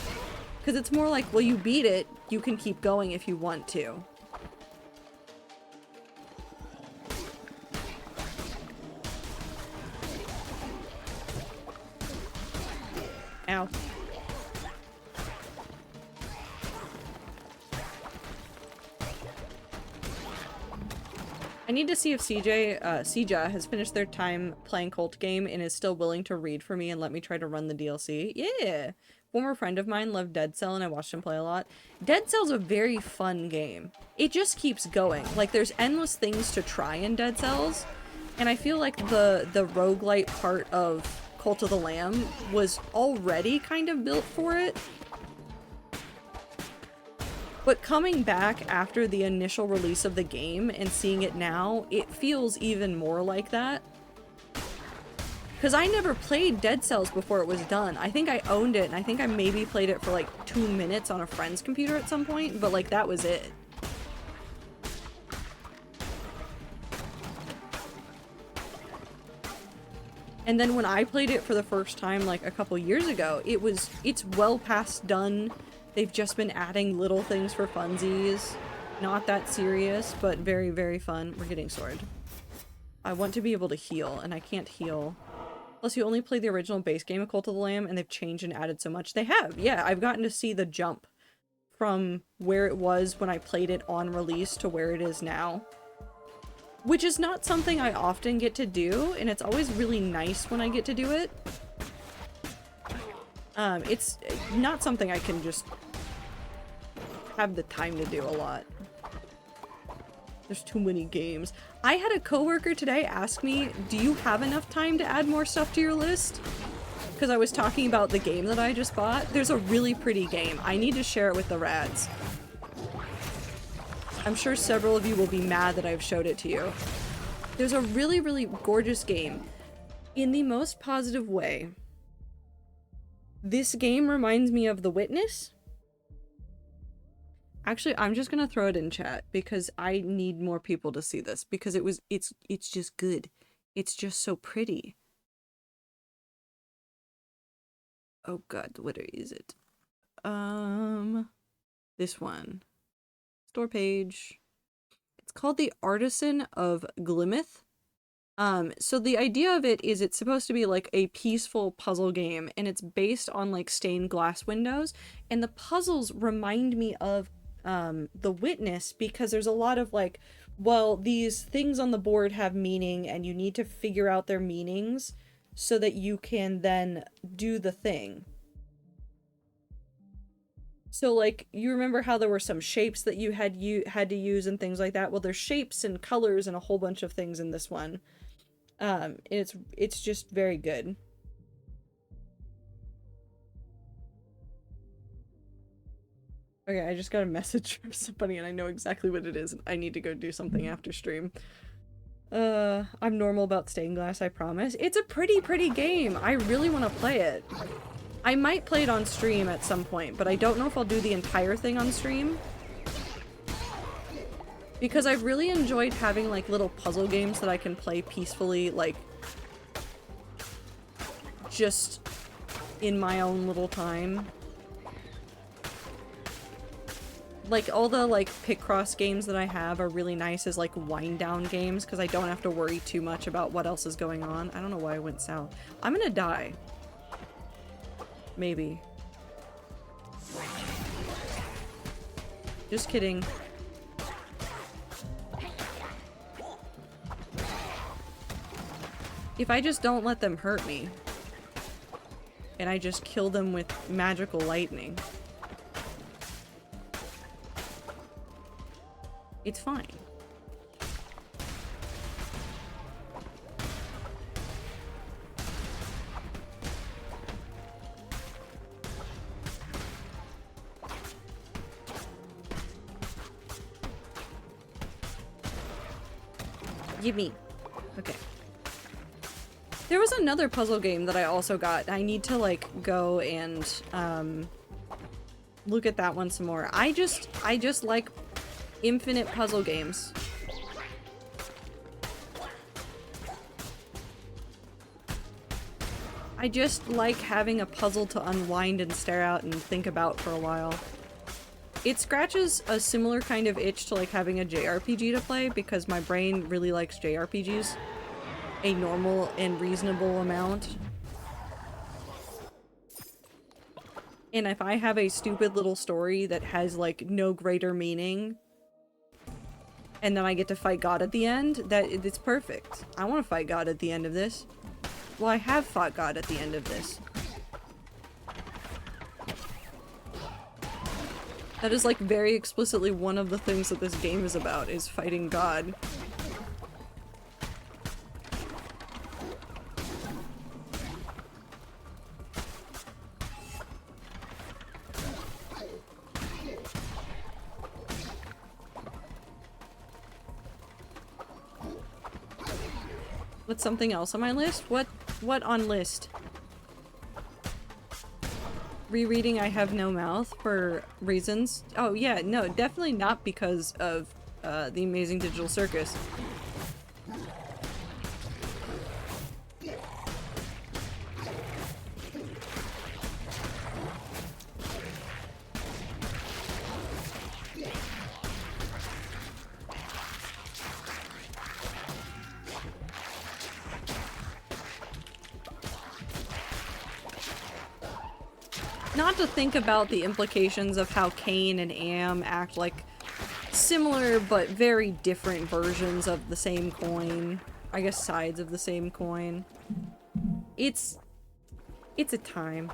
Because it's more like, well, you beat it, you can keep going if you want to. Ow. I need to see if Sija has finished their time playing Cult Game and is still willing to read for me and let me try to run the DLC. Yeah! Former friend of mine loved Dead Cell and I watched him play a lot. Dead Cell's a very fun game. It just keeps going. Like, there's endless things to try in Dead Cells, and I feel like the roguelite part of Cult of the Lamb was already kind of built for it. But coming back after the initial release of the game and seeing it now, it feels even more like that. Because I never played Dead Cells before it was done. I think I owned it, and I think I maybe played it for like 2 minutes on a friend's computer at some point, but like that was it. And then when I played it for the first time like a couple years ago, it's well past done. They've just been adding little things for funsies. Not that serious, but very, very fun. We're getting sword. I want to be able to heal, and I can't heal. Plus, you only play the original base game of Cult of the Lamb, and they've changed and added so much. They have, yeah. I've gotten to see the jump from where it was when I played it on release to where it is now. Which is not something I often get to do, and it's always really nice when I get to do it. It's not something I can just have the time to do a lot. There's too many games. I had a coworker today ask me, do you have enough time to add more stuff to your list? Because I was talking about the game that I just bought. There's a really pretty game. I need to share it with the Rads. I'm sure several of you will be mad that I've showed it to you. There's a really, really gorgeous game. In the most positive way. This game reminds me of The Witness. Actually, I'm just gonna throw it in chat because I need more people to see this because it's just good. It's just so pretty. Oh god, what is it? This one. Store page. It's called The Artisan of Glimeth. So the idea of it is it's supposed to be like a peaceful puzzle game, and it's based on like stained glass windows, and the puzzles remind me of The Witness because there's a lot of like, well, these things on the board have meaning and you need to figure out their meanings so that you can then do the thing. So like, you remember how there were some shapes that you had to use and things like that? Well, there's shapes and colors and a whole bunch of things in this one. It's just very good. Okay, I just got a message from somebody and I know exactly what it is. I need to go do something after stream. I'm normal about stained glass, I promise. It's a pretty game. I really want to play it. I might play it on stream at some point, but I don't know if I'll do the entire thing on stream. Because I've really enjoyed having like little puzzle games that I can play peacefully, like just in my own little time. Like all the like Picross games that I have are really nice as like wind down games because I don't have to worry too much about what else is going on. I don't know why I went south. I'm gonna die. Maybe. Just kidding. If I just don't let them hurt me, and I just kill them with magical lightning, it's fine. Give me. Okay. There was another puzzle game that I also got. I need to like go and look at that one some more. I just like infinite puzzle games. I just like having a puzzle to unwind and stare out and think about for a while. It scratches a similar kind of itch to like having a JRPG to play because my brain really likes JRPGs. A normal and reasonable amount. And if I have a stupid little story that has like no greater meaning and then I get to fight God at the end, it's perfect. I want to fight God at the end of this. Well, I have fought God at the end of this. That is like very explicitly one of the things that this game is about, is fighting God. What's something else on my list? What on list? Rereading I Have No Mouth for reasons. Oh yeah, no, definitely not because of The Amazing Digital Circus. Not to think about the implications of how Cain and Am act like similar but very different versions of the same coin. I guess sides of the same coin. It's a time.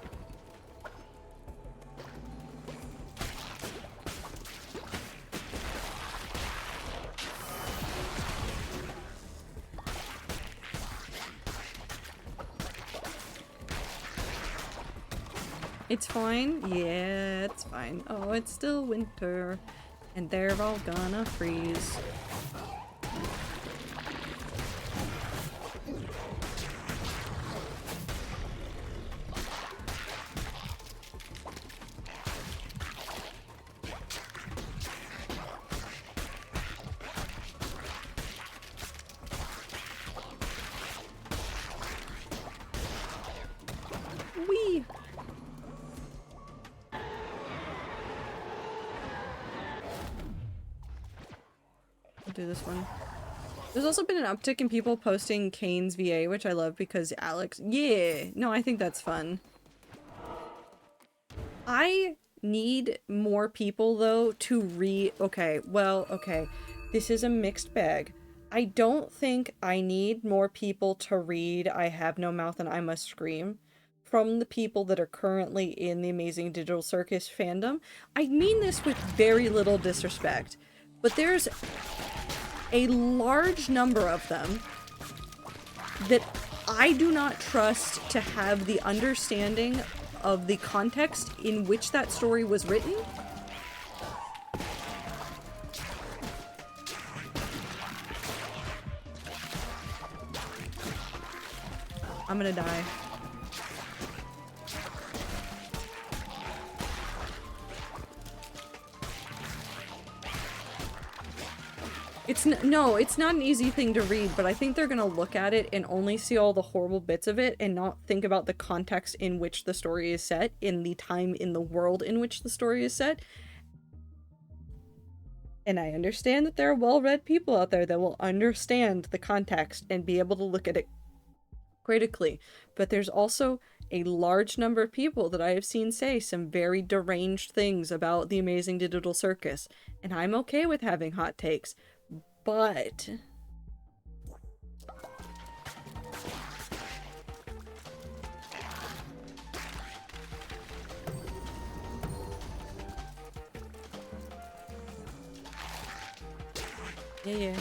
It's fine? Yeah, it's fine. Oh, it's still winter. And they're all gonna freeze. Whee! I'll do this one. There's also been an uptick in people posting Kane's VA, which I love because Alex- yeah! No, I think that's fun. I need more people, though, to read- okay, well, okay. This is a mixed bag. I don't think I need more people to read I Have No Mouth and I Must Scream from the people that are currently in the Amazing Digital Circus fandom. I mean this with very little disrespect, but there's a large number of them that I do not trust to have the understanding of the context in which that story was written. I'm gonna die. No, it's not an easy thing to read, but I think they're gonna look at it and only see all the horrible bits of it and not think about the context in which the story is set, in the time in the world in which the story is set. And I understand that there are well-read people out there that will understand the context and be able to look at it critically, but there's also a large number of people that I have seen say some very deranged things about the Amazing Digital Circus, and I'm okay with having hot takes. But yeah.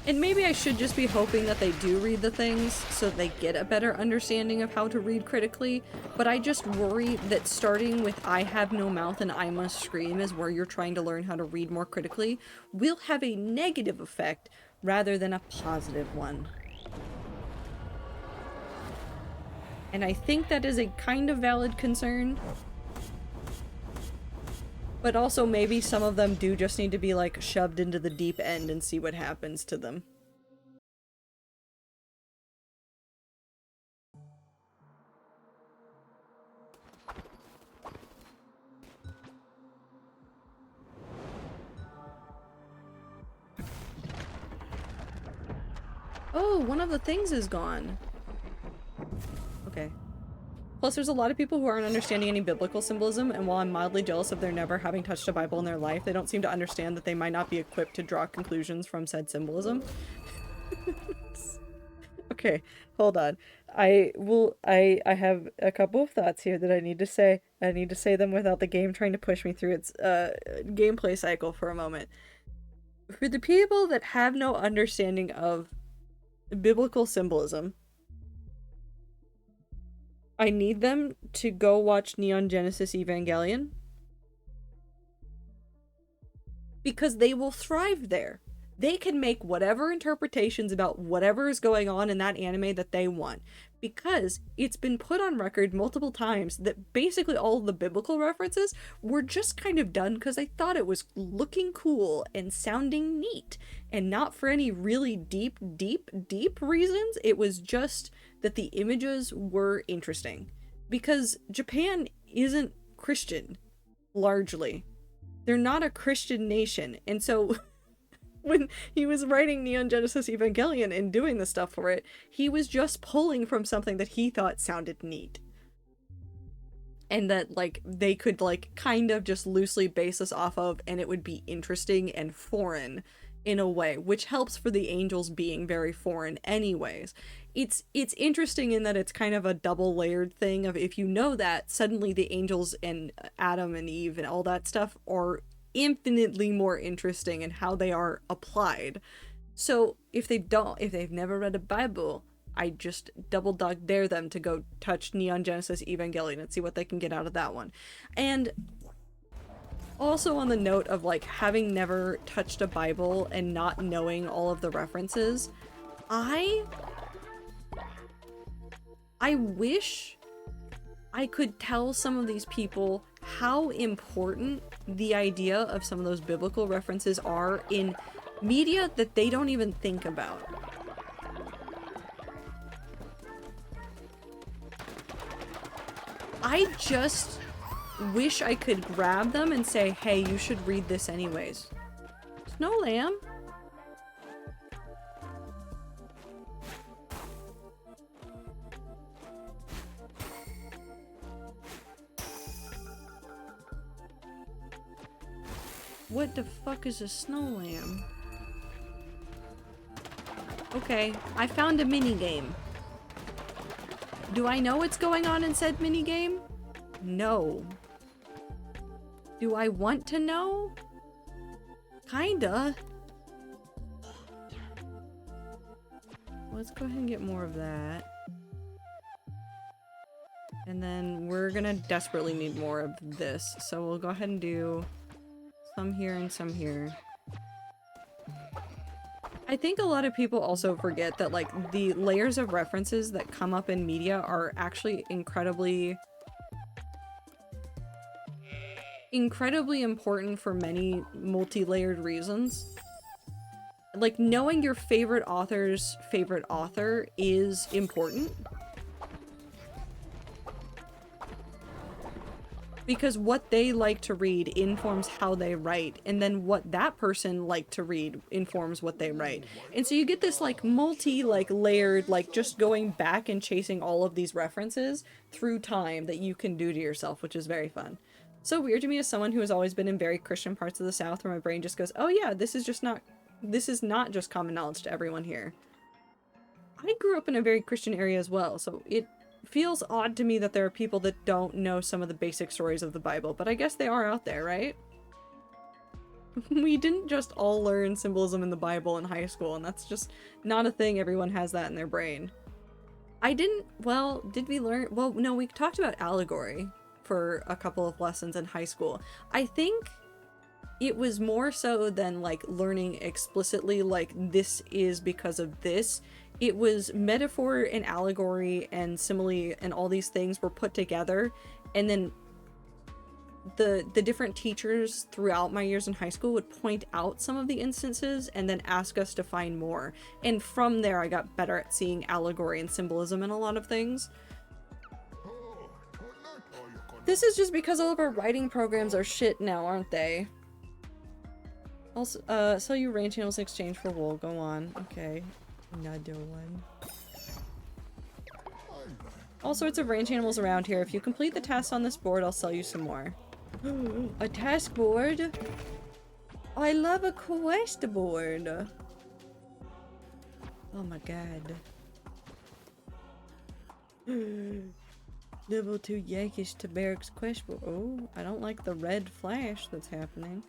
And maybe I should just be hoping that they do read the things so they get a better understanding of how to read critically, but I just worry that starting with I have no mouth and I must scream is where you're trying to learn how to read more critically will have a negative effect rather than a positive one. And I think that is a kind of valid concern. But also maybe some of them do just need to be like shoved into the deep end and see what happens to them. Oh, one of the things is gone. Okay. Plus, there's a lot of people who aren't understanding any biblical symbolism, and while I'm mildly jealous of their never having touched a Bible in their life, they don't seem to understand that they might not be equipped to draw conclusions from said symbolism. Okay, hold on. I have a couple of thoughts here that I need to say. I need to say them without the game trying to push me through its gameplay cycle for a moment. For the people that have no understanding of biblical symbolism, I need them to go watch Neon Genesis Evangelion. Because they will thrive there. They can make whatever interpretations about whatever is going on in that anime that they want. Because it's been put on record multiple times that basically all of the biblical references were just kind of done because I thought it was looking cool and sounding neat. And not for any really deep reasons. It was just that the images were interesting. Because Japan isn't Christian, largely. They're not a Christian nation, and so when he was writing Neon Genesis Evangelion and doing the stuff for it, he was just pulling from something that he thought sounded neat. And that, like, they could, like, kind of just loosely base this off of, and it would be interesting and foreign in a way, which helps for the angels being very foreign anyways. It's interesting in that it's kind of a double-layered thing of if you know that, suddenly the angels and Adam and Eve and all that stuff are infinitely more interesting in how they are applied. So if they've never read a Bible, I just double dog dare them to go touch Neon Genesis Evangelion and see what they can get out of that one. And also on the note of like having never touched a Bible and not knowing all of the references, I wish I could tell some of these people how important the idea of some of those biblical references are in media that they don't even think about. I just wish I could grab them and say, hey, you should read this anyways. Snow lamb? What the fuck is a snow lamb? Okay, I found a minigame. Do I know what's going on in said minigame? No. Do I want to know? Kinda. Let's go ahead and get more of that. And then we're gonna desperately need more of this. So we'll go ahead and do some here and some here. I think a lot of people also forget that like the layers of references that come up in media are actually incredibly important for many multi-layered reasons. Like knowing your favorite author's favorite author is important. Because what they like to read informs how they write, and then what that person liked to read informs what they write. And so you get this like layered, like just going back and chasing all of these references through time that you can do to yourself, which is very fun. So weird to me as someone who has always been in very Christian parts of the South where my brain just goes, oh yeah, this is not just common knowledge to everyone here. I grew up in a very Christian area as well, so it feels odd to me that there are people that don't know some of the basic stories of the Bible, but I guess they are out there, right? We didn't just all learn symbolism in the Bible in high school, and that's just not a thing everyone has that in their brain. I didn't, well, did we learn, well, no, we talked about allegory for a couple of lessons in high school. I think it was more so than like learning explicitly like this is because of this. It was metaphor and allegory and simile and all these things were put together, and then the different teachers throughout my years in high school would point out some of the instances and then ask us to find more. And from there I got better at seeing allegory and symbolism in a lot of things. This is just because all of our writing programs are shit now, aren't they? Also, sell you range animals in exchange for wool. Go on. Okay. Another one. All sorts of range animals around here. If you complete the tasks on this board, I'll sell you some more. A task board? I love a quest board. Oh my god. Level 2 Yankish to barracks quest board. Oh, I don't like the red flash that's happening.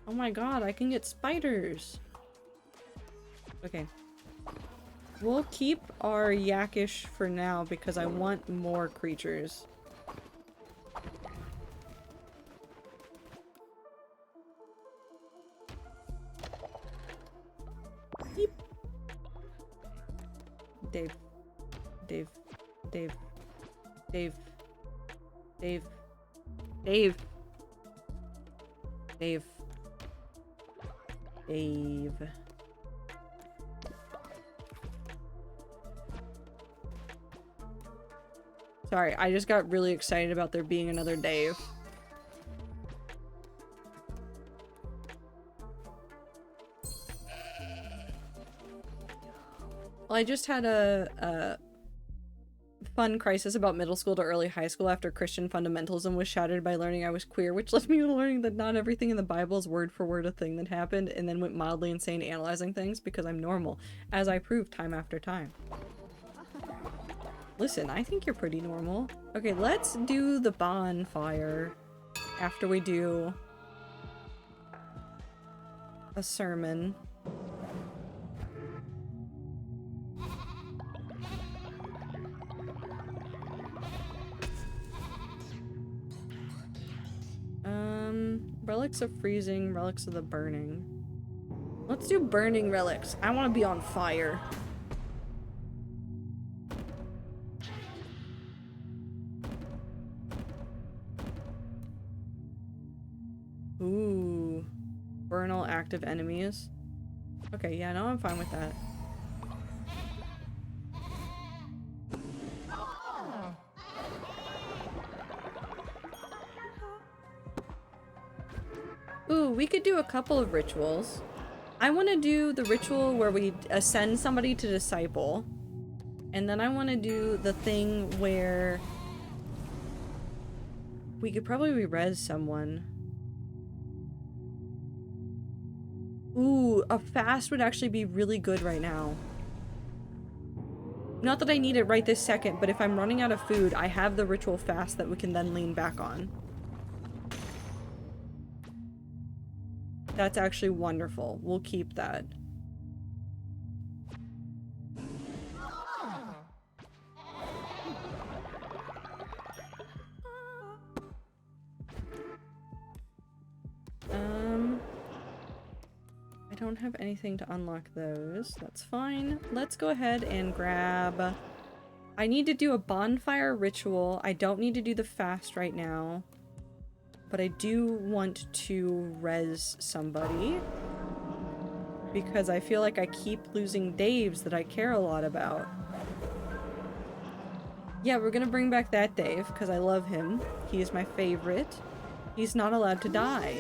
Oh my god, I can get spiders. Okay. We'll keep our Yakish for now because I want more creatures. Beep. Dave. Dave. Dave. Dave. Dave. Dave. Dave. Dave. Sorry, I just got really excited about there being another Dave. Well, I just had a fun crisis about middle school to early high school after Christian fundamentalism was shattered by learning I was queer, which led me to learning that not everything in the Bible is word for word a thing that happened, and then went mildly insane analyzing things because I'm normal, as I proved time after time. Listen, I think you're pretty normal. Okay, let's do the bonfire after we do a sermon. Relics of freezing, relics of the burning. Let's do burning relics. I want to be on fire. Ooh. Burn all active enemies. Okay, yeah, no, I'm fine with that. Ooh, we could do a couple of rituals. I want to do the ritual where we ascend somebody to disciple. And then I want to do the thing where we could probably re-res someone. Ooh, a fast would actually be really good right now. Not that I need it right this second, but if I'm running out of food, I have the ritual fast that we can then lean back on. That's actually wonderful. We'll keep that. I don't have anything to unlock those. That's fine. Let's go ahead and grab... I need to do a bonfire ritual. I don't need to do the fast right now. But I do want to res somebody. Because I feel like I keep losing Daves that I care a lot about. Yeah, we're gonna bring back that Dave, because I love him. He is my favorite. He's not allowed to die.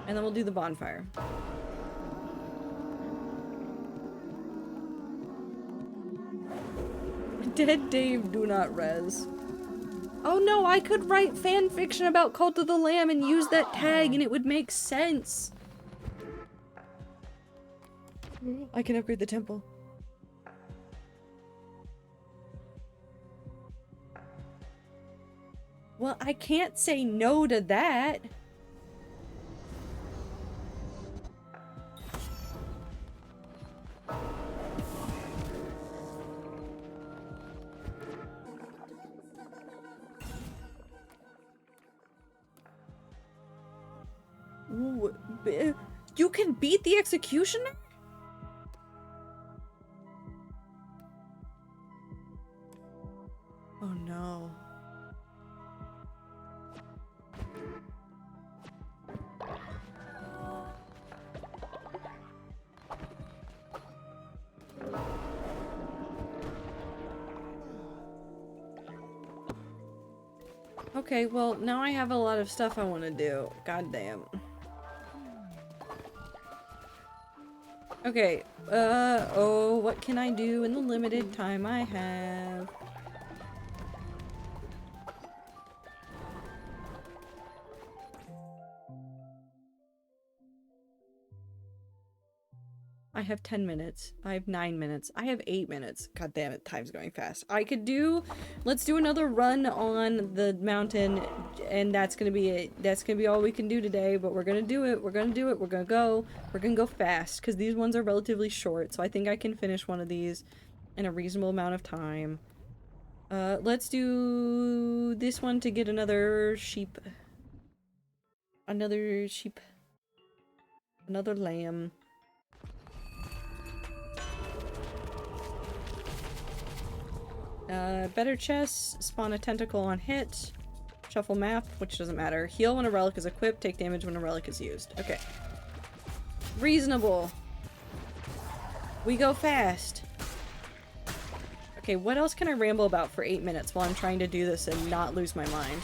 And then we'll do the bonfire. Dead Dave, do not res. Oh no, I could write fan fiction about Cult of the Lamb and use that tag and it would make sense. I can upgrade the temple. Well, I can't say no to that. Ooh, you can beat the executioner? Oh no. Okay, well, now I have a lot of stuff I want to do. God damn. Okay, oh, what can I do in the limited time I have? I have 10 minutes. I have 9 minutes. I have 8 minutes. God damn it, time's going fast. I could do... Let's do another run on the mountain, and that's gonna be it. That's gonna be all we can do today, but we're gonna do it. We're gonna do it. We're gonna go. We're gonna go fast, because these ones are relatively short, so I think I can finish one of these in a reasonable amount of time. Let's do this one to get another sheep. Another sheep. Another lamb. Better chest, spawn a tentacle on hit, shuffle map, which doesn't matter. Heal when a relic is equipped, take damage when a relic is used. Okay. Reasonable. We go fast. Okay, what else can I ramble about for 8 minutes while I'm trying to do this and not lose my mind?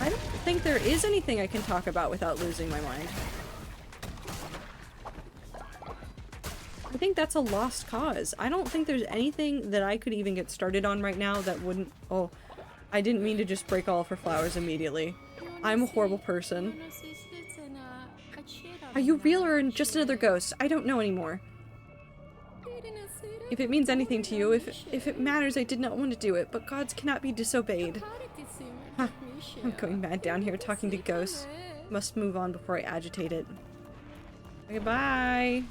I don't think there is anything I can talk about without losing my mind. I think that's a lost cause. I don't think there's anything that I could even get started on right now that wouldn't... Oh, I didn't mean to just break all of her flowers immediately. I'm a horrible person. Are you real or just another ghost? I don't know anymore. If it means anything to you, if it matters, I did not want to do it, but gods cannot be disobeyed. Huh. I'm going mad down here talking to ghosts. Must move on before I agitate it. Okay, bye!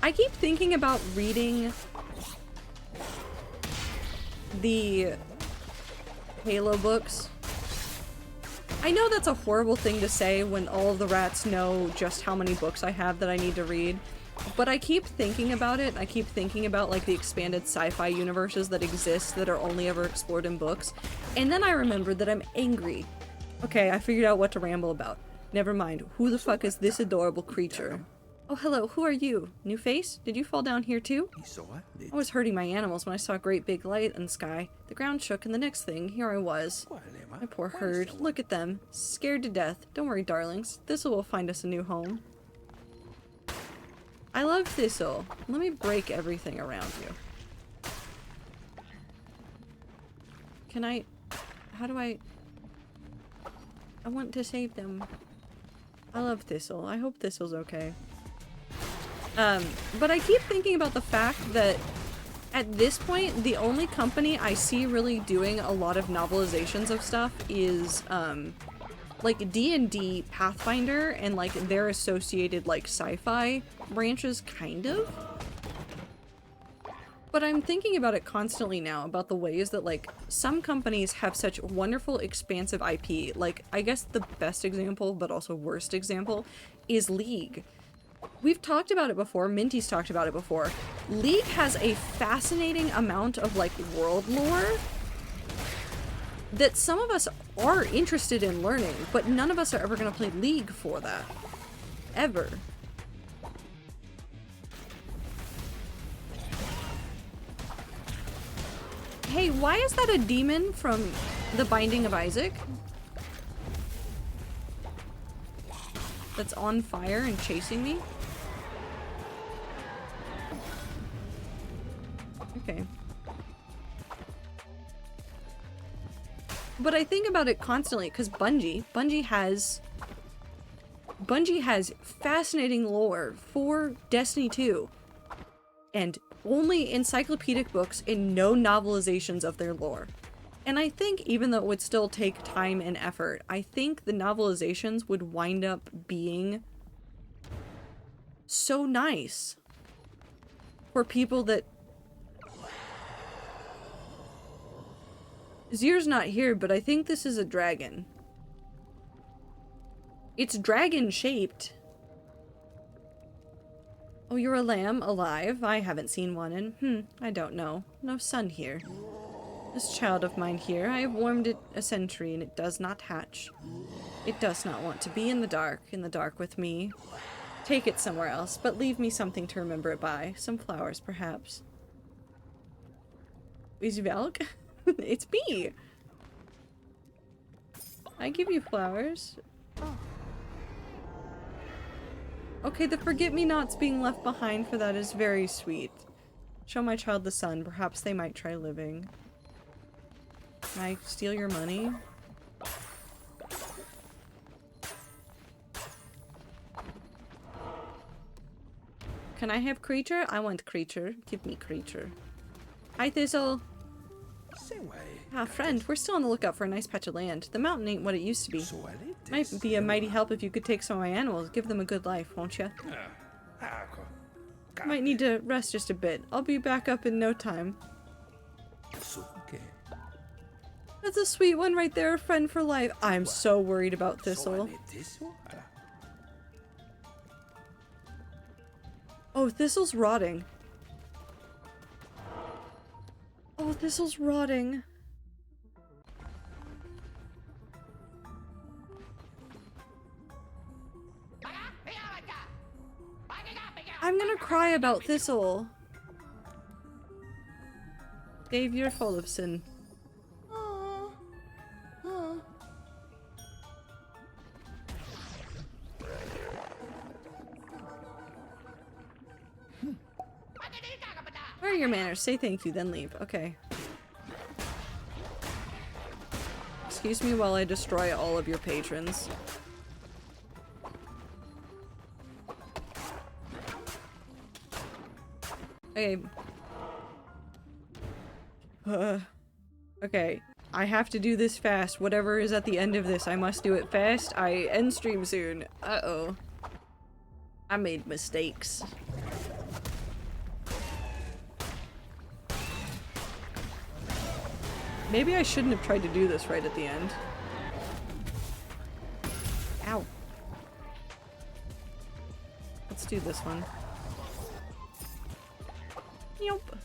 I keep thinking about reading the Halo books. I know that's a horrible thing to say when all of the rats know just how many books I have that I need to read. But I keep thinking about it. I keep thinking about like the expanded sci-fi universes that exist that are only ever explored in books. And then I remembered that I'm angry. Okay, I figured out what to ramble about. Never mind. Who the fuck is this adorable creature? Oh, hello. Who are you? New face? Did you fall down here too? I was herding my animals when I saw a great big light in the sky. The ground shook and the next thing, here I was. My poor herd. Look at them. Scared to death. Don't worry, darlings. Thistle will find us a new home. I love Thistle. Let me break everything around you. Can I... How do I... I want to save them. I love Thistle. I hope Thistle's okay. But I keep thinking about the fact that at this point, the only company I see really doing a lot of novelizations of stuff is, like D&D Pathfinder and like their associated like sci-fi branches, kind of. But I'm thinking about it constantly now, about the ways that like some companies have such wonderful expansive IP. Like, I guess the best example, but also worst example, is League. We've talked about it before, Minty's talked about it before. League has a fascinating amount of like world lore that some of us are interested in learning, but none of us are ever going to play League for that. Ever. Hey, why is that a demon from The Binding of Isaac? That's on fire and chasing me? Okay. But I think about it constantly because Bungie has fascinating lore for Destiny 2 and only encyclopedic books and no novelizations of their lore. And I think even though it would still take time and effort, I think the novelizations would wind up being so nice for people that... Zier's not here, but I think this is a dragon. It's dragon-shaped. Oh, you're a lamb? Alive? I haven't seen one in, I don't know. No sun here. This child of mine here, I have warmed it a century and it does not hatch. It does not want to be in the dark with me. Take it somewhere else, but leave me something to remember it by. Some flowers, perhaps. Is Valk? It's me! I give you flowers. Okay, the forget-me-nots being left behind for that is very sweet. Show my child the sun. Perhaps they might try living. Can I steal your money? Can I have creature? I want creature. Give me creature. Hi, Thistle. Ah, friend, we're still on the lookout for a nice patch of land. The mountain ain't what it used to be. Might be a mighty help if you could take some of my animals. Give them a good life, won't you? Might need to rest just a bit. I'll be back up in no time. That's a sweet one right there, a friend for life. I'm so worried about Thistle. Oh, Thistle's rotting. Oh, Thistle's rotting. I'm gonna cry about Thistle. Dave, you're full of sin. Where are your manners? Say thank you, then leave. Okay. Excuse me while I destroy all of your patrons. Okay. Okay. I have to do this fast. Whatever is at the end of this, I must do it fast. I end stream soon. Uh-oh. I made mistakes. Maybe I shouldn't have tried to do this right at the end. Ow. Let's do this one. Nope.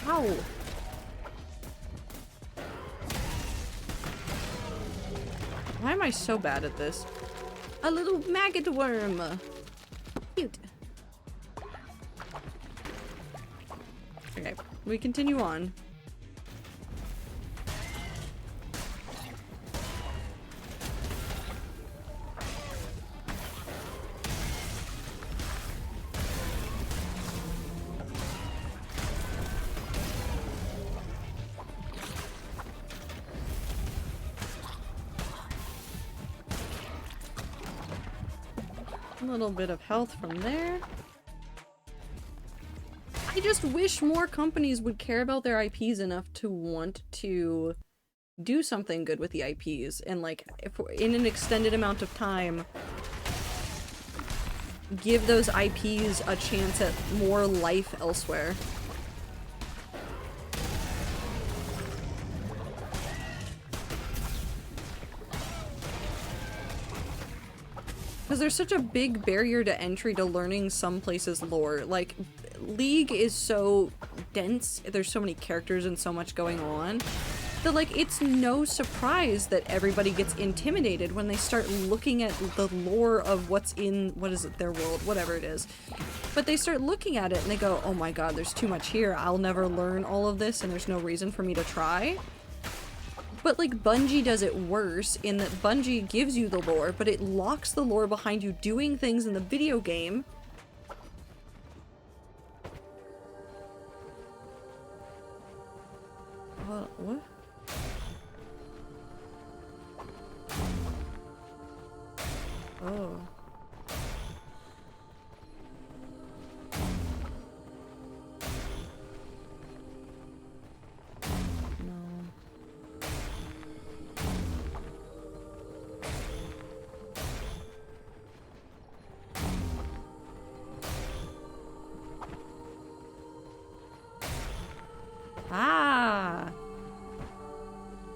Ow. Why am I so bad at this? A little maggot worm. Cute. Okay, we continue on. A little bit of health from there. I just wish more companies would care about their IPs enough to want to do something good with the IPs and, like, if in an extended amount of time give those IPs a chance at more life elsewhere. Because there's such a big barrier to entry to learning some places' lore. Like, League is so dense, there's so many characters and so much going on, that, like, it's no surprise that everybody gets intimidated when they start looking at the lore of what's in, what is it, their world, whatever it is. But they start looking at it and they go, oh my god, there's too much here, I'll never learn all of this and there's no reason for me to try. But like Bungie does it worse in that Bungie gives you the lore, but it locks the lore behind you doing things in the video game. What? Oh. Ah!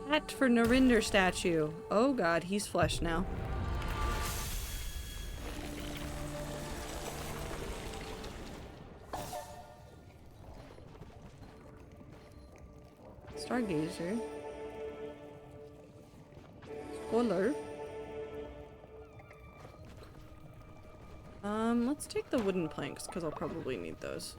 That for Narinder statue. Oh god, he's flesh now. Stargazer. Spoiler. Let's take the wooden planks, because I'll probably need those.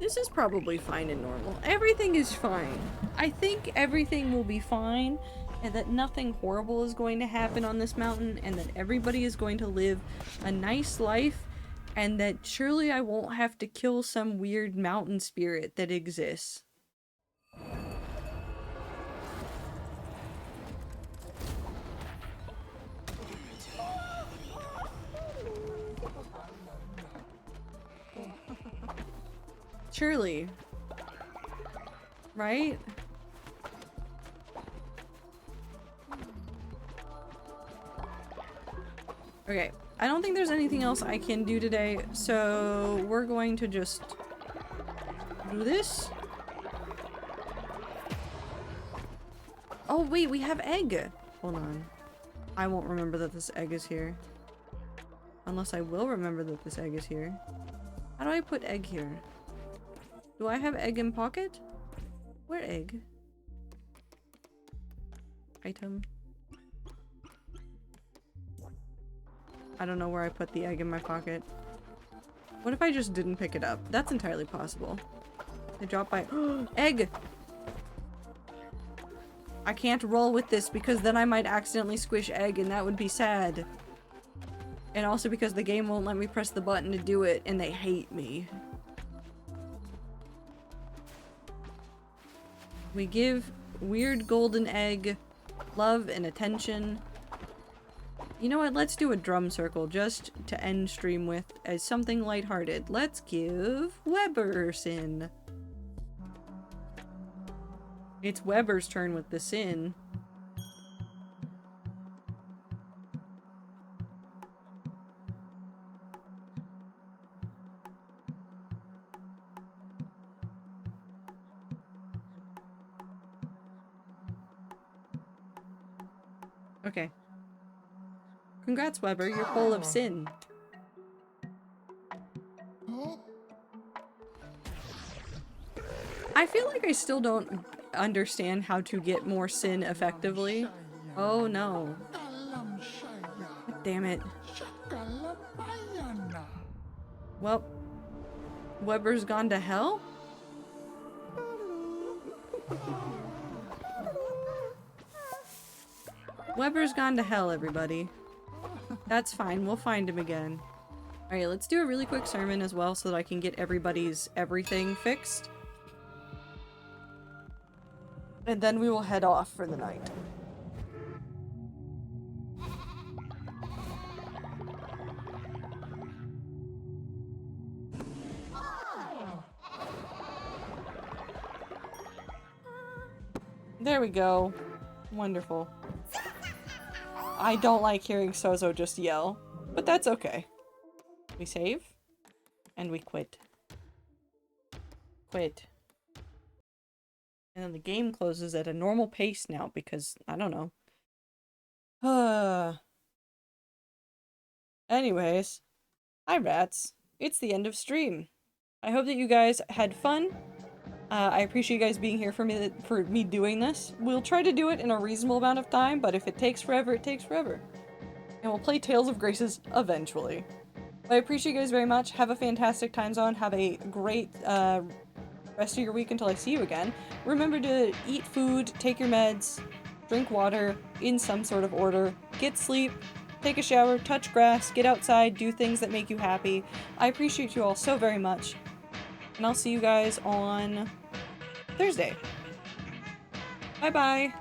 This is probably fine and normal. Everything is fine. I think everything will be fine, and that nothing horrible is going to happen on this mountain, and that everybody is going to live a nice life, and that surely I won't have to kill some weird mountain spirit that exists. Surely. Right? Okay, I don't think there's anything else I can do today, so we're going to just do this. Oh wait, we have egg! Hold on. I won't remember that this egg is here. Unless I will remember that this egg is here. How do I put egg here? Do I have egg in pocket? Where egg? Item. I don't know where I put the egg in my pocket. What if I just didn't pick it up? That's entirely possible. They drop by- Egg! I can't roll with this because then I might accidentally squish egg and that would be sad. And also because the game won't let me press the button to do it and they hate me. We give weird golden egg love and attention. You know what? Let's do a drum circle just to end stream with as something lighthearted. Let's give Weber sin. It's Weber's turn with the sin. Okay. Congrats, Weber. You're full of sin. I feel like I still don't understand how to get more sin effectively. Oh no. Damn it. Well, Weber's gone to hell? Weber's gone to hell, everybody. That's fine, we'll find him again. Alright, let's do a really quick sermon as well so that I can get everybody's everything fixed. And then we will head off for the night. There we go. Wonderful. I don't like hearing Sozo just yell, but that's okay. We save, and we quit. Quit. And then the game closes at a normal pace now because, I don't know. Anyways. Hi rats. It's the end of stream. I hope that you guys had fun. I appreciate you guys being here for me doing this. We'll try to do it in a reasonable amount of time, but if it takes forever, it takes forever. And we'll play Tales of Graces eventually. I appreciate you guys very much. Have a fantastic time zone. Have a great rest of your week until I see you again. Remember to eat food, take your meds, drink water in some sort of order, get sleep, take a shower, touch grass, get outside, do things that make you happy. I appreciate you all so very much. And I'll see you guys on Thursday. Bye-bye.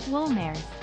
Woolmares.